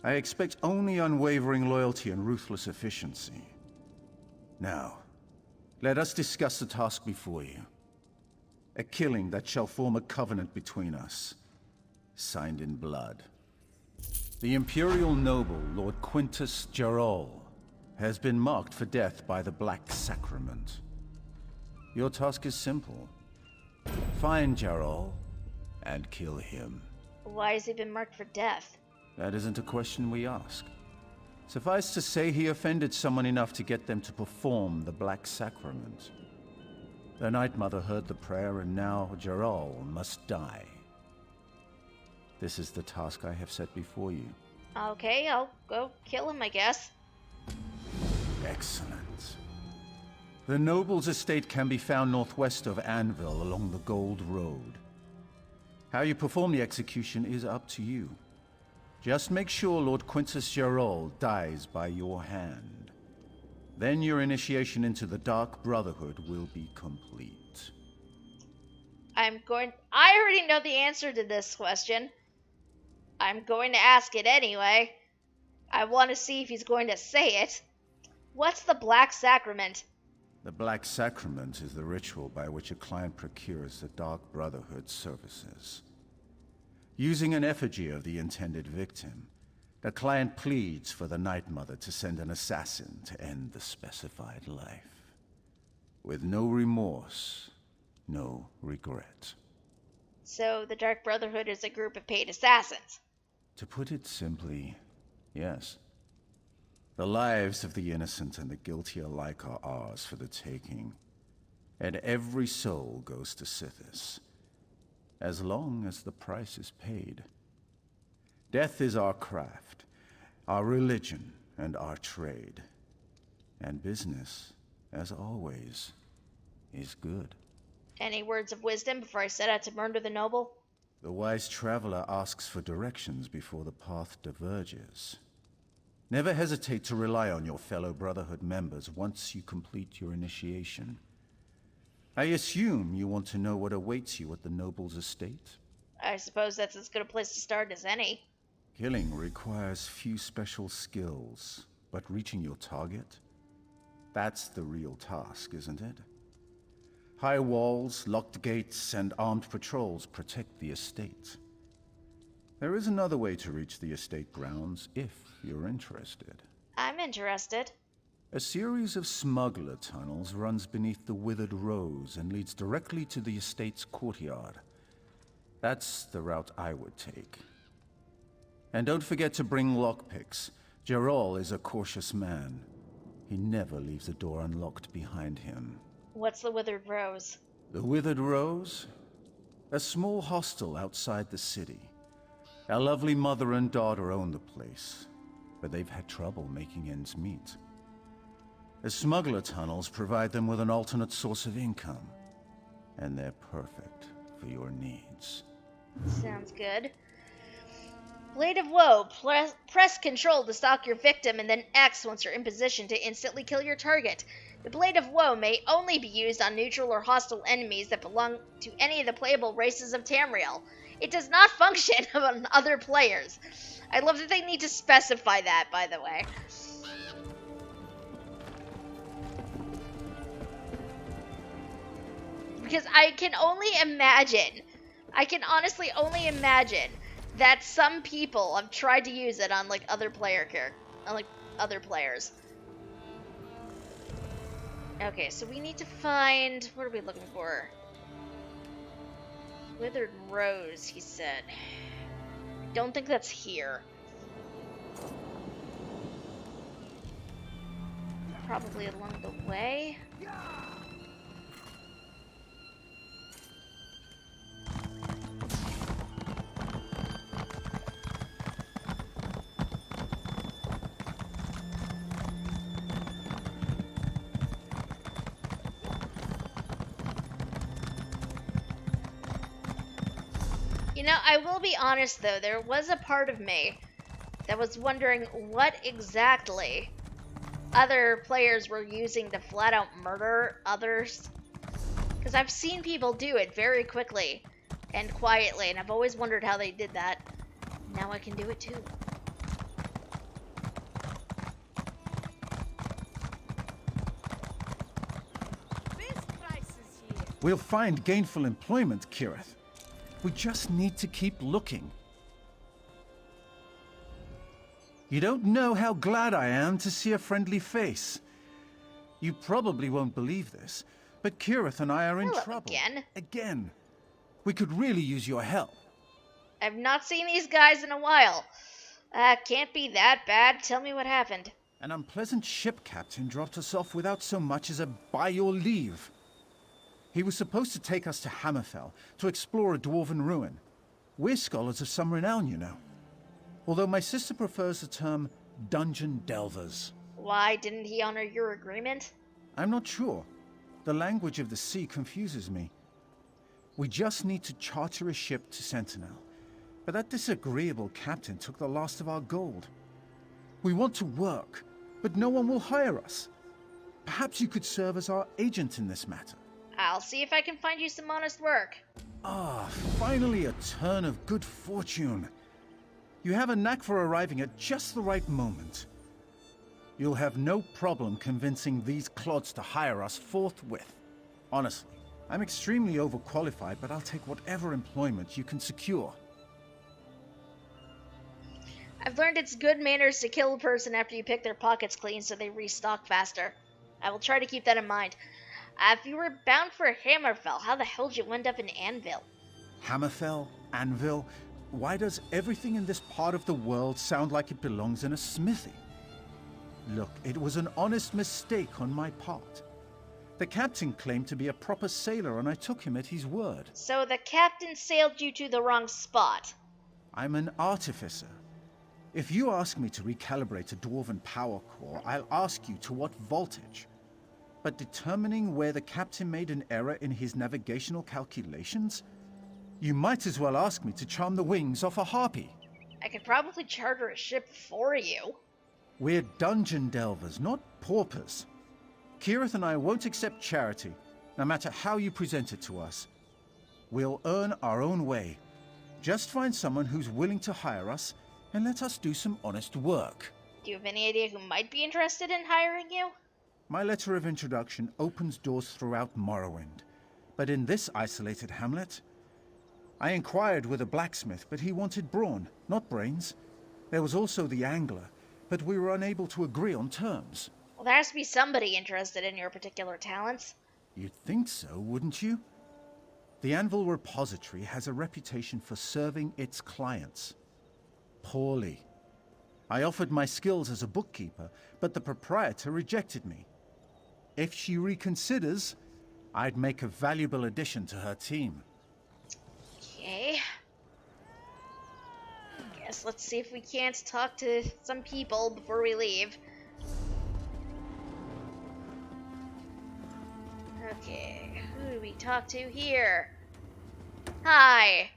I expect only unwavering loyalty and ruthless efficiency. Now, let us discuss the task before you. A killing that shall form a covenant between us, signed in blood. The Imperial noble, Lord Quintus Gerol, has been marked for death by the Black Sacrament. Your task is simple. Find Gerol and kill him. Why has he been marked for death? That isn't a question we ask. Suffice to say, he offended someone enough to get them to perform the Black Sacrament. The Night Mother heard the prayer, and now Gerol must die. This is the task I have set before you. Okay, I'll go kill him, I guess. Excellent. The noble's estate can be found northwest of Anvil along the Gold Road. How you perform the execution is up to you. Just make sure Lord Quintus Gerol dies by your hand. Then your initiation into the Dark Brotherhood will be complete. I already know the answer to this question. I'm going to ask it anyway. I want to see if he's going to say it. What's the Black Sacrament? The Black Sacrament is the ritual by which a client procures the Dark Brotherhood's services. Using an effigy of the intended victim, the client pleads for the Night Mother to send an assassin to end the specified life. With no remorse, no regret. So the Dark Brotherhood is a group of paid assassins. To put it simply, yes. The lives of the innocent and the guilty alike are ours for the taking, and every soul goes to Sithis, as long as the price is paid. Death is our craft, our religion, and our trade. And business, as always, is good. Any words of wisdom before I set out to murder the noble? The wise traveler asks for directions before the path diverges. Never hesitate to rely on your fellow Brotherhood members once you complete your initiation. I assume you want to know what awaits you at the noble's estate? I suppose that's as good a place to start as any. Killing requires few special skills, but reaching your target? That's the real task, isn't it? High walls, locked gates, and armed patrols protect the estate. There is another way to reach the estate grounds, if you're interested. I'm interested. A series of smuggler tunnels runs beneath the Withered Rose and leads directly to the estate's courtyard. That's the route I would take. And don't forget to bring lockpicks. Gerol is a cautious man. He never leaves a door unlocked behind him. What's the Withered Rose? The Withered Rose? A small hostel outside the city. Our lovely mother and daughter own the place, but they've had trouble making ends meet. The smuggler tunnels provide them with an alternate source of income, and they're perfect for your needs. Sounds good. Blade of Woe. Press Control to stalk your victim, and then X once you're in position to instantly kill your target. The Blade of Woe may only be used on neutral or hostile enemies that belong to any of the playable races of Tamriel. It does not function on other players. I love that they need to specify that, by the way. Because I can honestly only imagine that some people have tried to use it on like other players. Okay, so we need to find, what are we looking for? Withered Rose, he said. I don't think that's here. Probably along the way. You know, I will be honest though, there was a part of me that was wondering what exactly other players were using to flat out murder others. Because I've seen people do it very quickly and quietly, and I've always wondered how they did that. Now I can do it too. We'll find gainful employment, Kirith. We just need to keep looking. You don't know how glad I am to see a friendly face. You probably won't believe this, but Kirith and I are in trouble. Again. We could really use your help. I've not seen these guys in a while. Can't be that bad. Tell me what happened. An unpleasant ship captain dropped us off without so much as a by your leave. He was supposed to take us to Hammerfell to explore a dwarven ruin. We're scholars of some renown, you know. Although my sister prefers the term dungeon delvers. Why didn't he honor your agreement? I'm not sure. The language of the sea confuses me. We just need to charter a ship to Sentinel. But that disagreeable captain took the last of our gold. We want to work, but no one will hire us. Perhaps you could serve as our agent in this matter. I'll see if I can find you some honest work. Ah, finally a turn of good fortune. You have a knack for arriving at just the right moment. You'll have no problem convincing these clods to hire us forthwith. Honestly, I'm extremely overqualified, but I'll take whatever employment you can secure. I've learned it's good manners to kill a person after you pick their pockets clean so they restock faster. I will try to keep that in mind. If you were bound for Hammerfell, how the hell did you end up in Anvil? Hammerfell? Anvil? Why does everything in this part of the world sound like it belongs in a smithy? Look, it was an honest mistake on my part. The captain claimed to be a proper sailor and I took him at his word. So the captain sailed you to the wrong spot? I'm an artificer. If you ask me to recalibrate a dwarven power core, I'll ask you to what voltage. But determining where the captain made an error in his navigational calculations? You might as well ask me to charm the wings off a harpy. I could probably charter a ship for you. We're dungeon delvers, not paupers. Kirith and I won't accept charity, no matter how you present it to us. We'll earn our own way. Just find someone who's willing to hire us, and let us do some honest work. Do you have any idea who might be interested in hiring you? My letter of introduction opens doors throughout Morrowind, but in this isolated hamlet, I inquired with a blacksmith, but he wanted brawn, not brains. There was also the angler, but we were unable to agree on terms. Well, there has to be somebody interested in your particular talents. You'd think so, wouldn't you? The Anvil Repository has a reputation for serving its clients. Poorly. I offered my skills as a bookkeeper, but the proprietor rejected me. If she reconsiders, I'd make a valuable addition to her team. Okay. Guess let's see if we can't talk to some people before we leave. Okay, who do we talk to here? Hi.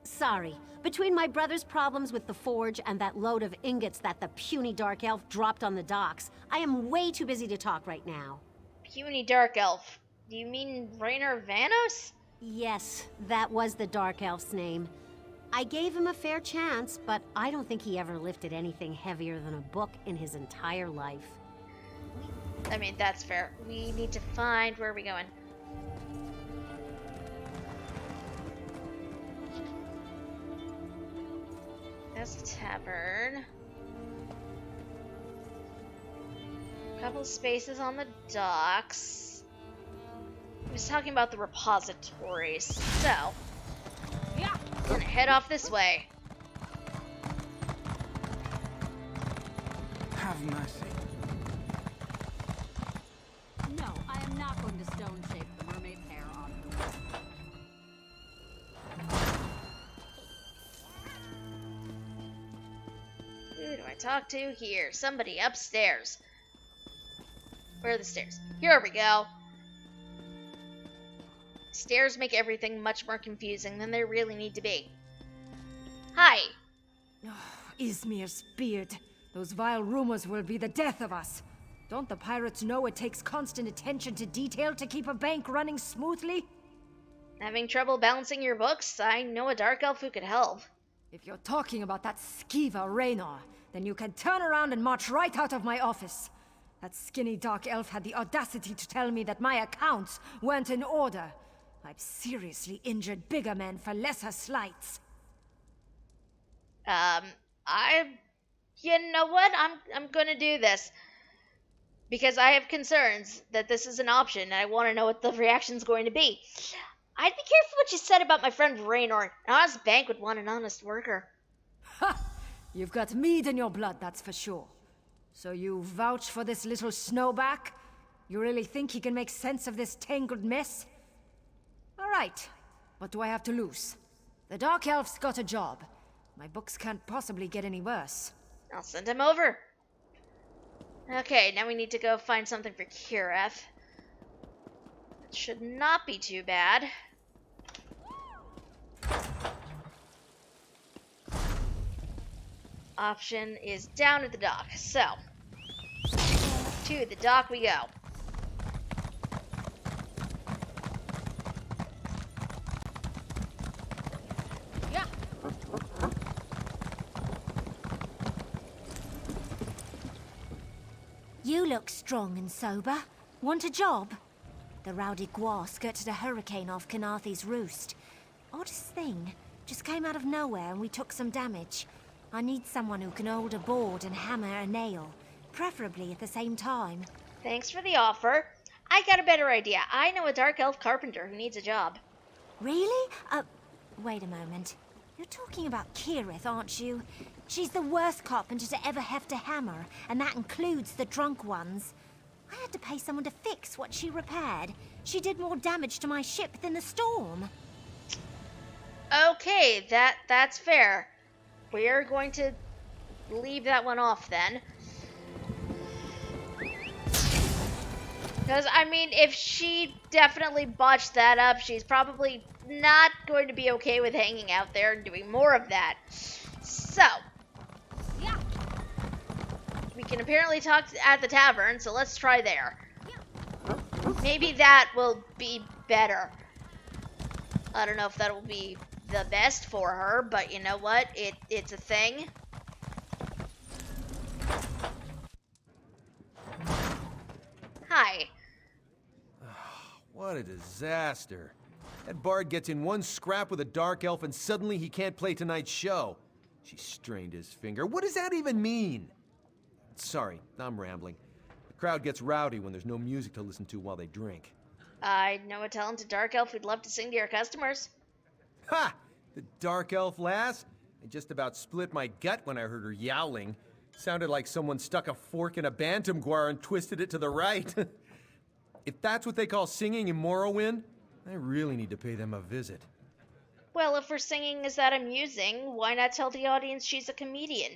Sorry. Between my brother's problems with the forge and that load of ingots that the puny dark elf dropped on the docks, I am way too busy to talk right now. Puny dark elf? Do you mean Rainer Vanos? Yes, that was the dark elf's name. I gave him a fair chance, but I don't think he ever lifted anything heavier than a book in his entire life. I mean, that's fair. We need to find... Where are we going? That's the tavern. A couple spaces on the docks. He was talking about the repositories. So, yeah, we're gonna head off this way. Have mercy. No, I am not going to stone shape the mermaid's hair on the wall. Who do I talk to here? Somebody upstairs. Where are the stairs? Here we go. Stairs make everything much more confusing than they really need to be. Hi. Oh, Izmir's beard. Those vile rumors will be the death of us. Don't the pirates know it takes constant attention to detail to keep a bank running smoothly? Having trouble balancing your books? I know a dark elf who could help. If you're talking about that skeever Raynor, then you can turn around and march right out of my office. That skinny dark elf had the audacity to tell me that my accounts weren't in order. I've seriously injured bigger men for lesser slights. You know what? I'm gonna do this. Because I have concerns that this is an option, and I want to know what the reaction's going to be. I'd be careful what you said about my friend Raynor. An honest bank would want an honest worker. Ha! You've got mead in your blood, that's for sure. So you vouch for this little snowback? You really think he can make sense of this tangled mess? All right. What do I have to lose? The Dark Elf's got a job. My books can't possibly get any worse. I'll send him over. Okay, now we need to go find something for Kireth. It should not be too bad. Option is down at the dock, so to the dock we go. Yeah. You look strong and sober. Want a job? The rowdy Gua skirted a hurricane off Kanathi's roost. Oddest thing, just came out of nowhere and we took some damage. I need someone who can hold a board and hammer a nail, preferably at the same time. Thanks for the offer. I got a better idea. I know a dark elf carpenter who needs a job. Really? Wait a moment. You're talking about Kirith, aren't you? She's the worst carpenter to ever heft a hammer, and that includes the drunk ones. I had to pay someone to fix what she repaired. She did more damage to my ship than the storm. Okay, that's fair. We're going to leave that one off then. Because, I mean, if she definitely botched that up, she's probably not going to be okay with hanging out there and doing more of that. So, yeah. We can apparently talk at the tavern, so let's try there. Maybe that will be better. I don't know if that will be the best for her, but you know what? It's a thing. Hi. What a disaster. That bard gets in one scrap with a dark elf and suddenly he can't play tonight's show. She strained his finger. What does that even mean? Sorry, I'm rambling. The crowd gets rowdy when there's no music to listen to while they drink. I know a talented dark elf who'd love to sing to your customers. Ha! The dark elf lass? I just about split my gut when I heard her yowling. Sounded like someone stuck a fork in a bantam guar and twisted it to the right. If that's what they call singing in Morrowind, I really need to pay them a visit. Well, if her singing is that amusing, why not tell the audience she's a comedian?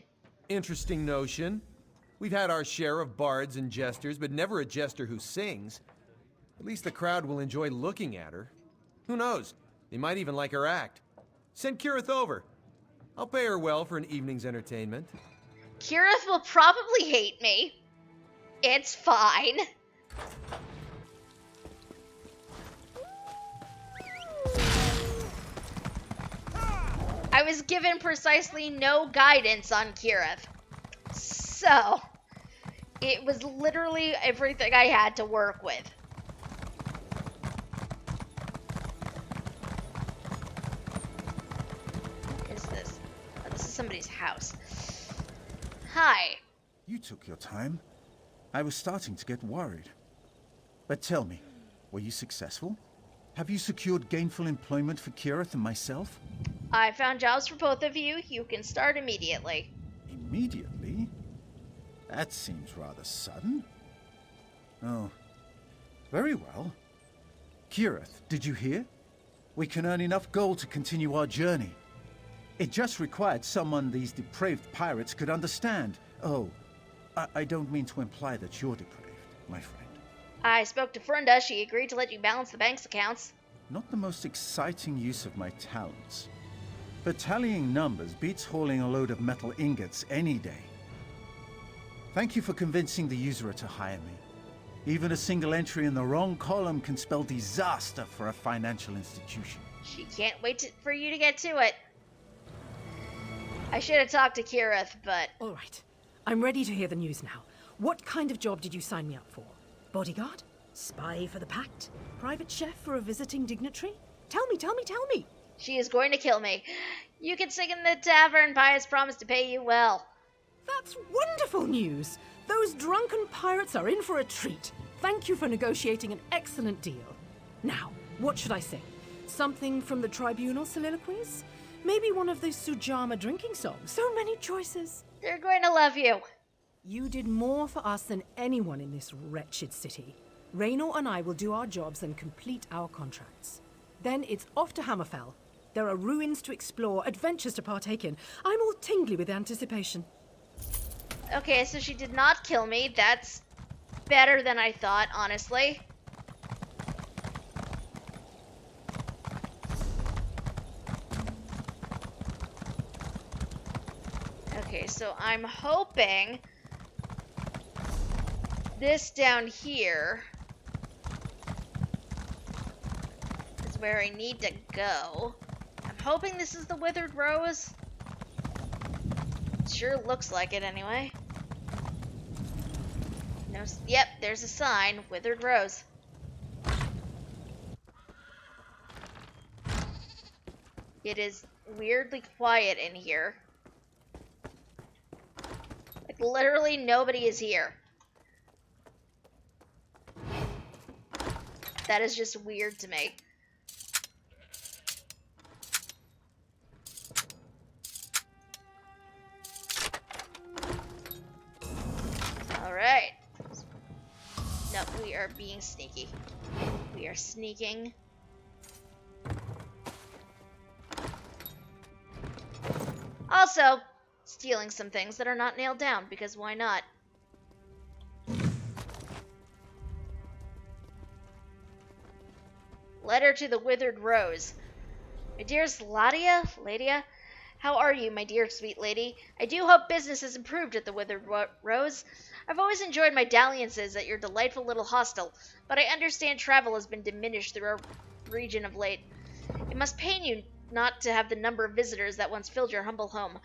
Interesting notion. We've had our share of bards and jesters, but never a jester who sings. At least the crowd will enjoy looking at her. Who knows? They might even like her act. Send Kirith over. I'll pay her well for an evening's entertainment. Kirith will probably hate me. It's fine. I was given precisely no guidance on Kirith. So, it was literally everything I had to work with. What is this? Oh, this is somebody's house. Hi. You took your time. I was starting to get worried. But tell me, were you successful? Have you secured gainful employment for Kirith and myself? I found jobs for both of you. You can start immediately. Immediately? That seems rather sudden. Oh, very well. Kirith, did you hear? We can earn enough gold to continue our journey. It just required someone these depraved pirates could understand. Oh, I don't mean to imply that you're depraved, my friend. I spoke to Frunda. She agreed to let you balance the bank's accounts. Not the most exciting use of my talents. But tallying numbers beats hauling a load of metal ingots any day. Thank you for convincing the usurer to hire me. Even a single entry in the wrong column can spell disaster for a financial institution. She can't wait for you to get to it. I should have talked to Kirith, but... All right. I'm ready to hear the news now. What kind of job did you sign me up for? Bodyguard? Spy for the Pact? Private chef for a visiting dignitary? Tell me, tell me, tell me! She is going to kill me. You can sing in the tavern. Pi has promised to pay you well. That's wonderful news! Those drunken pirates are in for a treat. Thank you for negotiating an excellent deal. Now, what should I sing? Something from the Tribunal soliloquies? Maybe one of the Sujama drinking songs? So many choices. They're going to love you. You did more for us than anyone in this wretched city. Raynor and I will do our jobs and complete our contracts. Then it's off to Hammerfell. There are ruins to explore, adventures to partake in. I'm all tingly with anticipation. Okay, so she did not kill me. That's better than I thought, honestly. Okay, so I'm hoping this down here is where I need to go. I'm hoping this is the Withered Rose. It sure looks like it anyway. No, yep, there's a sign, Withered Rose. It is weirdly quiet in here. Like, literally nobody is here. That is just weird to me. Alright. No, we are being sneaky. We are sneaking. Also, stealing some things that are not nailed down, because why not? Letter to the Withered Rose. My dearest Ladia, how are you, my dear sweet lady? I do hope business has improved at the Withered Rose. I've always enjoyed my dalliances at your delightful little hostel, but I understand travel has been diminished through our region of late. It must pain you not to have the number of visitors that once filled your humble home.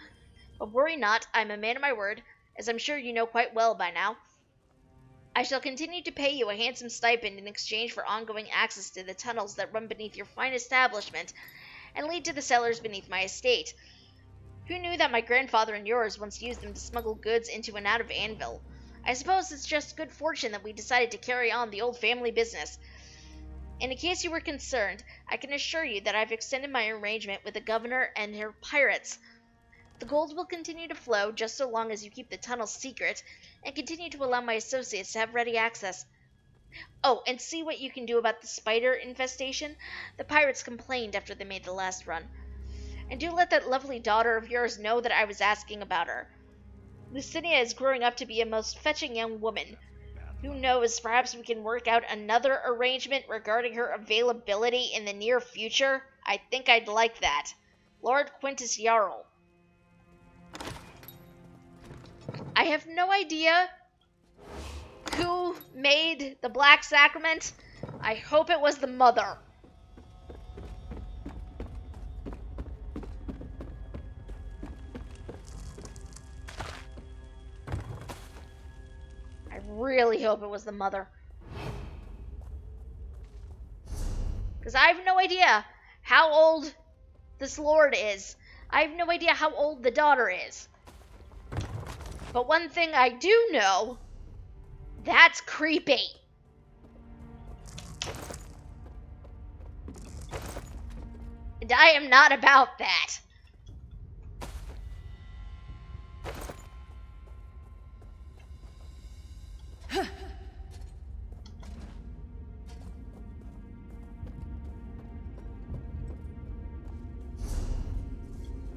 But worry not, I'm a man of my word, as I'm sure you know quite well by now. I shall continue to pay you a handsome stipend in exchange for ongoing access to the tunnels that run beneath your fine establishment and lead to the cellars beneath my estate. Who knew that my grandfather and yours once used them to smuggle goods into and out of Anvil? I suppose it's just good fortune that we decided to carry on the old family business. And in case you were concerned, I can assure you that I've extended my arrangement with the governor and her pirates. The gold will continue to flow just so long as you keep the tunnels secret and continue to allow my associates to have ready access. Oh, and see what you can do about the spider infestation. The pirates complained after they made the last run. And do let that lovely daughter of yours know that I was asking about her. Lucinia is growing up to be a most fetching young woman. Who knows, perhaps we can work out another arrangement regarding her availability in the near future? I think I'd like that. Lord Quintus Jarl. I have no idea who made the Black Sacrament. I hope it was the mother. I really hope it was the mother. Because I have no idea how old this lord is. I have no idea how old the daughter is. But one thing I do know, that's creepy. And I am not about that.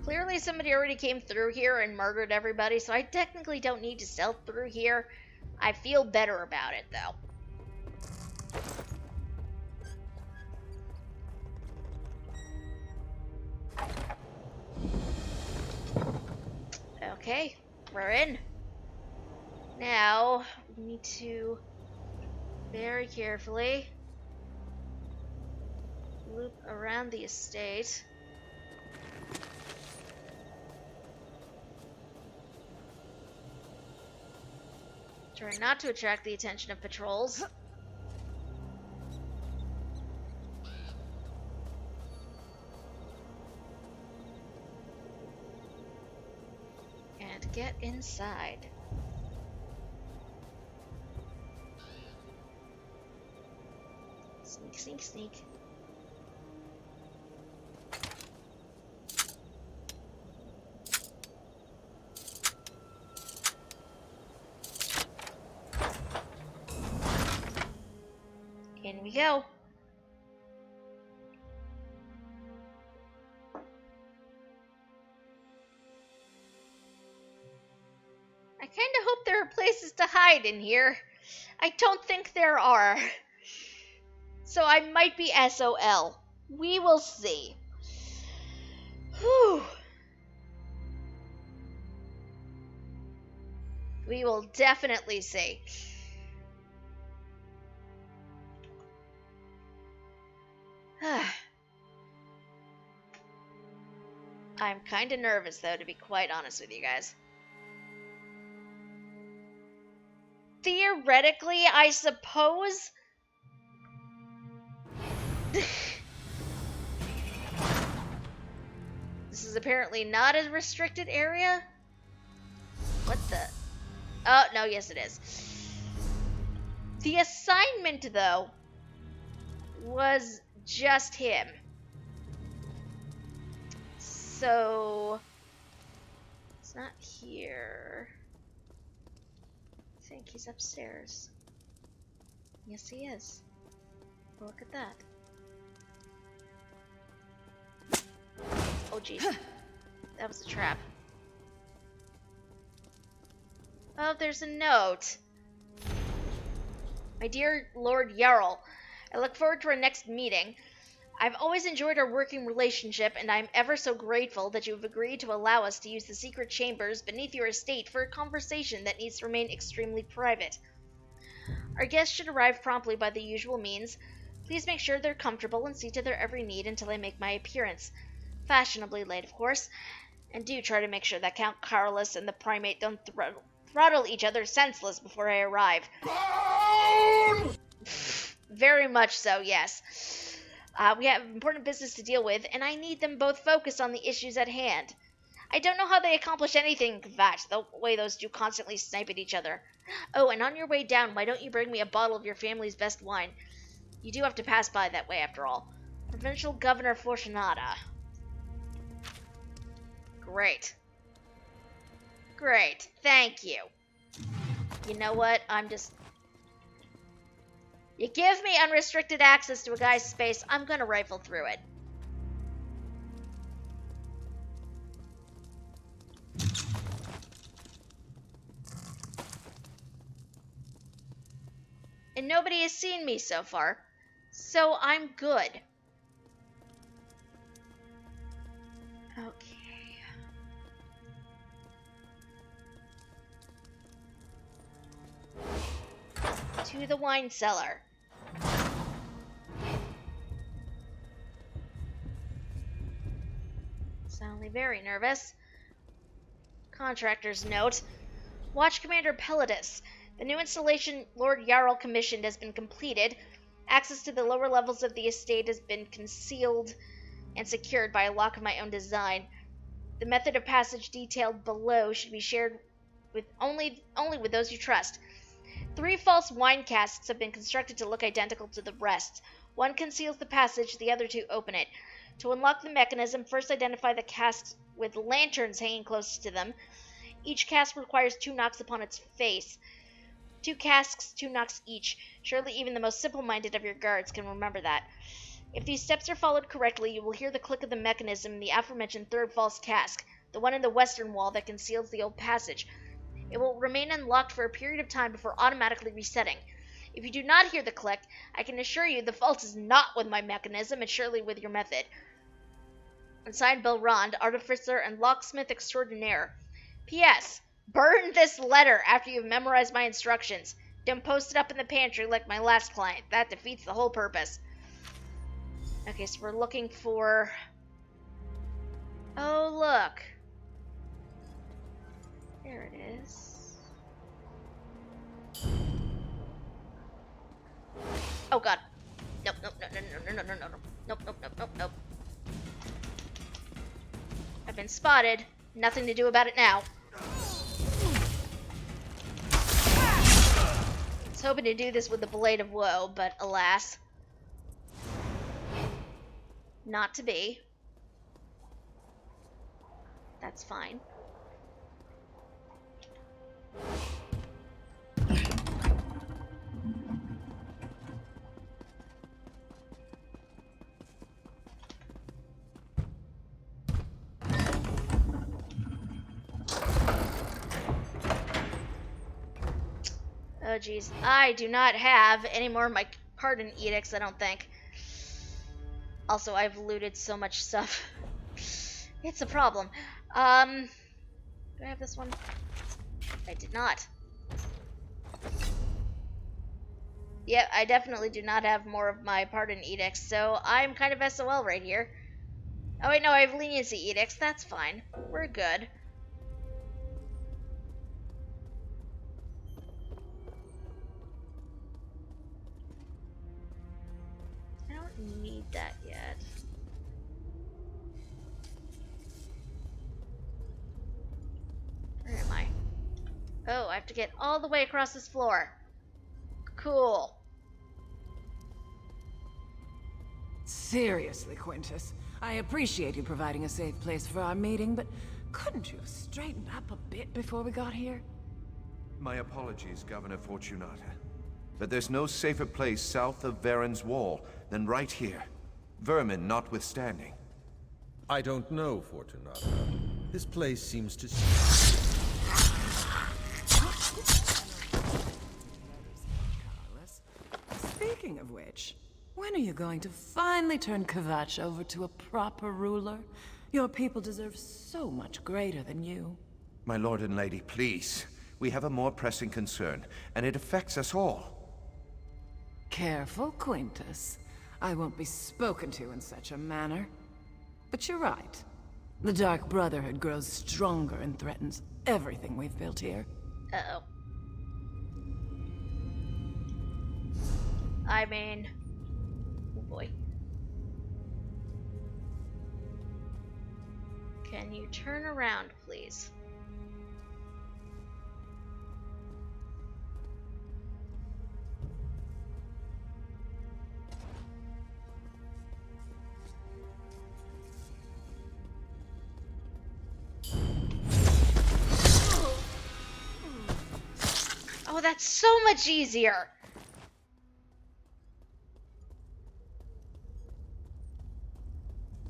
Clearly somebody already came through here and murdered everybody, so I technically don't need to stealth through here. I feel better about it, though. Okay, we're in. Now, we need to very carefully loop around the estate. Try not to attract the attention of patrols. And get inside. Sneak, sneak, sneak. In we go. I kinda hope there are places to hide in here. I don't think there are. So I might be SOL. We will see. Whew. We will definitely see. I'm kinda nervous, though, to be quite honest with you guys. Theoretically, I suppose... This is apparently not a restricted area? What the... Oh, no, yes it is. The assignment, though, was just him. So... It's not here. I think he's upstairs. Yes, he is. Look at that. Oh, jeez. That was a trap. Oh, there's a note. My dear Lord Jarl, I look forward to our next meeting. I've always enjoyed our working relationship, and I'm ever so grateful that you have agreed to allow us to use the secret chambers beneath your estate for a conversation that needs to remain extremely private. Our guests should arrive promptly by the usual means. Please make sure they're comfortable and see to their every need until I make my appearance. Fashionably late, of course. And do try to make sure that Count Carolus and the Primate don't throttle each other senseless before I arrive. Very much so, yes. We have important business to deal with, and I need them both focused on the issues at hand. I don't know how they accomplish anything, in fact, the way those two constantly snipe at each other. Oh, and on your way down, why don't you bring me a bottle of your family's best wine? You do have to pass by that way, after all. Provincial Governor Fortunata. Great. Great, thank you. You know what, You give me unrestricted access to a guy's space, I'm gonna rifle through it. And nobody has seen me so far, so I'm good. Okay. To the wine cellar. Soundly very nervous. Contractor's note. Watch Commander Pelidus. The new installation Lord Jarl commissioned has been completed. Access to the lower levels of the estate has been concealed and secured by a lock of my own design. The method of passage detailed below should be shared with only with those you trust. 3 false wine casks have been constructed to look identical to the rest. One conceals the passage, the other 2 open it. To unlock the mechanism, first identify the casks with lanterns hanging close to them. Each cask requires 2 knocks upon its face. 2 casks, 2 knocks each. Surely even the most simple-minded of your guards can remember that. If these steps are followed correctly, you will hear the click of the mechanism in the aforementioned 3rd false cask, the one in the western wall that conceals the old passage. It will remain unlocked for a period of time before automatically resetting. If you do not hear the click, I can assure you the fault is not with my mechanism and surely with your method. And signed Belrond, Artificer and Locksmith Extraordinaire. P.S. Burn this letter after you've memorized my instructions. Don't post it up in the pantry like my last client. That defeats the whole purpose. Okay, so we're looking for... Oh, look. There it is. Oh god. Nope, nope, no, no, no, no, no, no, no, no. Nope, nope, nope, nope, nope. I've been spotted. Nothing to do about it now. I was hoping to do this with the Blade of Woe, but alas. Not to be. That's fine. Oh jeez, I do not have any more of my pardon edicts, I don't think. Also, I've looted so much stuff. It's a problem. Do I have this one? I did not. Yeah, I definitely do not have more of my pardon edicts, so I'm kind of SOL right here. Oh wait, no, I have leniency edicts, that's fine. We're good. I don't need that yet. Where am I? Oh, I have to get all the way across this floor. Cool. Seriously, Quintus, I appreciate you providing a safe place for our meeting, but couldn't you have straightened up a bit before we got here? My apologies, Governor Fortunata. But there's no safer place south of Varen's Wall than right here. Vermin notwithstanding. I don't know, Fortunata. This place seems to... Speaking of which, when are you going to finally turn Kvatch over to a proper ruler? Your people deserve so much greater than you. My lord and lady, please. We have a more pressing concern, and it affects us all. Careful, Quintus. I won't be spoken to in such a manner. But you're right. The Dark Brotherhood grows stronger and threatens everything we've built here. Uh-oh. I mean... oh boy. Can you turn around, please? Oh, that's so much easier!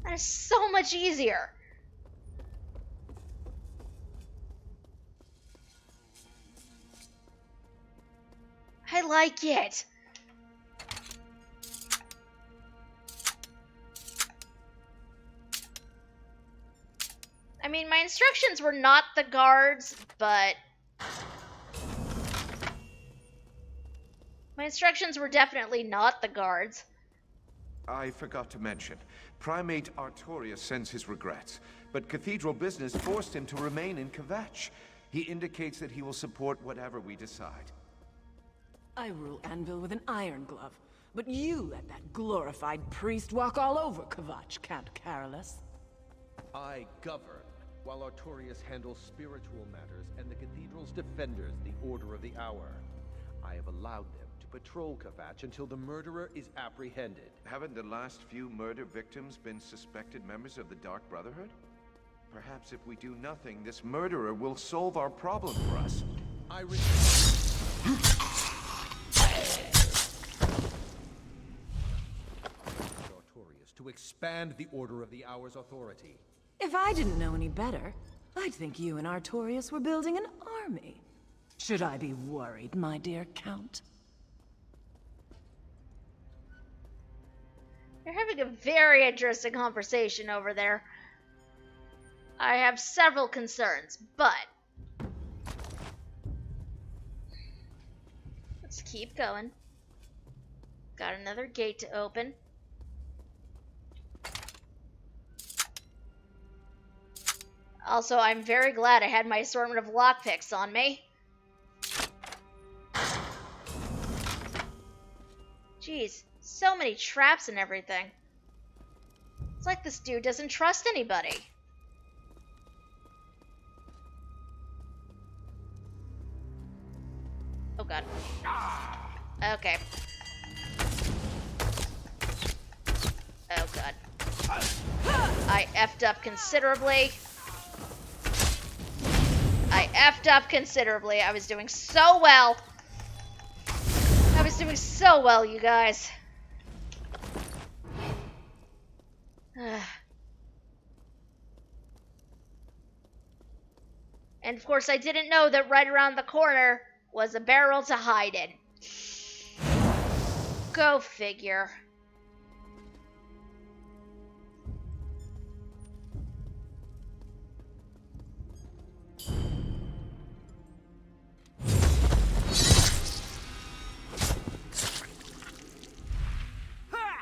That is so much easier! I like it! I mean, my instructions were not the guards, but... my instructions were definitely not the guards. I forgot to mention, Primate Artorius sends his regrets, but Cathedral business forced him to remain in Kvatch. He indicates that he will support whatever we decide. I rule Anvil with an iron glove, but you let that glorified priest walk all over Kvatch, Count Carolus. I govern, while Artorius handles spiritual matters and the Cathedral's defenders the Order of the Hour. I have allowed them to patrol Kvatch until the murderer is apprehended. Haven't the last few murder victims been suspected members of the Dark Brotherhood? Perhaps if we do nothing, this murderer will solve our problem for us. I Artorius to expand the Order of the Hour's authority. If I didn't know any better, I'd think you and Artorius were building an army. Should I be worried, my dear Count? You're having a very interesting conversation over there. I have several concerns, but... let's keep going. Got another gate to open. Also, I'm very glad I had my assortment of lockpicks on me. Jeez, so many traps and everything. It's like this dude doesn't trust anybody. Oh god. Okay. Oh god. I effed up considerably. I was doing so well. You guys. And of course, I didn't know that right around the corner was a barrel to hide in. Go figure.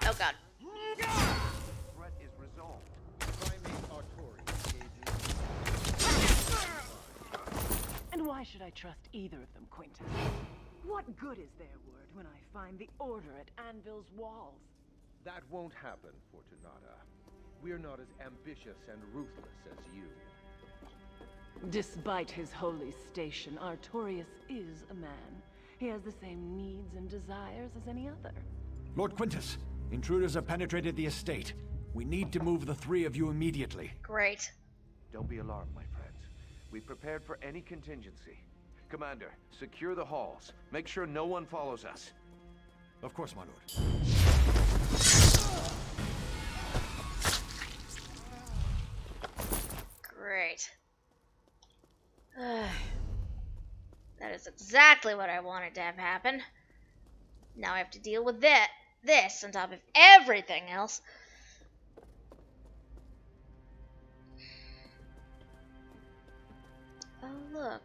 Oh god. Threat is resolved. And why should I trust either of them, Quintus? What good is their word when I find the order at Anvil's walls? That won't happen, Fortunata. We're not as ambitious and ruthless as you. Despite his holy station, Artorius is a man. He has the same needs and desires as any other. Lord Quintus, intruders have penetrated the estate. We need to move the three of you immediately. Great. Don't be alarmed, my friends. We've prepared for any contingency. Commander, secure the halls. Make sure no one follows us. Of course, my lord. Great. That is exactly what I wanted to have happen. Now I have to deal with this on top of everything else. Oh, look.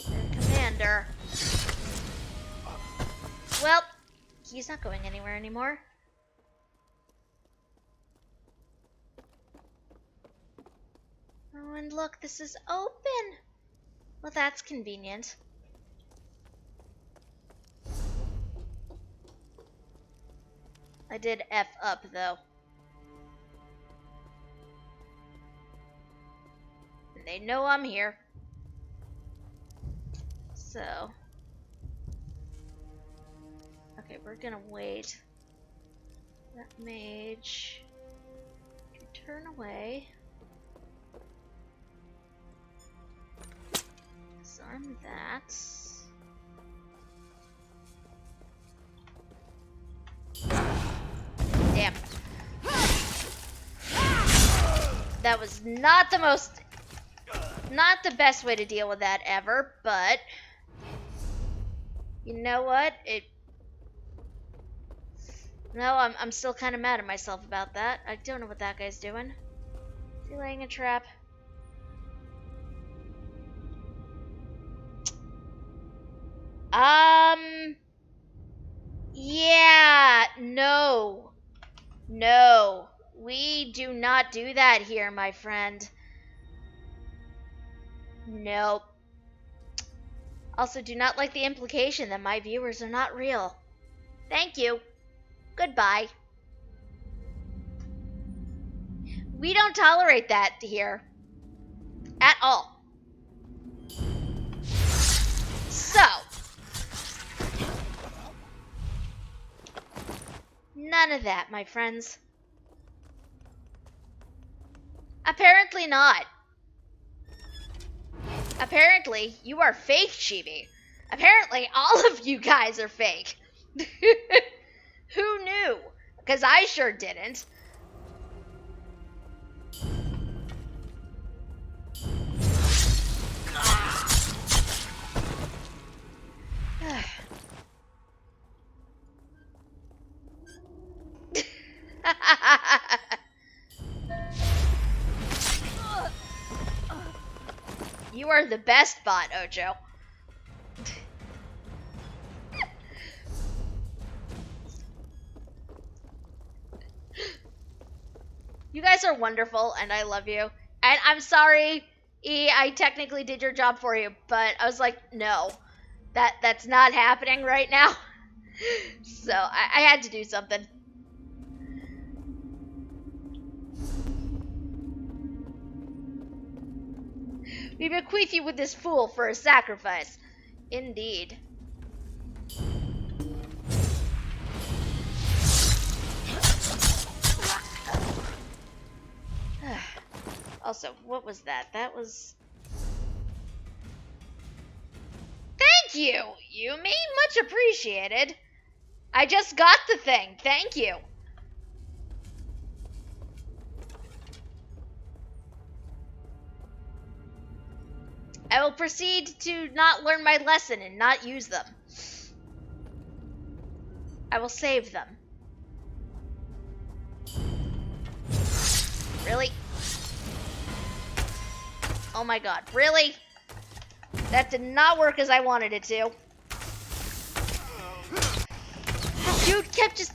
Their commander. Well, he's not going anywhere anymore. Oh, and look, this is open. Well, that's convenient. I did F up, though. And they know I'm here. So. Okay, we're gonna wait. That mage can turn away. Disarm that. Damn. That was not the best way to deal with that ever, but you know what? No, I'm still kind of mad at myself about that. I don't know what that guy's doing. Is he laying a trap? Yeah, no. No. We do not do that here, my friend. Nope. Also, do not like the implication that my viewers are not real. Thank you. Goodbye. We don't tolerate that here. At all. So. None of that, my friends. Apparently not. Apparently, you are fake, Chibi. Apparently, all of you guys are fake. Who knew? Because I sure didn't. You are the best bot, Ojo. You guys are wonderful, and I love you. And I'm sorry, E, I technically did your job for you, but I was like, no, that's not happening right now. So I had to do something. We bequeath you with this fool for a sacrifice. Indeed. Also, what was that? That was... Thank you! You mean much appreciated. I just got the thing. Thank you. I will proceed to not learn my lesson and not use them. I will save them. Really? Oh my god, really? That did not work as I wanted it to. Dude kept just...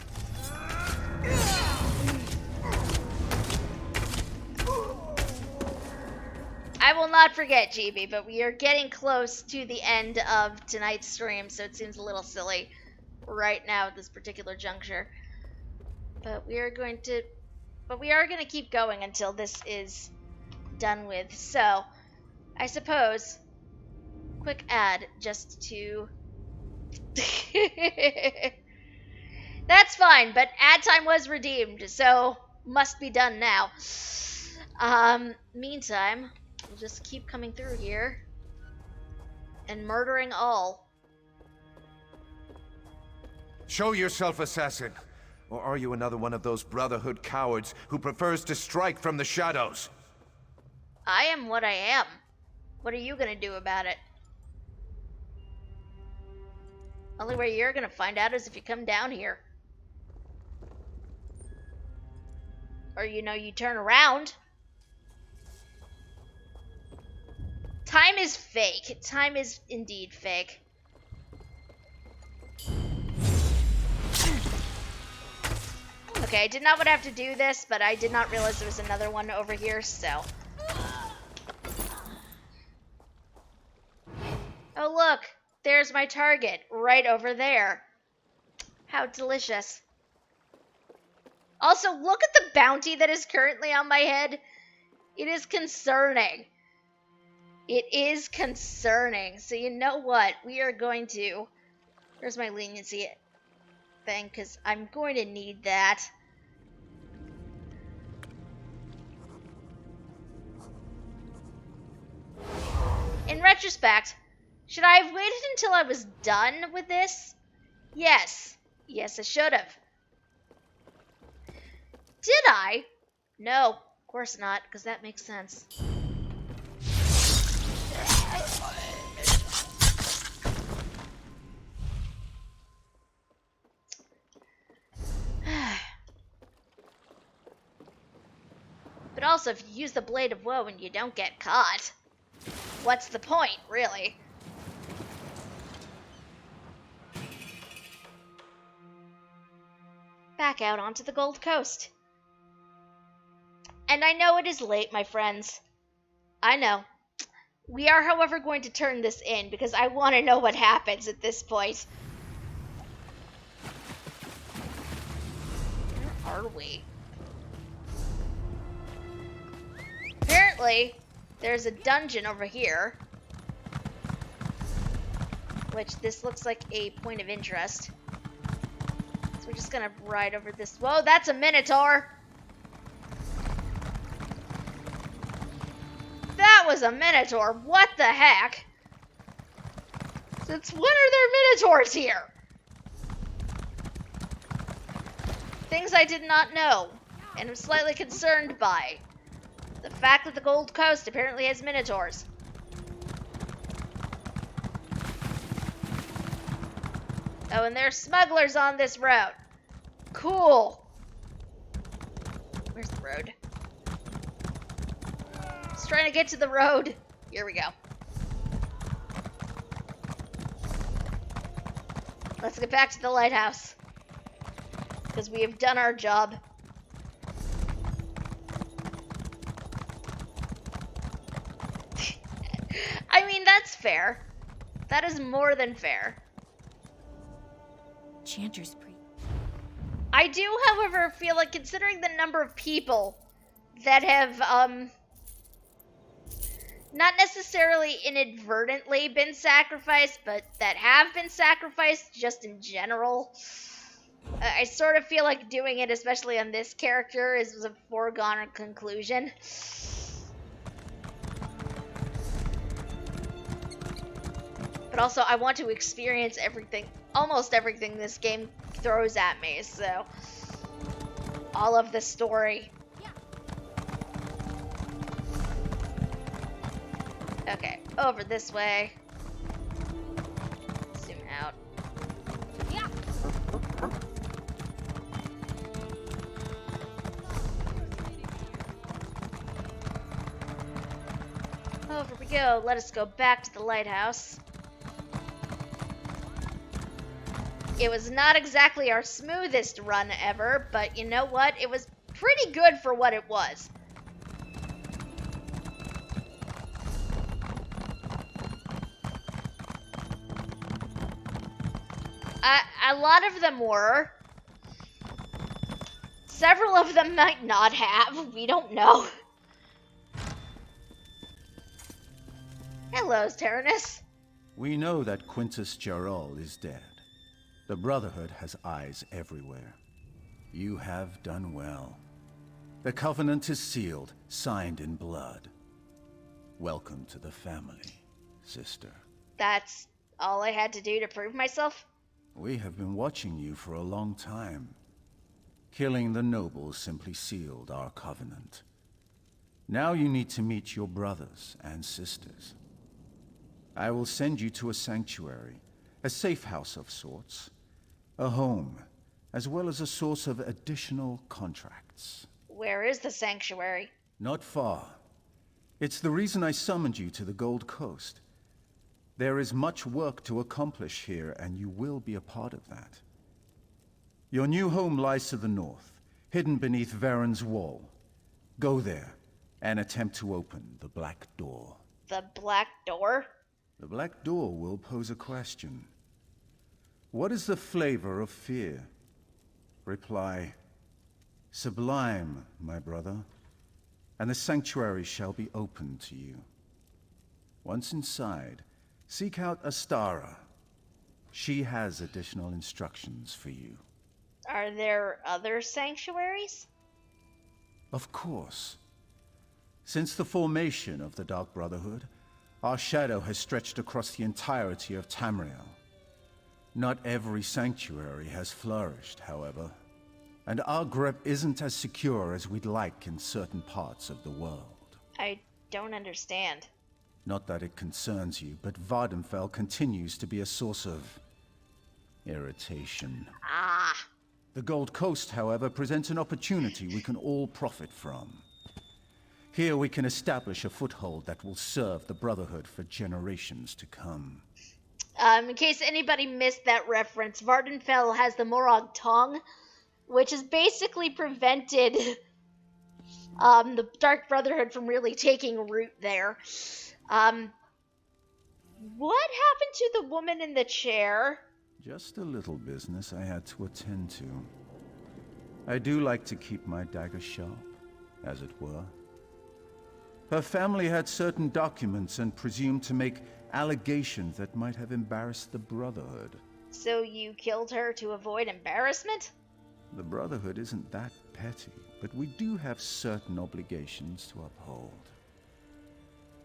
I will not forget, GB, but we are getting close to the end of tonight's stream, so it seems a little silly right now at this particular juncture. But we are going to keep going until this is done with. So, I suppose, quick ad just to... That's fine, but ad time was redeemed, so must be done now. Meantime, we'll just keep coming through here and murdering all. Show yourself, assassin. Or are you another one of those Brotherhood cowards who prefers to strike from the shadows? I am what I am. What are you gonna do about it? Only way you're gonna find out is if you come down here. Or, you know, you turn around. Time is fake. Time is indeed fake. Okay, I did not want to have to do this, but I did not realize there was another one over here, so... Oh, look! There's my target, right over there. How delicious. Also, look at the bounty that is currently on my head. It is concerning. It is concerning. So you know what? We are going to... Where's my leniency thing? Because I'm going to need that. In retrospect, should I have waited until I was done with this? Yes. Yes, I should have. Did I? No, of course not, because that makes sense. But also, if you use the Blade of Woe and you don't get caught, what's the point, really? Back out onto the Gold Coast. And I know it is late, my friends. I know. We are, however, going to turn this in because I want to know what happens at this point. Where are we? Apparently, there's a dungeon over here. Which this looks like a point of interest. So we're just gonna ride over this. Whoa, that's a Minotaur! That was a Minotaur. What the heck? Since when are there Minotaurs here? Things I did not know, and am slightly concerned by. The fact that the Gold Coast apparently has Minotaurs. Oh, and there's smugglers on this route. Cool. Where's the road? Just trying to get to the road. Here we go. Let's get back to the lighthouse. Because we have done our job. I mean, that's fair. That is more than fair. Enchanter's Priest. I do, however, feel like considering the number of people that have, not necessarily inadvertently been sacrificed, but that have been sacrificed just in general, I sort of feel like doing it, especially on this character, is a foregone conclusion. But also, I want to experience everything, almost everything this game throws at me, so all of the story. Okay, over this way. Zoom out. Yeah. Over we go. Let us go back to the lighthouse. It was not exactly our smoothest run ever, but you know what? It was pretty good for what it was. A lot of them were. Several of them might not have. We don't know. Hello, Tyrannus. We know that Quintus Gerol is dead. The Brotherhood has eyes everywhere. You have done well. The Covenant is sealed, signed in blood. Welcome to the family, sister. That's all I had to do to prove myself? We have been watching you for a long time. Killing the nobles simply sealed our covenant. Now you need to meet your brothers and sisters. I will send you to a sanctuary, a safe house of sorts, a home, as well as a source of additional contracts. Where is the sanctuary? Not far. It's the reason I summoned you to the Gold Coast. There is much work to accomplish here, and you will be a part of that. Your new home lies to the north, hidden beneath Varen's wall. Go there, and attempt to open the Black Door. The Black Door? The Black Door will pose a question. What is the flavor of fear? Reply, sublime, my brother, and the sanctuary shall be open to you. Once inside, seek out Astara. She has additional instructions for you. Are there other sanctuaries? Of course. Since the formation of the Dark Brotherhood, our shadow has stretched across the entirety of Tamriel. Not every sanctuary has flourished, however, and our grip isn't as secure as we'd like in certain parts of the world. I don't understand. Not that it concerns you, but Vardenfell continues to be a source of irritation. Ah. The Gold Coast, however, presents an opportunity we can all profit from. Here we can establish a foothold that will serve the Brotherhood for generations to come. In case anybody missed that reference, Vardenfell has the Morag Tongue, which has basically prevented the Dark Brotherhood from really taking root there. What happened to the woman in the chair? Just a little business I had to attend to. I do like to keep my dagger sharp, as it were. Her family had certain documents and presumed to make allegations that might have embarrassed the Brotherhood. So you killed her to avoid embarrassment? The Brotherhood isn't that petty, but we do have certain obligations to uphold.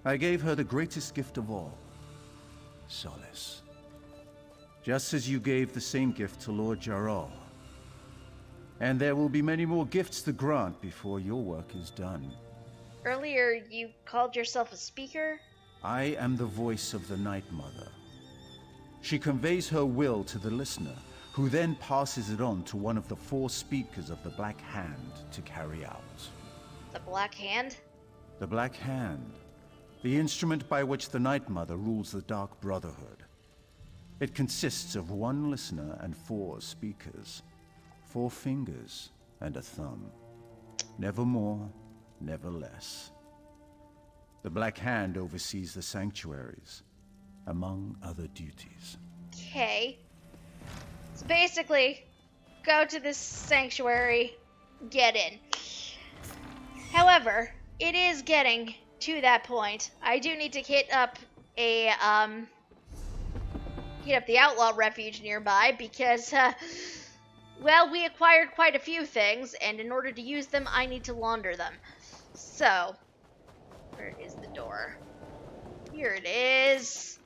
I gave her the greatest gift of all, solace. Just as you gave the same gift to Lord Gerol. And there will be many more gifts to grant before your work is done. Earlier, you called yourself a speaker? I am the voice of the Night Mother. She conveys her will to the listener, who then passes it on to one of the 4 speakers of the Black Hand to carry out. The Black Hand? The Black Hand. The instrument by which the Night Mother rules the Dark Brotherhood. It consists of 1 listener and 4 speakers. 4 fingers and a thumb. Never more, never less. The Black Hand oversees the sanctuaries, among other duties. Okay. So basically, go to this sanctuary, get in. However, it is getting to that point. I do need to hit up the outlaw refuge nearby because, well, we acquired quite a few things, and in order to use them, I need to launder them. So, where is the door? Here it is.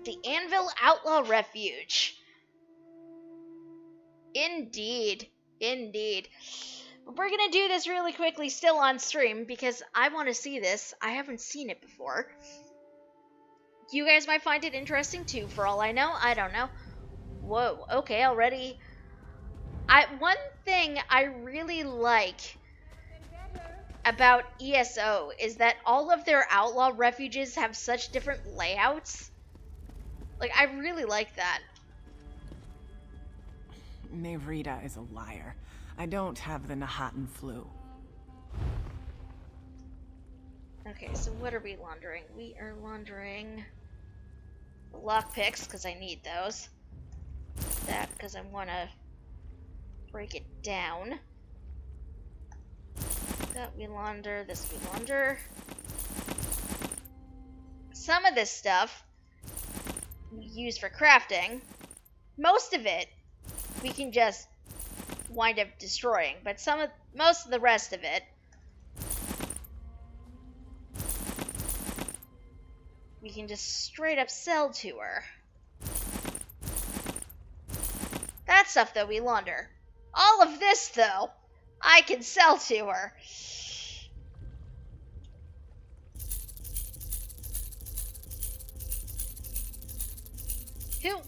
The Anvil Outlaw Refuge. Indeed. Indeed. But we're gonna do this really quickly still on stream because I want to see this. I haven't seen it before. You guys might find it interesting too, for all I know. I don't know. Whoa, okay, already. One thing I really like about ESO is that all of their outlaw refuges have such different layouts. Like, I really like that. Mavrita is a liar. I don't have the Nahatan flu. Okay, so what are we laundering? We are laundering lockpicks, because I need those. That, because I want to break it down. That we launder, this we launder. Some of this stuff we use for crafting. Most of it we can just wind up destroying, but most of the rest of it we can just straight up sell to her. That stuff, though, we launder. All of this, though, I can sell to her.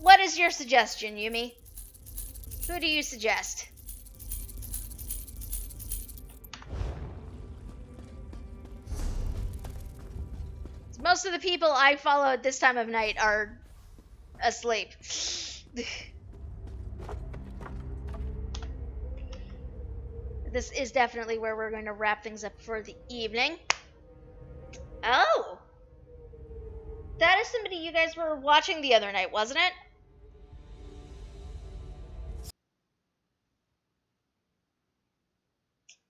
What is your suggestion, Yumi? Who do you suggest? Most of the people I follow at this time of night are asleep. This is definitely where we're going to wrap things up for the evening. Oh! That is somebody you guys were watching the other night, wasn't it?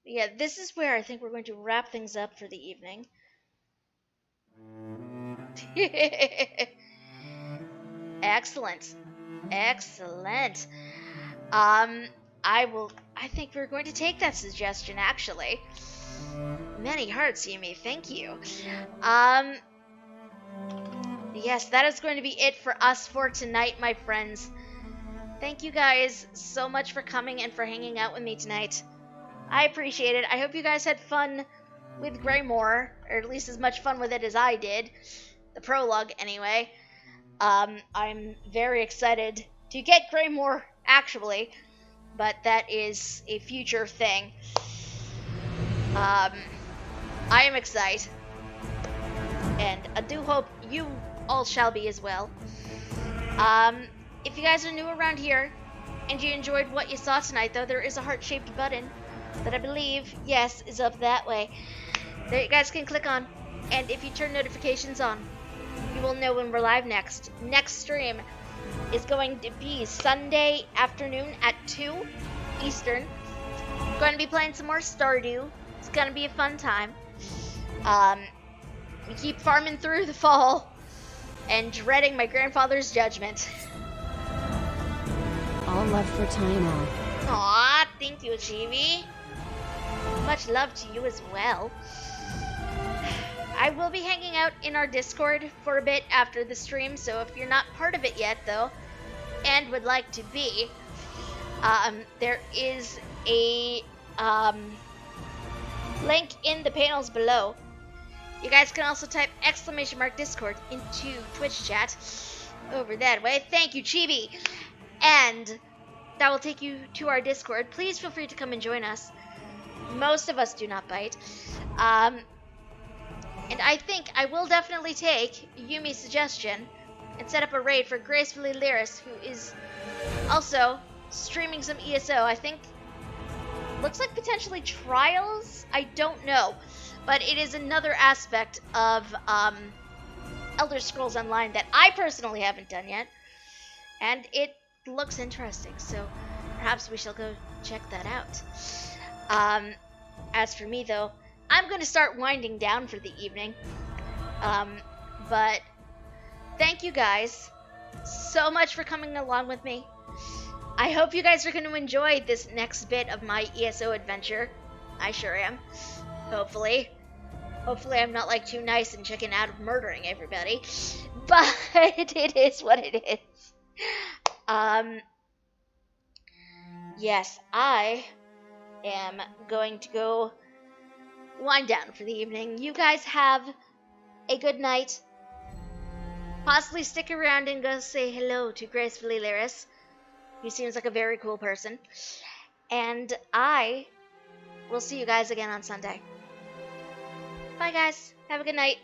Yeah, this is where I think we're going to wrap things up for the evening. Excellent. Excellent. I think we're going to take that suggestion, actually. Many hearts, Yumi, thank you. Yes, that is going to be it for us for tonight, my friends. Thank you guys so much for coming and for hanging out with me tonight. I appreciate it. I hope you guys had fun with Greymoor, or at least as much fun with it as I did. The prologue, anyway. I'm very excited to get Greymoor, actually, but that is a future thing. I am excited, and I do hope you all shall be as well. If you guys are new around here, and you enjoyed what you saw tonight, though, there is a heart-shaped button that I believe, yes, is up that way. There you guys can click on, and if you turn notifications on, you will know when we're live next. Next stream is going to be Sunday afternoon at 2 Eastern. Going to be playing some more Stardew. It's going to be a fun time. We keep farming through the fall and dreading my grandfather's judgment. All love for Taina. Aw, thank you, Chibi. Much love to you as well. I will be hanging out in our Discord for a bit after the stream, so if you're not part of it yet, though, and would like to be, there is a link in the panels below. You guys can also type !Discord into Twitch chat over that way. Thank you, Chibi. And that will take you to our Discord. Please feel free to come and join us. Most of us do not bite. And I think I will definitely take Yumi's suggestion and set up a raid for Gracefully Lyris, who is also streaming some ESO. I think, looks like potentially Trials? I don't know. But it is another aspect of Elder Scrolls Online that I personally haven't done yet. And it looks interesting, so perhaps we shall go check that out. As for me, though, I'm going to start winding down for the evening. But thank you guys so much for coming along with me. I hope you guys are going to enjoy this next bit of my ESO adventure. I sure am. Hopefully. Hopefully I'm not like too nice and chicken out of murdering everybody. But it is what it is. Yes, I am going to go wind down for the evening. You guys have a good night. Possibly stick around and go say hello to Gracefully Lyris. He seems like a very cool person. And I will see you guys again on Sunday. Bye guys. Have a good night.